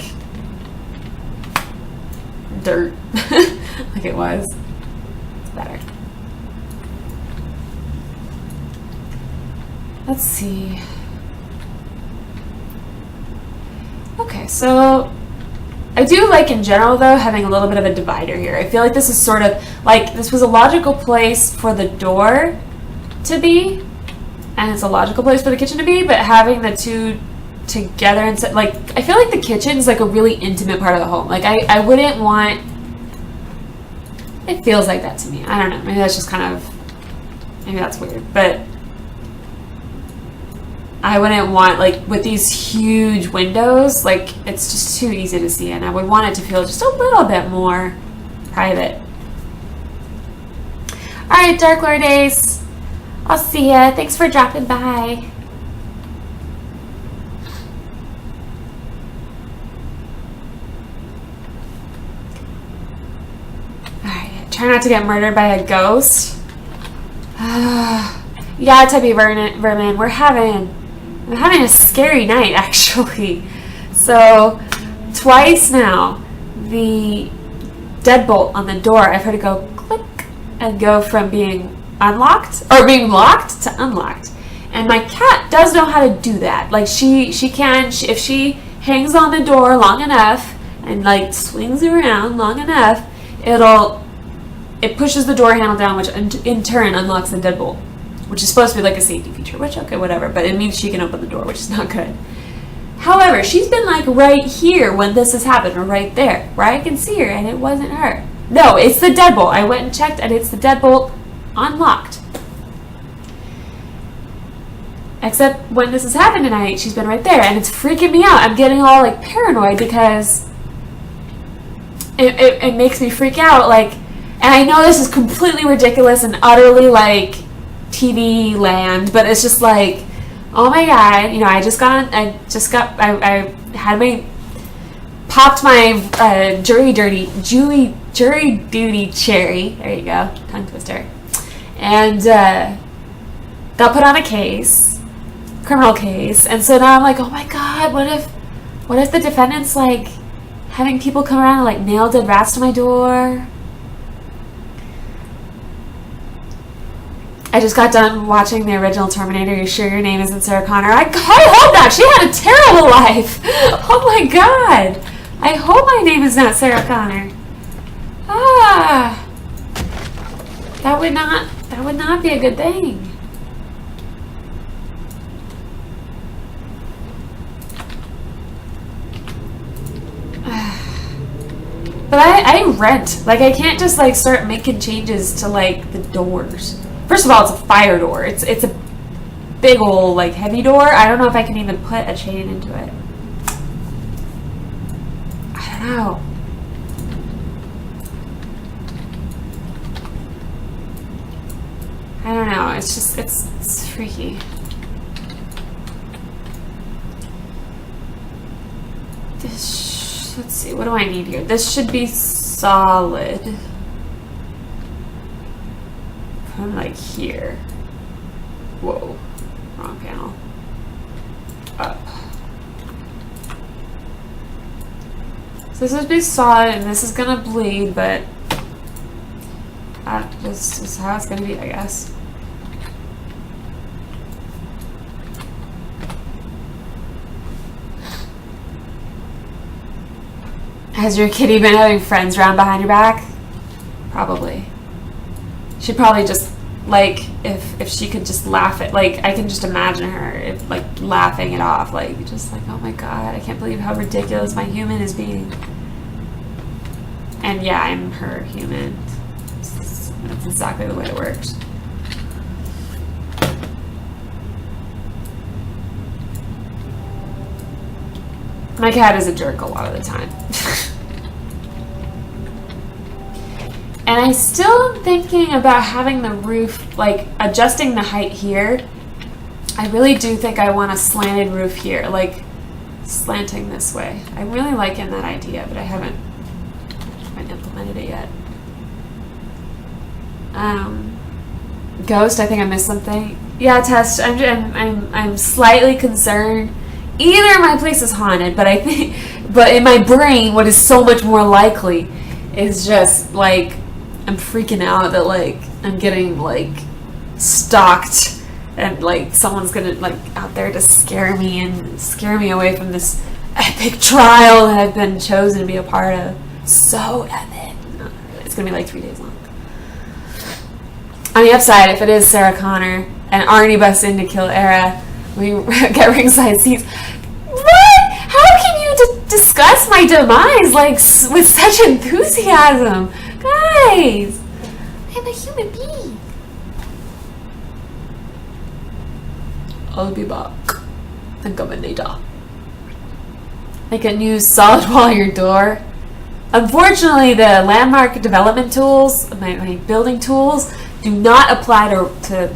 dirt like it was. It's better. Let's see. Okay, so I do like in general though having a little bit of a divider here. I feel like this is sort of like this was a logical place for the door to be, and it's a logical place for the kitchen to be, but having the two together and like I feel like the kitchen is like a really intimate part of the home. Like I wouldn't want, it feels like that to me. I don't know, maybe that's just kind of, maybe that's weird, but I wouldn't want, like, with these huge windows, like, it's just too easy to see in. I would want it to feel just a little bit more private. Alright, Dark Lord Ace. I'll see ya. Thanks for dropping by. Alright, try not to get murdered by a ghost. Yeah, Tubby Vermin, I'm having a scary night, actually. So, twice now, the deadbolt on the door, I've heard it go click and go from being unlocked, or being locked to unlocked. And my cat does know how to do that. Like, she can, if she hangs on the door long enough and, like, swings around long enough, it pushes the door handle down, which in turn unlocks the deadbolt, which is supposed to be like a safety feature, which, okay, whatever, but it means she can open the door, which is not good. However, she's been like right here when this has happened, or right there, where I can see her, and it wasn't her. No, it's the deadbolt. I went and checked, and it's the deadbolt unlocked. Except when this has happened tonight, she's been right there, and it's freaking me out. I'm getting all like paranoid because it makes me freak out, like, and I know this is completely ridiculous and utterly like TV land, but it's just like, oh my god, you know, I popped my jury duty cherry, there you go, tongue twister, and got put on a case, criminal case, and so now I'm like, oh my god, what if the defendant's like having people come around and like nail dead rats to my door? I just got done watching the original Terminator. You sure your name isn't Sarah Connor? I hope not. She had a terrible life. Oh my god. I hope my name is not Sarah Connor. Ah. That would not be a good thing. But I rent. Like, I can't just like start making changes to like the doors. First of all, it's a fire door. It's a big old, like, heavy door. I don't know if I can even put a chain into it. I don't know. I don't know. It's just, it's freaky. Let's see. What do I need here? This should be solid. From like here. Whoa. Wrong panel. Up. So this is be solid and this is gonna bleed, but this is how it's gonna be, I guess. Has your kitty been having friends around behind your back? Probably. She'd probably just, like, if she could just laugh at, like, I can just imagine her, like, laughing it off, like, just like, oh my god, I can't believe how ridiculous my human is being. And yeah, I'm her human. That's exactly the way it works. My cat is a jerk a lot of the time. And I still am thinking about having the roof, like, adjusting the height here. I really do think I want a slanted roof here, like, slanting this way. I'm really liking that idea, but I haven't implemented it yet. Ghost, I think I missed something. Yeah, Test, I'm slightly concerned. Either my place is haunted, but in my brain, what is so much more likely is just like, I'm freaking out that like I'm getting like stalked and like someone's gonna like out there to scare me away from this epic trial that I've been chosen to be a part of. So epic. Not really. It's gonna be like 3 days long. On the upside, if it is Sarah Connor and Arnie busts in to kill Era, we get ringside seats. What? How can you discuss my demise like with such enthusiasm? Guys, I'm a human being. I'll be back. I'm coming later. Like a new solid wall your door. Unfortunately, the landmark development tools, my building tools, do not apply to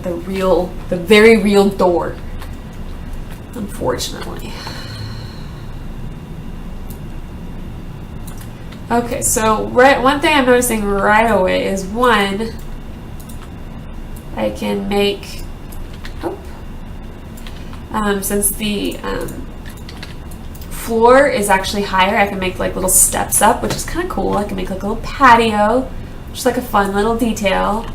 the very real door. Unfortunately. Okay, so one thing I'm noticing right away is one, I can make, since the floor is actually higher, I can make like little steps up, which is kind of cool. I can make like a little patio, which is like a fun little detail.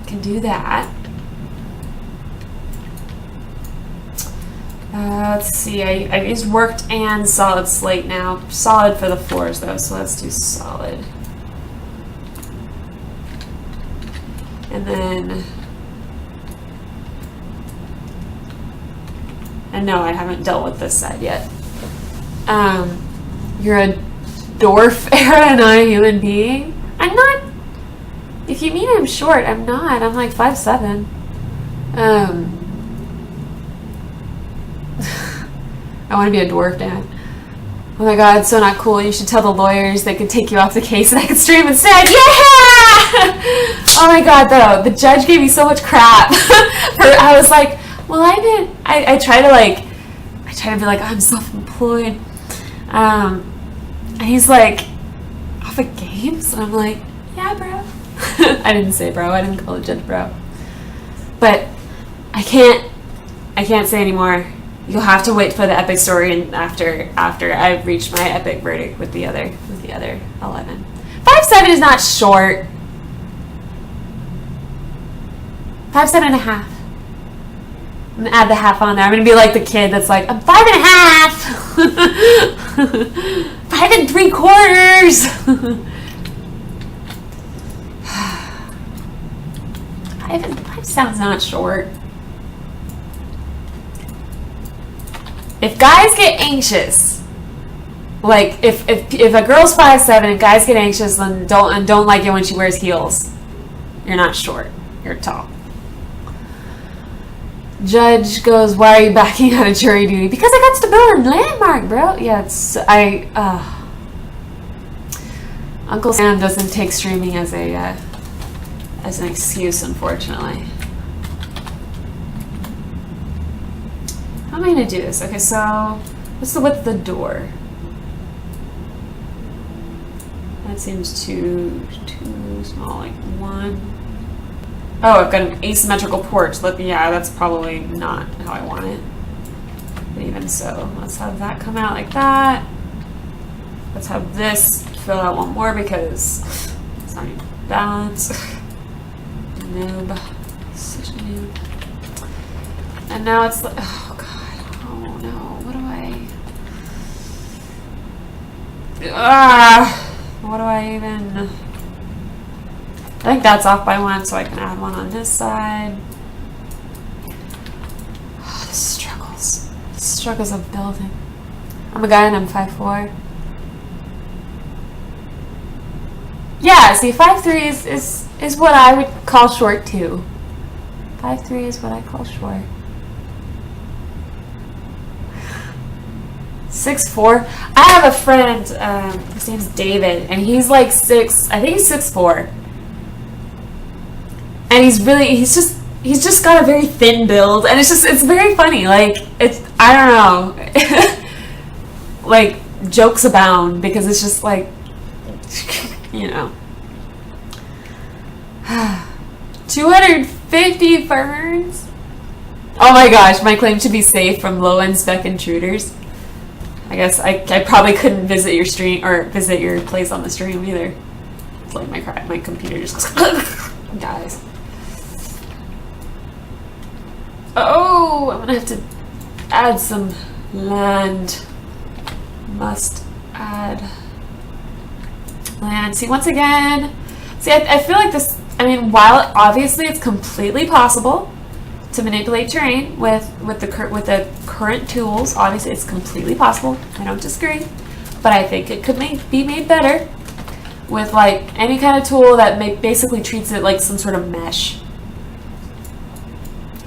Can do that. Let's see, I used worked and solid slate now. Solid for the floors though, so let's do solid. And then, and no, I haven't dealt with this side yet. You're a dwarf, Era, not a human being? I'm not, if you mean I'm short, I'm not. I'm like 5'7". I want to be a dwarf, Dad. Oh my god, it's so not cool. You should tell the lawyers they could take you off the case and I could stream instead. Yeah! Oh my god, though. The judge gave me so much crap. I was like, well, I try to be like, I'm self-employed. And he's like, off of games? And I'm like, yeah, bro. I didn't say bro. I didn't call the judge bro. But I can't say anymore. You'll have to wait for the epic story and after I've reached my epic verdict with the other 11. 5'7" is not short. 5'7" and a half. I'm gonna add the half on there. I'm gonna be like the kid that's like, I'm 5 and a half. 5 3/4. 5 sounds not short. If guys get anxious, like if a girl's 5'7" and guys get anxious and don't like it when she wears heels, you're not short. You're tall. Judge goes, why are you backing out of jury duty? Because I got to build a landmark, bro. Yeah, Uncle Sam doesn't take streaming as an excuse, unfortunately. How am I going to do this? Okay, so what's the width of the door? That seems too small, like 1. Oh, I've got an asymmetrical porch. Yeah, that's probably not how I want it. But even so, let's have that come out like that. Let's have this fill out one more because it's not even balanced. Noob. Such a noob. And now it's like, oh god, oh no, what do I even... I think that's off by 1, so I can add 1 on this side. Oh, the struggles. The struggles of building. I'm a guy and I'm 5'4". Yeah, see, 5'3" is what I would call short too. 5'3" is what I call short. 6'4". I have a friend, his name's David, and he's like 6, I think he's 6'4". And he's just got a very thin build, and it's very funny. Like, I don't know. Like, jokes abound, because it's just like, you know. 250 ferns? Oh my gosh, my claim to be safe from low-end spec intruders. I guess I probably couldn't visit your stream or visit your place on the stream either. It's like my computer just dies. Oh, I'm gonna have to add some land. Must add land. See, once again, I feel like this, I mean, while obviously it's completely possible to manipulate terrain with the current tools, obviously it's completely possible. I don't disagree, but I think it could be made better with like any kind of tool that basically treats it like some sort of mesh.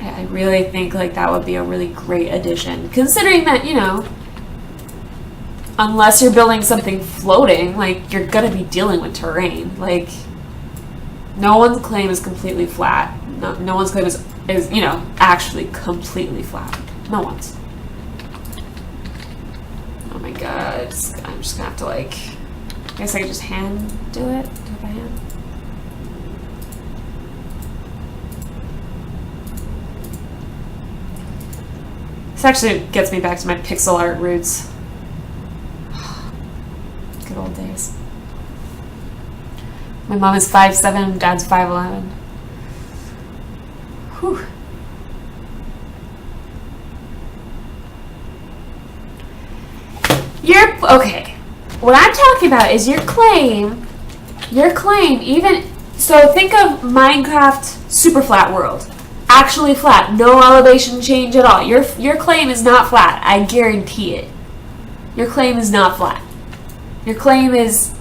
I really think like that would be a really great addition, considering that, you know, unless you're building something floating, like you're gonna be dealing with terrain. Like no one's claim is completely flat. No one's claim is you know, actually completely flat. No one's. Oh my god, I'm just gonna have to like, I guess I could just hand do it by hand. This actually gets me back to my pixel art roots. Good old days. My mom is 5'7", dad's 5'11". Whew. Okay. What I'm talking about is your claim, even, so think of Minecraft super flat world. Actually flat, no elevation change at all. Your claim is not flat, I guarantee it. Your claim is not flat. Your claim is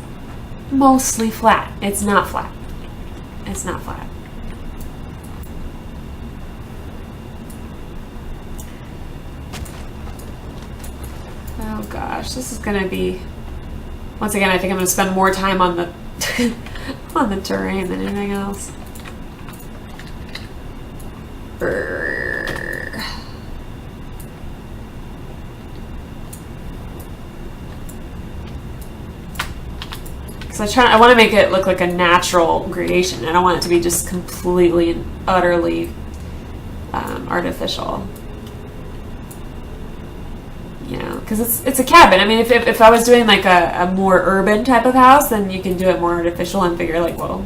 mostly flat. It's not flat. It's not flat. Oh gosh, this is gonna be, once again, I think I'm gonna spend more time on the on the terrain than anything else. Brrr. Because I want to make it look like a natural gradation. I don't want it to be just completely and utterly artificial. You know, because it's a cabin. I mean, if I was doing like a more urban type of house, then you can do it more artificial and figure like, whoa.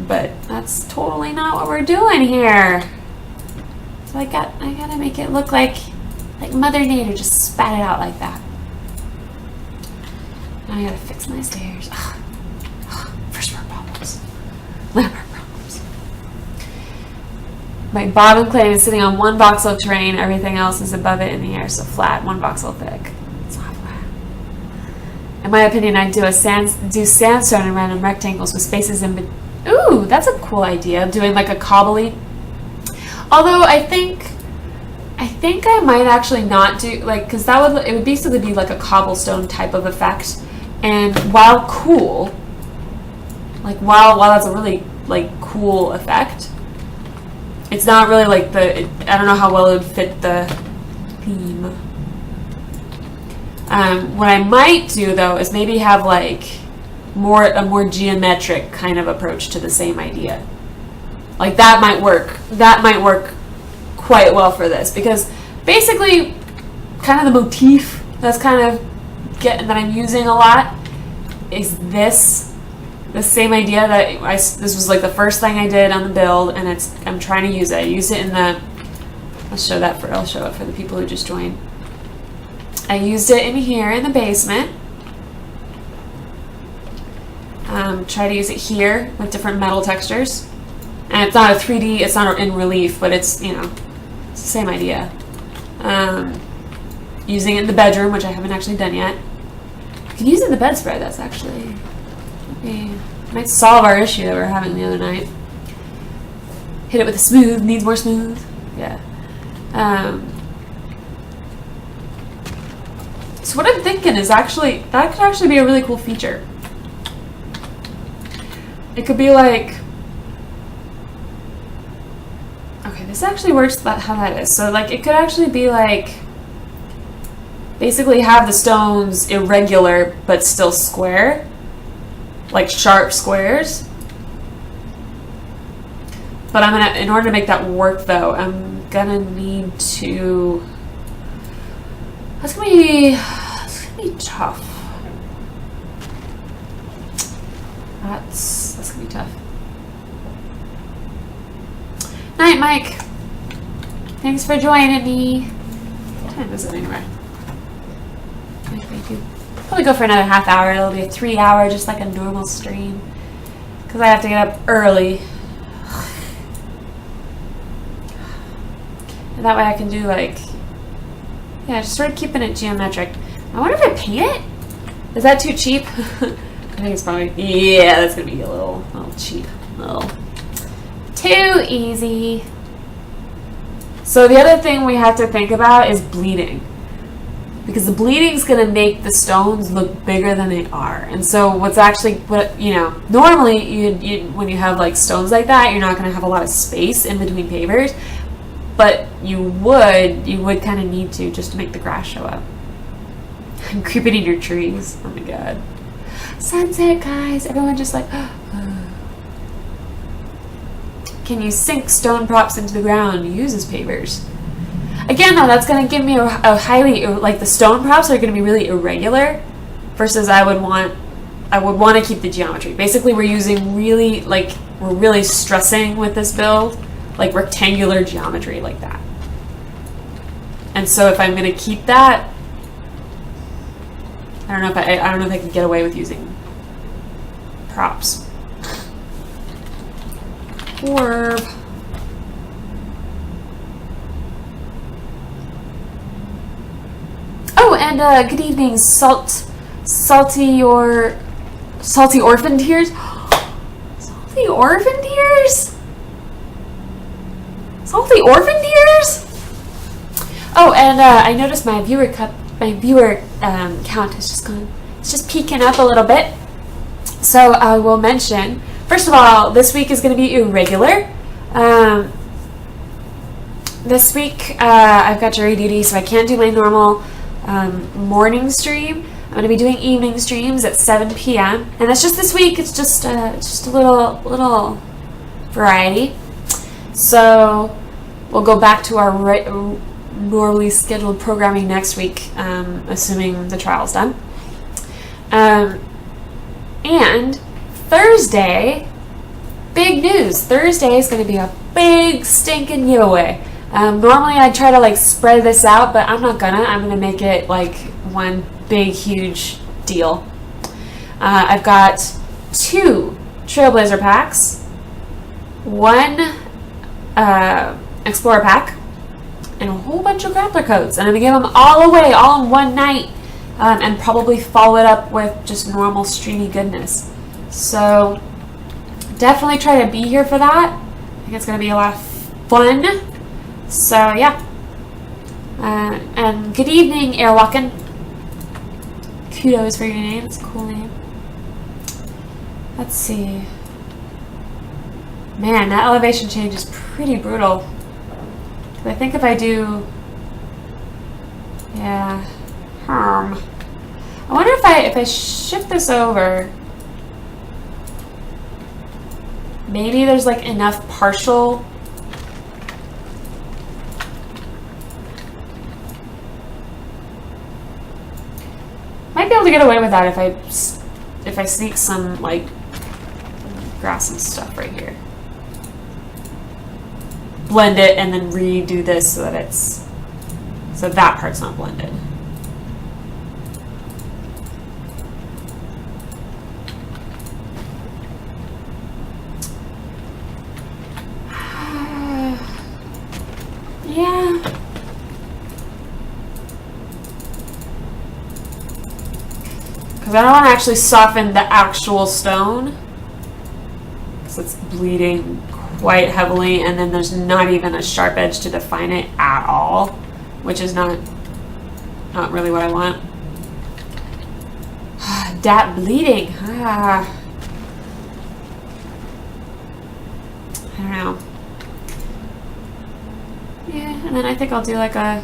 But that's totally not what we're doing here. So I gotta make it look like Mother Nature just spat it out like that. Now I gotta fix my stairs. First world problems. Landmark problems. My bottom claim is sitting on one voxel of terrain. Everything else is above it in the air, so flat, one voxel thick. It's not flat. In my opinion, I'd do sandstone in random rectangles with spaces in between. Ooh, that's a cool idea. Doing like a cobbly. Although I think I might actually not do like, because it would basically be like a cobblestone type of effect. And while cool, like while that's a really like cool effect, it's not really like I don't know how well it would fit the theme. What I might do though is maybe have like a more geometric kind of approach to the same idea. Like that might work. That might work quite well for this, because basically kind of the motif that's kind of that I'm using a lot is the same idea that this was like the first thing I did on the build, and I'm trying to use it. I use it in the, I'll show it for the people who just joined. I used it in here in the basement. Try to use it here with different metal textures. And it's not a 3D, it's not in relief, but it's, you know, it's the same idea. Using it in the bedroom, which I haven't actually done yet. You can use it in the bedspread, that's actually, might solve our issue that we were having the other night. Hit it with a smooth, needs more smooth. Yeah. So what I'm thinking is that could actually be a really cool feature. It could be like, okay, this actually works how that is. So like it could actually be like, basically have the stones irregular but still square, like sharp squares. But in order to make that work though, I'm gonna need to, That's gonna be tough. That's gonna be tough. Night, Mike. Thanks for joining me. What time is it anyway? Probably go for another half hour. It'll be a 3-hour, just like a normal stream. Because I have to get up early. And that way I can do like, yeah, just sort of keeping it geometric. I wonder if I paint it? Is that too cheap? I think it's probably, yeah, that's going to be a little cheap. A little too easy. So the other thing we have to think about is bleeding. Because the bleeding is going to make the stones look bigger than they are. And so normally you when you have like stones like that, you're not going to have a lot of space in between pavers. But you would kind of need to, just to make the grass show up. I'm creeping in your trees. Oh my god. Sunset, guys. Everyone just like, Can you sink stone props into the ground and use as pavers? Again, though, that's going to give me a highly, like the stone props are going to be really irregular versus I would want to keep the geometry. Basically, we're really stressing with this build, like rectangular geometry like that. And so if I'm going to keep that, I don't know if I can get away with using props. Orb. Oh, and good evening, salty orphan tears. Salty orphan tears. Salty orphan tears. Oh, and I noticed my viewer count has just gone. It's just peeking up a little bit. So I will mention. First of all, this week is going to be irregular. This week I've got jury duty, so I can't do my normal morning stream. I'm going to be doing evening streams at 7 p.m. And that's just this week. It's just a little variety. So we'll go back to our normally scheduled programming next week, assuming the trial's done. And Thursday, big news. Thursday is going to be a big stinking giveaway. Normally I try to like spread this out, but I'm not gonna. I'm gonna make it like one big huge deal. I've got 2 Trailblazer packs, 1 Explorer pack, and a whole bunch of Grappler codes. And I'm gonna give them all away all in one night, and probably follow it up with just normal streamy goodness. So definitely try to be here for that. I think it's gonna be a lot of fun. So yeah, and good evening, Airwalkin. Kudos for your name. It's a cool name. Let's see. Man, that elevation change is pretty brutal. I think if I do, yeah, I wonder if I shift this over, maybe there's like enough partial. Might be able to get away with that if I sneak some like grass and stuff right here. Blend it and then redo this so that that part's not blended. Yeah. Because I don't want to actually soften the actual stone, because it's bleeding quite heavily, and then there's not even a sharp edge to define it at all, which is not really what I want. Dat bleeding. I don't know. Yeah, and then I think I'll do like or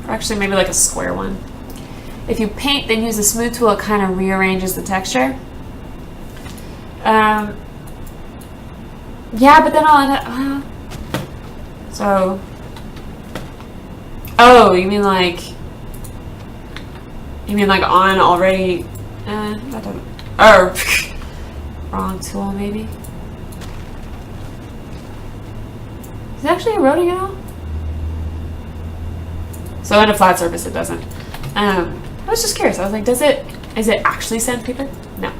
actually maybe like a square one. If you paint, then use the smooth tool, it kind of rearranges the texture. Yeah, but then I'll end up, so Oh, you mean like on already? That doesn't. Or wrong tool maybe. Is it actually eroding at all? So in a flat surface it doesn't. I was just curious. I was like, is it actually sandpaper? No.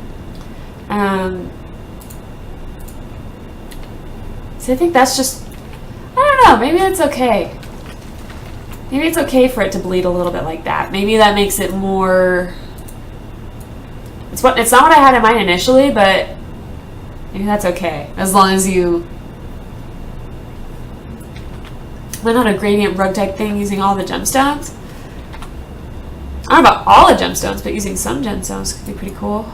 So I think that's just, I don't know, maybe it's okay. Maybe it's okay for it to bleed a little bit like that. Maybe that makes it more, it's not what I had in mind initially, but maybe that's okay. As long as you, why not a gradient rug type thing using all the gemstones? I don't know about all the gemstones, but using some gemstones could be pretty cool.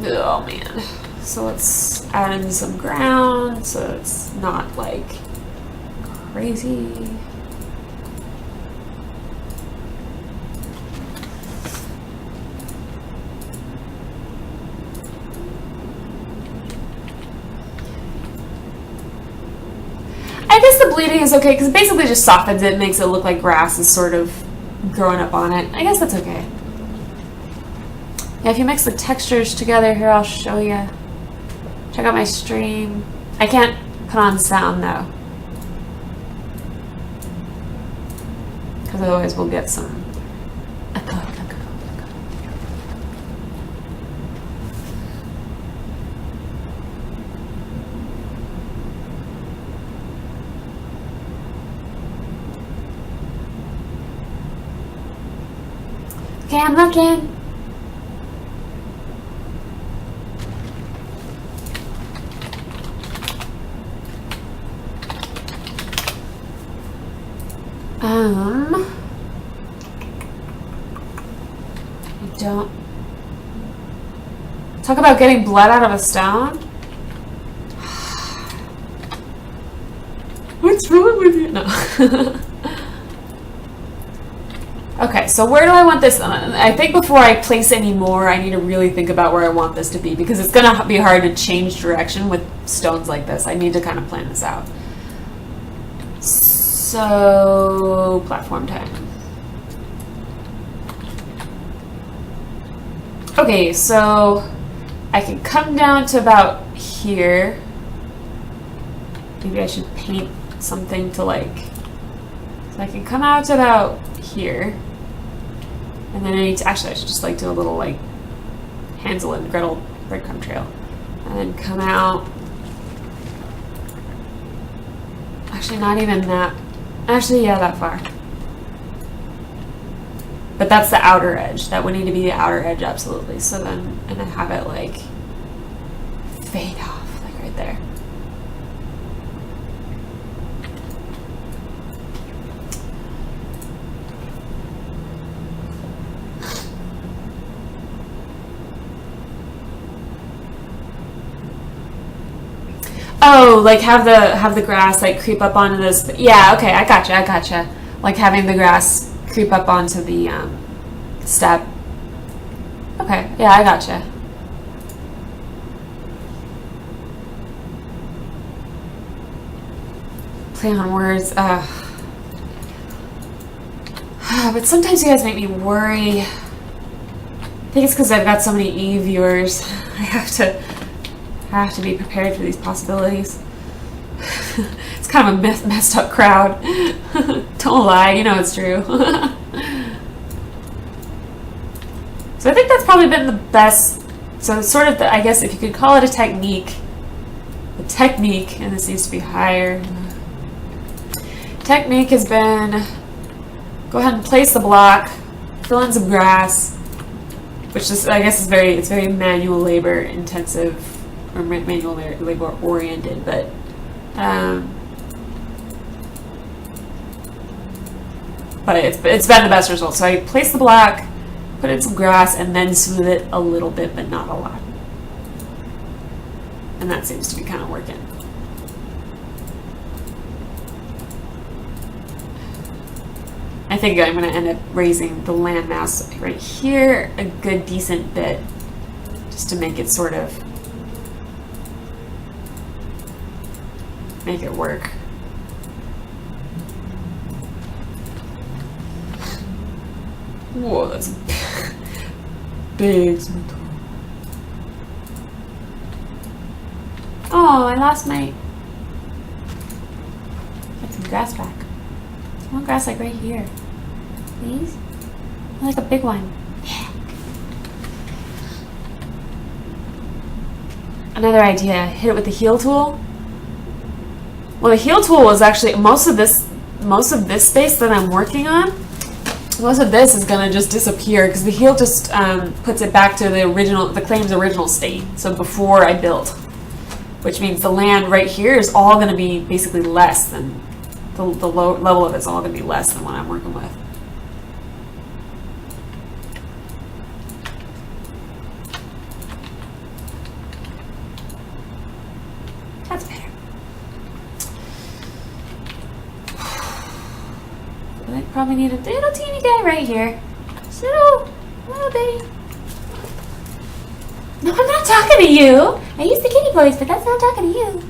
Oh man. So let's add in some ground so it's not like crazy. I guess the bleeding is okay because it basically just softens it, makes it look like grass is sort of growing up on it. I guess that's okay. Yeah, if you mix the textures together here, I'll show you. Check out my stream. I can't put on sound though, because otherwise we'll get some echo. Okay, I'm looking. I don't talk about getting blood out of a stone. What's wrong with you? No. Okay, so where do I want this? I think before I place any more, I need to really think about where I want this to be because it's going to be hard to change direction with stones like this. I need to kind of plan this out. So, platform time. Okay, so I can come down to about here. Maybe I should paint something to like, so I can come out to about here. And then I need to, actually I should just like do a little like Hansel and Gretel breadcrumb trail. And then come out. Actually not even that. Actually, yeah, that far. But that's the outer edge. That would need to be the outer edge, absolutely. So then, and then have it like fade off, like right there. Oh, like have the grass like creep up onto this. Yeah, okay, I gotcha. Like having the grass creep up onto the step. Okay, yeah, I gotcha. Play on words. But sometimes you guys make me worry. I think it's because I've got so many viewers. I have to be prepared for these possibilities. It's kind of a messed up crowd. Don't lie, you know it's true. So I think that's probably been the best. So sort of, I guess if you could call it a technique. The technique, and this needs to be higher. Technique has been, go ahead and place the block, fill in some grass, which is, I guess, it's very manual labor intensive. Or manual labor oriented, but it's been the best result. So I place the block, put in some grass, and then smooth it a little bit, but not a lot. And that seems to be kind of working. I think I'm going to end up raising the landmass right here a good decent bit, just to make it sort of make it work. Whoa, that's a big cement. Oh, I lost my... Get some grass back. I want grass like right here. Please? I like a big one. Yeah. Another idea, hit it with the heel tool. Well, the heel tool was actually most of this space that I'm working on. Most of this is gonna just disappear because the heel just puts it back to the claim's original state. So before I built, which means the land right here is all gonna be basically less than the low level of it's all gonna be less than what I'm working with. That's better. I probably need a little teeny guy right here. Just little baby. No, I'm not talking to you. I use the kitty voice, but that's not talking to you.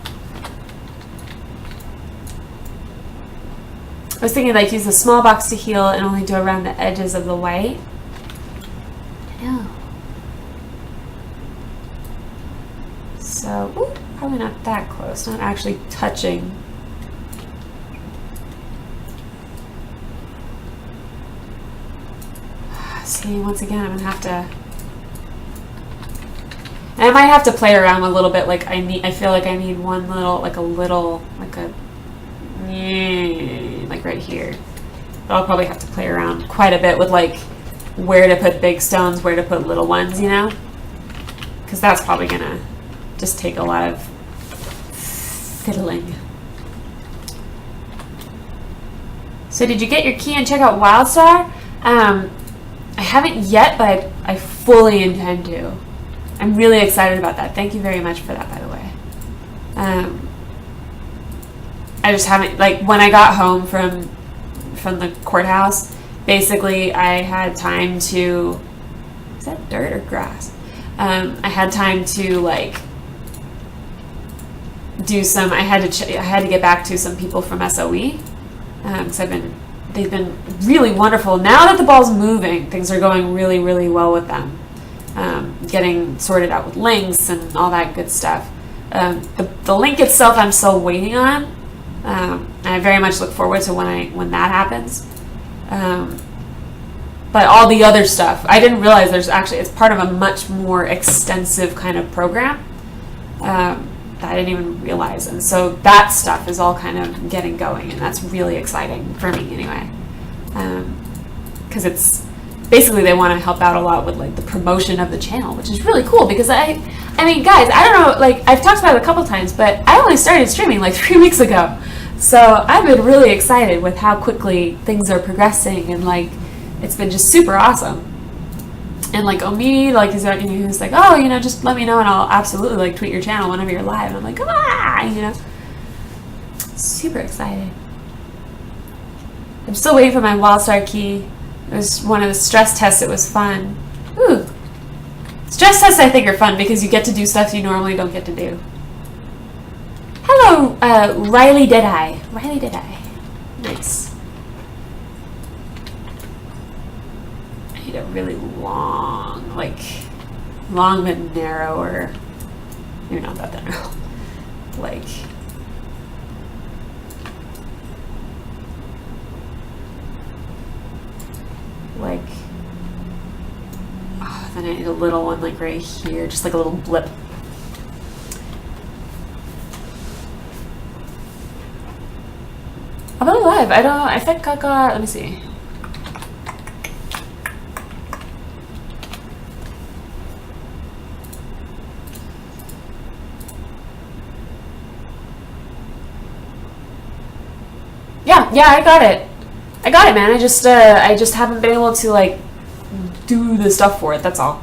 I was thinking like use the small box to heal and only do around the edges of the white. I know. So, ooh, probably not that close. Not actually touching. See, once again, I'm gonna have to. And I might have to play around a little bit. Like I feel like I need one little, like right here. But I'll probably have to play around quite a bit with like where to put big stones, where to put little ones, you know? Because that's probably gonna just take a lot of fiddling. So did you get your key and check out WildStar? I haven't yet, but I fully intend to. I'm really excited about that. Thank you very much for that, by the way. I just haven't, like, when I got home from the courthouse, basically I had time to, is that dirt or grass? I had time to, like, do some, I had to get back to some people from SOE, because they've been really wonderful. Now that the ball's moving, things are going really, really well with them. Getting sorted out with links and all that good stuff. The link itself I'm still waiting on. And I very much look forward to when that happens. But all the other stuff, I didn't realize it's part of a much more extensive kind of program that I didn't even realize. And so that stuff is all kind of getting going, and that's really exciting for me anyway. Because it's basically they want to help out a lot with like the promotion of the channel, which is really cool because I mean, guys, I don't know, like I've talked about it a couple times, but I only started streaming like 3 weeks ago. So I've been really excited with how quickly things are progressing, and like it's been just super awesome. And like Omi, like he's like, oh, you know, just let me know and I'll absolutely like tweet your channel whenever you're live. And I'm like, you know, super excited. I'm still waiting for my WildStar key. It was one of the stress tests. It was fun. Ooh, stress tests I think are fun because you get to do stuff you normally don't get to do. Hello, Riley Deadeye. Riley Deadeye. Nice. I need a really long, like, long but narrower. Maybe not that narrow. Like, oh, then I need a little one, like right here, just like a little blip. I'm alive. I don't know. I think I got. Let me see. Yeah, I got it. I got it, man. I just haven't been able to like do the stuff for it. That's all.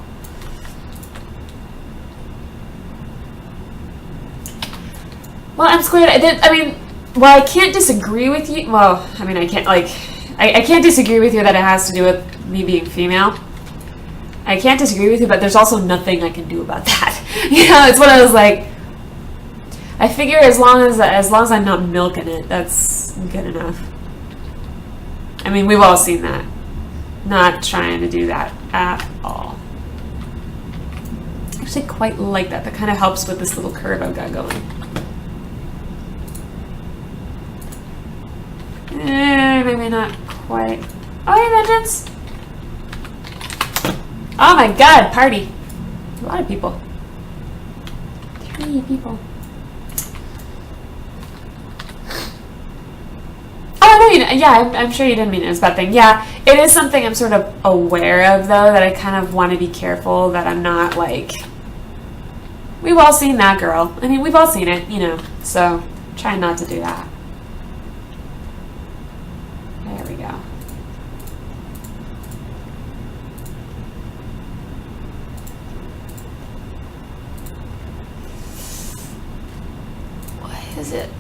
Well, I'm squared. I mean, well, I can't disagree with you. Well, I mean, I can't like, I can't disagree with you that it has to do with me being female. I can't disagree with you, but there's also nothing I can do about that. You know, it's one of those like, I figure as long as I'm not milking it, that's good enough. I mean, we've all seen that. Not trying to do that at all. I actually quite like that. That kind of helps with this little curve I've got going. Maybe not quite. Oh, hey, vengeance! Oh my god, party. A lot of people. 3 people. Oh, no, yeah, I'm sure you didn't mean it as a bad thing. Yeah, it is something I'm sort of aware of, though, that I kind of want to be careful that I'm not, like... We've all seen that girl. I mean, we've all seen it, you know, so trying not to do that. There we go. What is it?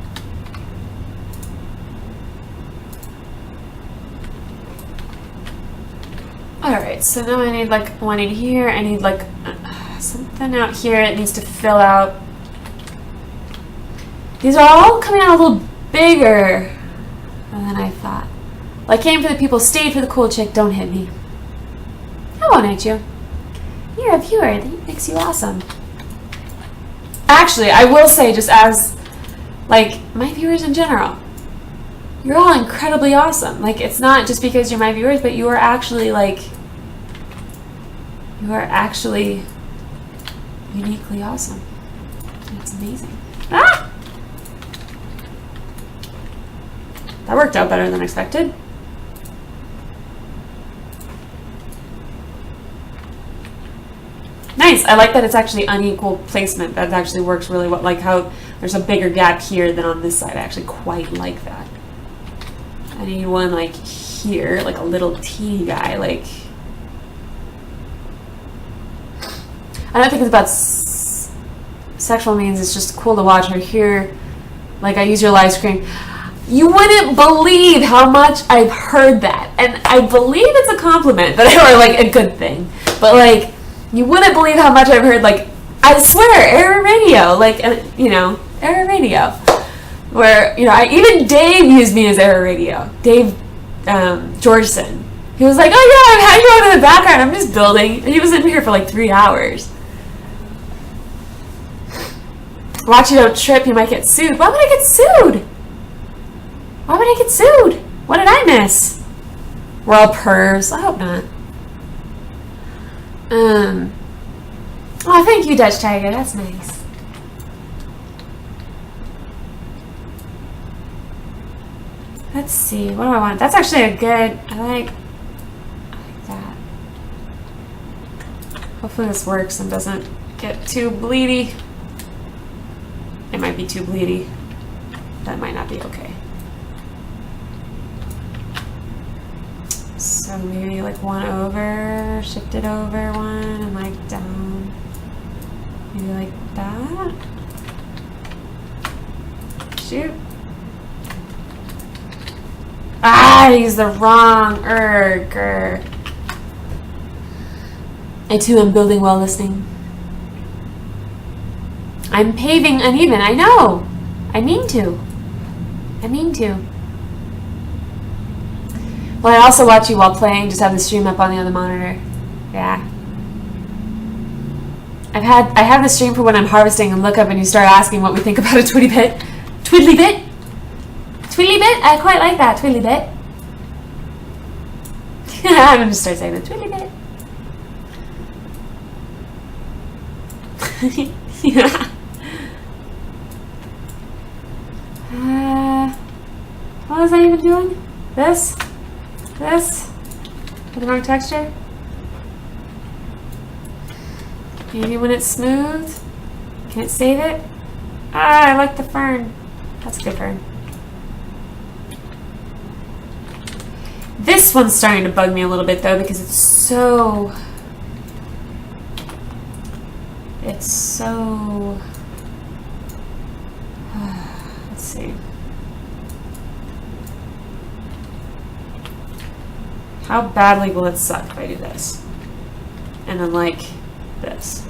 Alright, so now I need like one in here. I need like something out here. It needs to fill out. These are all coming out a little bigger than I thought. Well, I came for the people, stayed for the cool chick. Don't hit me. I won't hit you. You're a viewer. That makes you awesome. Actually, I will say, just as like my viewers in general, you're all incredibly awesome. Like, it's not just because you're my viewers, but you are actually, like, you are actually uniquely awesome. It's amazing. Ah! That worked out better than expected. Nice. I like that it's actually unequal placement. That actually works really well. Like how there's a bigger gap here than on this side. I actually quite like that. I need one like here, like a little teeny guy, like... I don't think it's about sexual means, it's just cool to watch her here. Like, I use your live stream. You wouldn't believe how much I've heard that. And I believe it's a compliment, but or like a good thing. But like, you wouldn't believe how much I've heard, like, I swear, Error Radio, like, you know, Error Radio. Where, you know, even Dave used me as Error Radio. Dave Georgeson. He was like, oh yeah, I've had you on in the background. I'm just building. And he was in here for like 3 hours. Watch you don't trip, you might get sued. Why would I get sued? Why would I get sued? What did I miss? We're all pervs. I hope not. Oh, thank you, Dutch Tiger. That's nice. Let's see. What do I want? That's actually a good... I like that. Hopefully this works and doesn't get too bleedy. It might be too bleedy. That might not be okay. So maybe like one over, shift it over one, and like down. Maybe like that. Shoot. Ah, I used the wrong erg. I too am building while listening. I'm paving uneven, I know. I mean to. I mean to. Well, I also watch you while playing, just have the stream up on the other monitor. Yeah. I have the stream for when I'm harvesting and look up and you start asking what we think about a Twiddly bit. Twiddly bit? Twiddly bit? I quite like that, Twiddly bit. I'm going to start saying the Twiddly bit. Yeah. What was I even doing? This? This? With the wrong texture? Maybe when it's smooth? Can it save it? Ah, I like the fern. That's a good fern. This one's starting to bug me a little bit though because it's so... Let's see. How badly will it suck if I do this? And then like this.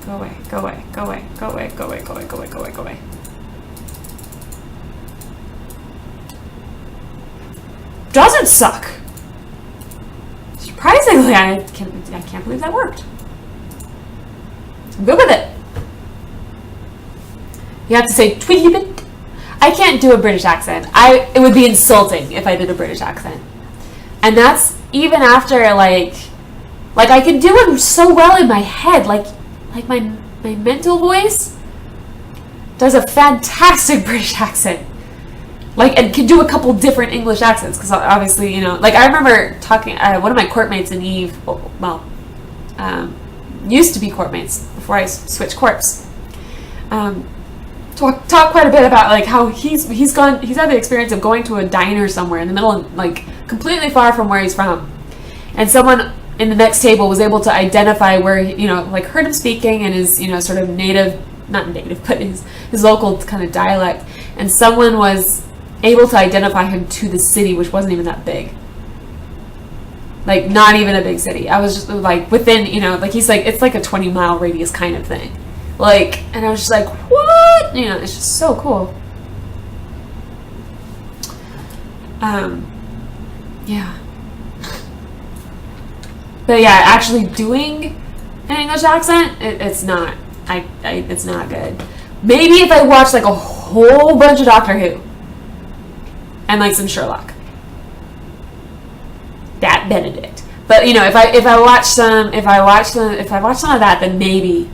Go away, go away, go away, go away, go away, go away, go away, go away, go away. Doesn't suck. Surprisingly, I can't believe that worked. I'm good with it. You have to say Tweety bit. I can't do a British accent. It would be insulting if I did a British accent. And that's even after like I can do it so well in my head. Like my mental voice does a fantastic British accent. And can do a couple different English accents, because obviously, I remember talking, one of my courtmates in Eve, used to be courtmates before I switched courts, talk quite a bit about how he's had the experience of going to a diner somewhere in the middle of, completely far from where he's from, and someone in the next table was able to identify where heard him speaking in his sort of not native but his local kind of dialect, and someone was able to identify him to the city, which wasn't even that big. Not even a big city. I was just within, he's it's like a 20-mile radius kind of thing. And I was just like, what? It's just so cool. Yeah. But yeah, actually doing an English accent, it's not. It's not good. Maybe if I watched a whole bunch of Doctor Who. And some Sherlock. That Benedict. But if I watch some of that, then maybe.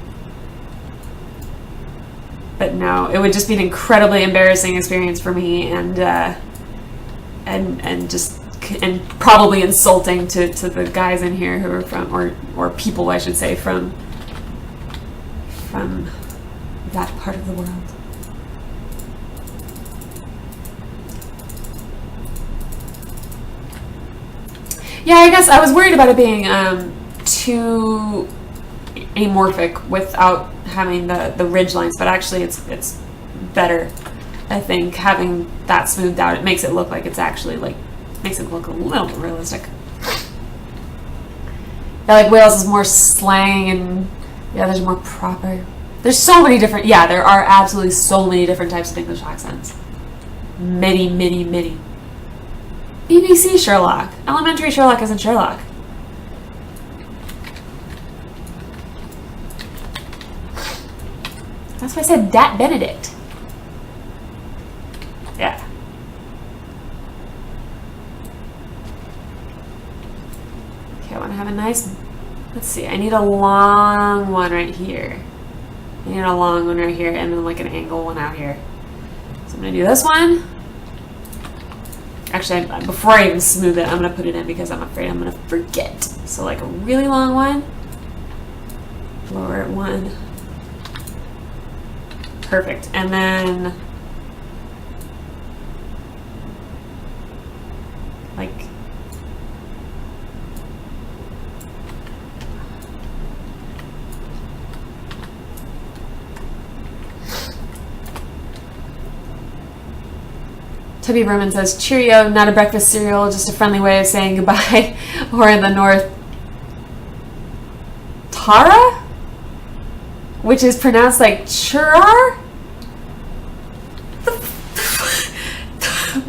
But no, it would just be an incredibly embarrassing experience for me, and probably insulting to the guys in here who are from, or people I should say, from that part of the world. Yeah, I guess I was worried about it being too amorphic without having the ridge lines, but actually it's better. I think having that smoothed out, it makes it look like it's actually makes it look a little bit realistic. Yeah, Wales is more slang, and yeah, there's more proper. There's so many different. Yeah, there are absolutely so many different types of English accents. Many, many, many. BBC Sherlock. Elementary Sherlock isn't Sherlock. That's why I said Dat Benedict. Yeah. Okay, I want to have a nice... Let's see, I need a long one right here. I need a long one right here, and then an angle one out here. So I'm going to do this one. Actually, before I even smooth it, I'm going to put it in because I'm afraid I'm going to forget. So a really long one. Lower it one. Perfect. And then Tubby Berman says, Cheerio, not a breakfast cereal, just a friendly way of saying goodbye. Or in the north, Tara? Which is pronounced Churar?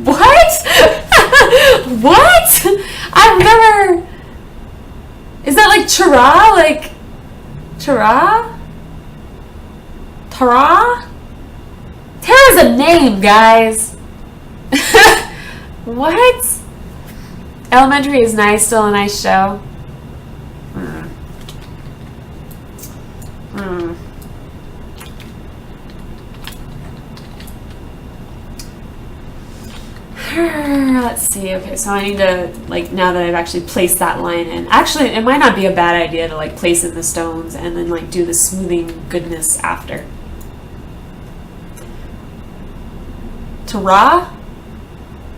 What? What? I've never... Is that Chura? Chura? Tara? Tara's a name, guys. What? Elementary is nice, still a nice show. Let's see. Okay, so I need to, now that I've actually placed that line in. Actually, it might not be a bad idea to, place in the stones and then, do the smoothing goodness after. Tara?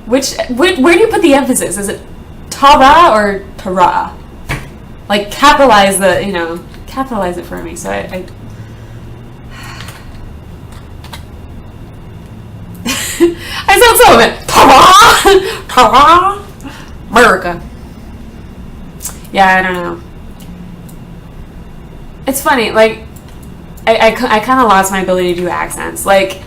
Where do you put the emphasis? Is it Tara or Tara? Capitalize the, capitalize it for me. So I sound so of it. Tara! Tara! America. Yeah, I don't know. It's funny, I kind of lost my ability to do accents. Like,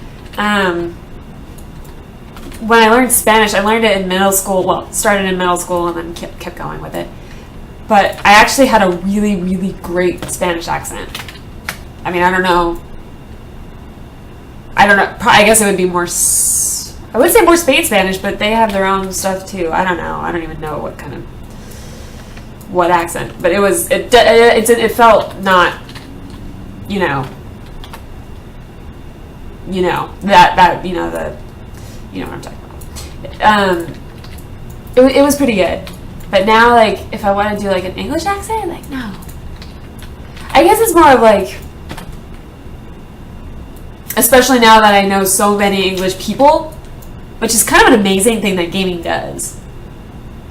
when I learned Spanish, I learned it in middle school. Well, started in middle school and then kept going with it. But I actually had a really, really great Spanish accent. I mean, I don't know. I guess it would be more, I would say more Spain Spanish, but they have their own stuff too. I don't know. I don't even know what accent. But it felt not, you know what I'm talking about. It was pretty good. But now, like, if I want to do, like, an English accent, like, no. I guess it's more of, like, especially now that I know so many English people, which is kind of an amazing thing that gaming does.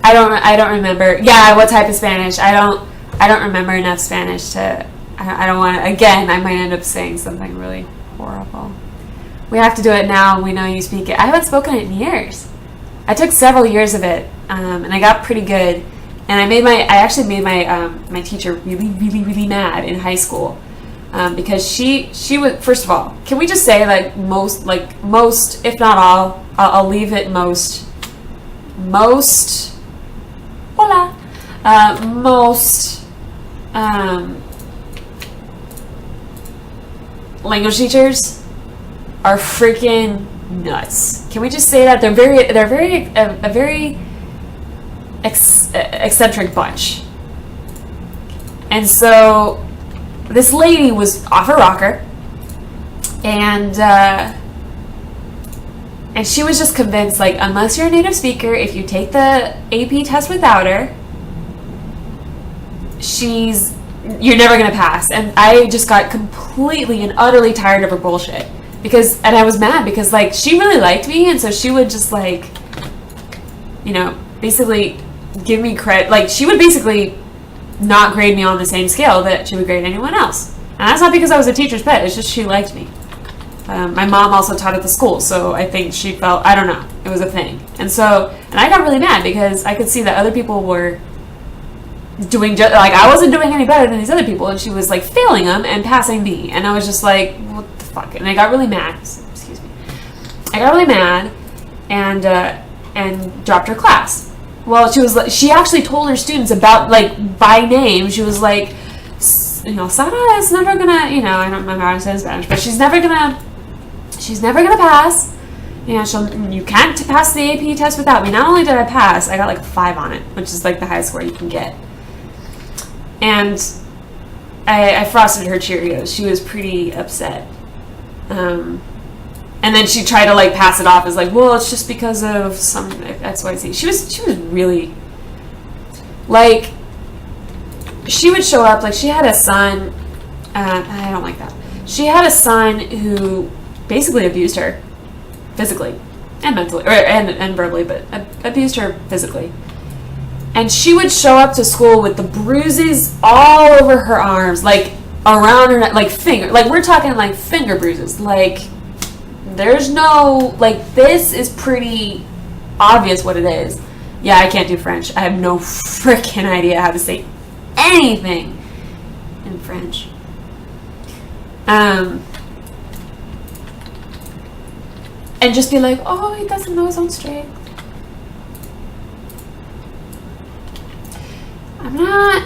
I don't remember. Yeah, what type of Spanish? I don't remember enough Spanish to, I don't want to, again, I might end up saying something really horrible. We have to do it now. We know you speak it. I haven't spoken it in years. I took several years of it, and I got pretty good. And I actually made my teacher really, really, really mad in high school, because she was, first of all, can we just say most, if not all, I'll leave it most, hola, most language teachers are freaking nuts. Can we just say that they're a very eccentric bunch? And so this lady was off her rocker, and she was just convinced, like, unless you're a native speaker, if you take the AP test without her, you're never gonna pass. And I just got completely and utterly tired of her bullshit. And I was mad because, like, she really liked me, and so she would just, like, basically give me credit. Like, she would basically not grade me on the same scale that she would grade anyone else. And that's not because I was a teacher's pet, it's just she liked me. My mom also taught at the school, so I think she felt, I don't know, it was a thing. And I got really mad because I could see that other people were doing, I wasn't doing any better than these other people, and she was, like, failing them and passing me. And I was just like, what the fuck? And I got really mad. Excuse me. I got really mad and dropped her class. Well, she actually told her students about, like, by name. She was like, Sara is never gonna, I don't remember how to say in Spanish, but she's never gonna pass. You can't pass the AP test without me. Not only did I pass, I got, like, a 5 on it, which is, like, the highest score you can get. And I frosted her Cheerios. She was pretty upset. And then she tried to, like, pass it off as, like, well, it's just because of some XYZ. She was really, like, she would show up, like, she had a son, I don't like that. She had a son who basically abused her physically and mentally, and verbally, but abused her physically. And she would show up to school with the bruises all over her arms, like, around her neck, like, we're talking, like, finger bruises. Like, there's no, like, this is pretty obvious what it is. Yeah, I can't do French. I have no freaking idea how to say anything in French. And just be like, oh, he doesn't know his own strength. I'm not,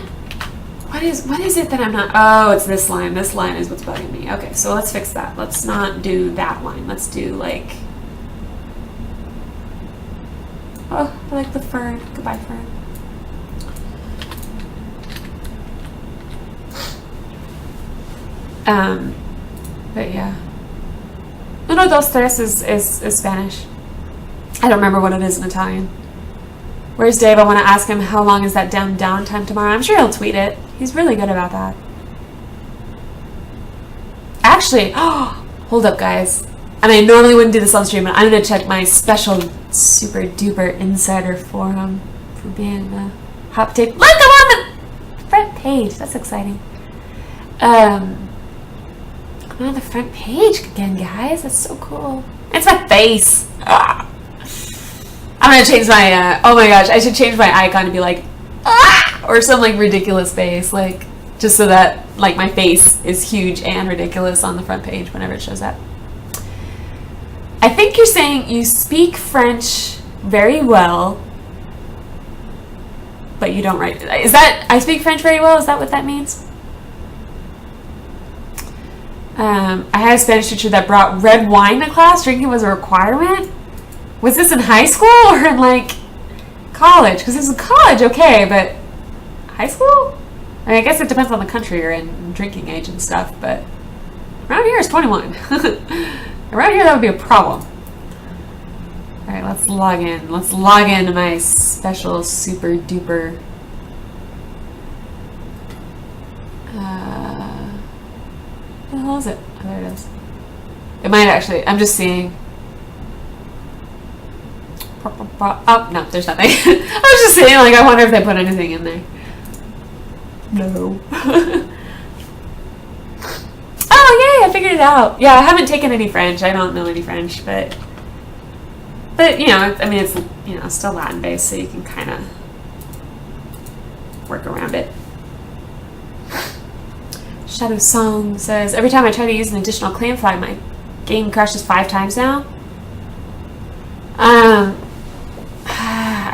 what is it that I'm not, oh, it's this line. This line is what's bugging me. Okay, so let's fix that. Let's not do that line. Let's do, like, oh, I like the fern. Goodbye, fern. But yeah. Uno, dos, tres is Spanish. I don't remember what it is in Italian. Where's Dave? I want to ask him how long is that downtime tomorrow. I'm sure he'll tweet it. He's really good about that. Actually, hold up, guys. And I normally wouldn't do this on stream, but I'm going to check my special super duper insider forum for being a hot tape. Look, I'm on the front page. That's exciting. I'm on the front page again, guys. That's so cool. It's my face. I'm gonna change my, oh my gosh, I should change my icon to be like, or some, like, ridiculous face, like, just so that, like my face is huge and ridiculous on the front page whenever it shows up. I think you're saying you speak French very well, but you don't write. Is that, I speak French very well? Is that what that means? I had a Spanish teacher that brought red wine to class. Drinking was a requirement. Was this in high school or in like college? Because this is college, okay, but high school? I mean, I guess it depends on the country you're in, and drinking age and stuff, but around here it's 21. Around here that would be a problem. Alright, let's log in. Let's log into my special super duper what the hell is it? Oh, there it is. It might actually, I'm just seeing. Oh, no, there's nothing. I was just saying, like, I wonder if they put anything in there. No. Oh, yay, I figured it out. Yeah, I haven't taken any French. I don't know any French, but you know, I mean, it's, you know, still Latin-based, so you can kind of work around it. Shadow Song says, every time I try to use an additional claim flag, my game crashes 5 times now. I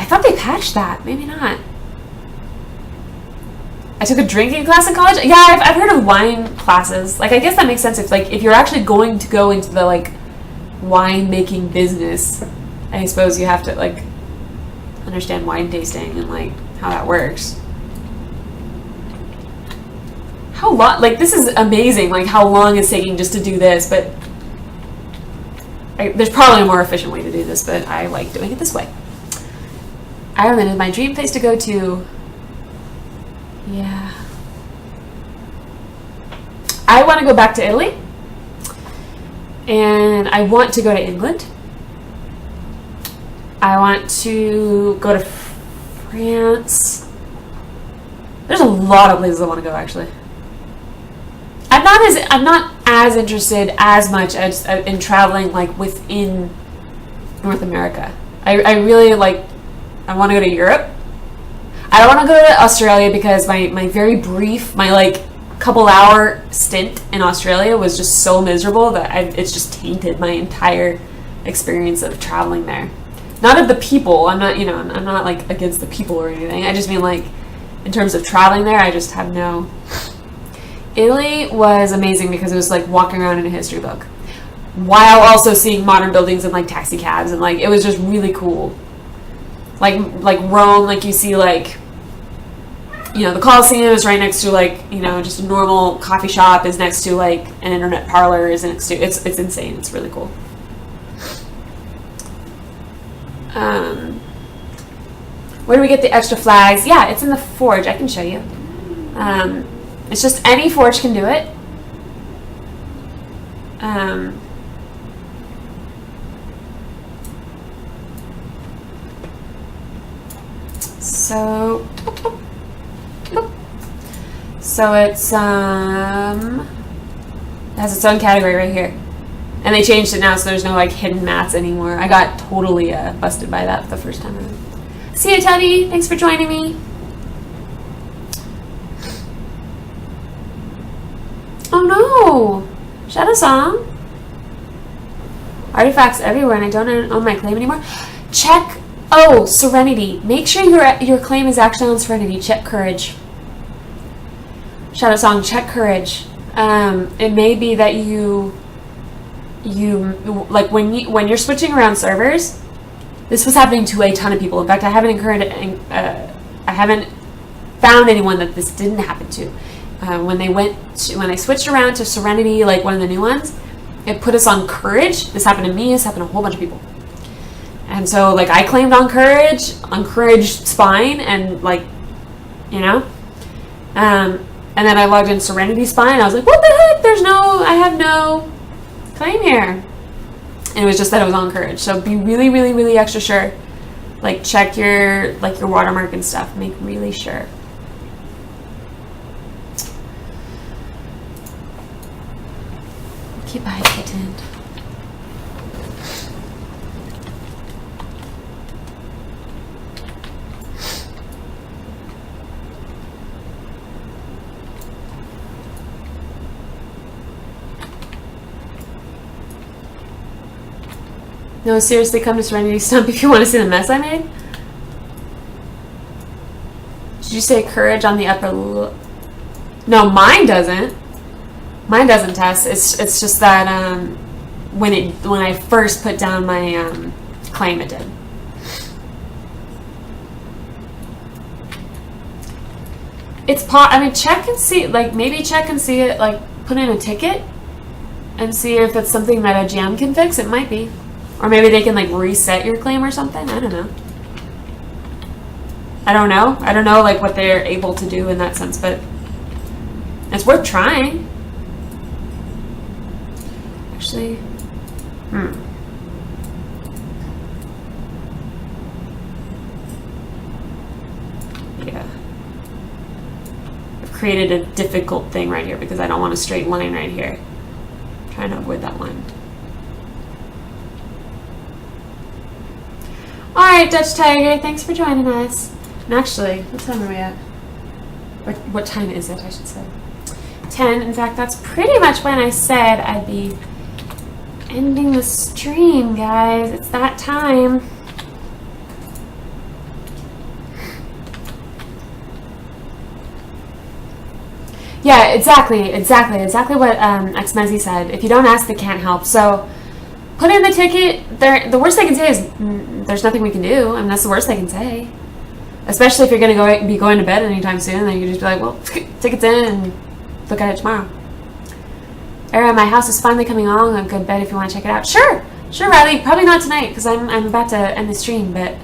thought they patched that. Maybe not. I took a drinking class in college. Yeah, I've heard of wine classes. Like, I guess that makes sense if you're actually going to go into the, like, wine making business. I suppose you have to, like, understand wine tasting and, like, how that works. How long? Like, this is amazing, like, how long it's taking just to do this, but there's probably a more efficient way to do this, but I like doing it this way. Ireland is my dream place to go to. Yeah. I want to go back to Italy. And I want to go to England. I want to go to France. There's a lot of places I want to go, actually. I'm not as interested as much as in traveling like within North America. I really like, I want to go to Europe. I don't want to go to Australia because my very brief, my like couple hour stint in Australia was just so miserable that it's just tainted my entire experience of traveling there. Not of the people. I'm not, you know, I'm not like against the people or anything. I just mean like in terms of traveling there, I just have no. Italy was amazing because it was like walking around in a history book while also seeing modern buildings and like taxi cabs, and like it was just really cool. Like Rome, like you see like, you know, the Colosseum is right next to like, you know, just a normal coffee shop is next to like an internet parlor is next to, it's insane. It's really cool. Where do we get the extra flags? Yeah, it's in the forge. I can show you. It's just any forge can do it. So it's it has its own category right here, and they changed it now, so there's no like hidden mats anymore. I got totally busted by that the first time around. See you, Teddy. Thanks for joining me. Oh no! Shadow Song. Artifacts everywhere, and I don't own my claim anymore. Check. Oh, Serenity. Make sure your claim is actually on Serenity. Check Courage. Shadow Song. Check Courage. It may be that you like when you're switching around servers. This was happening to a ton of people. In fact, I haven't found anyone that this didn't happen to. When they switched around to Serenity, like one of the new ones, it put us on Courage. This happened to me. This happened to a whole bunch of people. And so, like, I claimed on Courage Spine, and like, you know, and then I logged in Serenity Spine. I was like, what the heck? I have no claim here. And it was just that it was on Courage. So be really, really, really extra sure. Like, check your watermark and stuff. Make really sure. Keep eye kitten. No, seriously, come to Serenity Stump if you want to see the mess I made. Did you say courage on the upper? No, mine doesn't. Mine doesn't test. It's just that when I first put down my claim, it did. I mean, check and see. Like maybe check and see it. Like put in a ticket and see if it's something that a GM can fix. It might be, or maybe they can like reset your claim or something. I don't know. I don't know like what they're able to do in that sense, but it's worth trying. Actually, yeah. I've created a difficult thing right here because I don't want a straight line right here. I'm trying to avoid that one. Alright, Dutch Tiger, thanks for joining us. And actually, what time are we at? What time is it, I should say? 10. In fact, that's pretty much when I said I'd be ending the stream, guys. It's that time. Yeah, exactly what Xmezzi said. If you don't ask, they can't help. So put in the ticket. The worst they can say is there's nothing we can do. I mean, that's the worst they can say. Especially if you're going to be going to bed anytime soon, then you can just be like, well, ticket's in and look at it tomorrow. Era, my house is finally coming along. A good bed if you want to check it out. Sure, Riley. Probably not tonight because I'm about to end the stream. But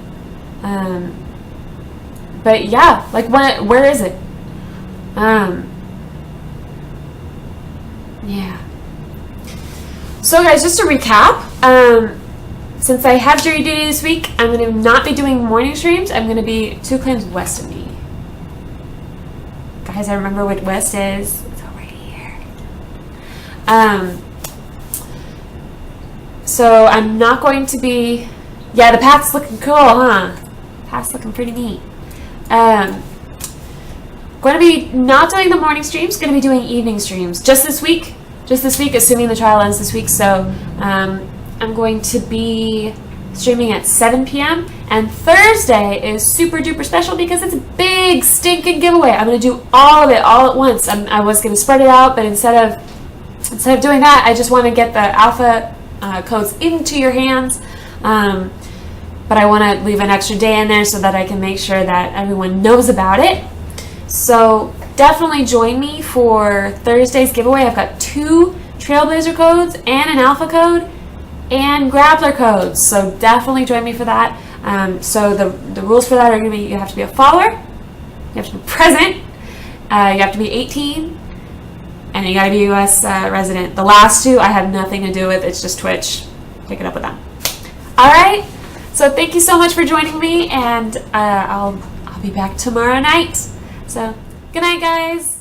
yeah, like where is it? Yeah. So guys, just to recap, since I have jury duty this week, I'm going to not be doing morning streams. I'm going to be 2 claims west of me. Guys, I remember what west is. It's over here. So I'm not going to be... Yeah, the path's looking cool, huh? Path's looking pretty neat. Going to be not doing the morning streams. Going to be doing evening streams just this week. Assuming the trial ends this week. So I'm going to be streaming at 7 p.m. and Thursday is super duper special because it's a big stinking giveaway. I'm going to do all of it all at once. I was going to spread it out, but instead of doing that, I just want to get the alpha codes into your hands. But I want to leave an extra day in there so that I can make sure that everyone knows about it. So definitely join me for Thursday's giveaway. I've got 2 Trailblazer codes and an alpha code and Grappler codes. So definitely join me for that. So the rules for that are going to be you have to be a follower, you have to be present, you have to be 18, and you got to be a U.S. resident. The last 2 I have nothing to do with. It's just Twitch. Pick it up with them. All right. So thank you so much for joining me, and I'll be back tomorrow night. So good night, guys.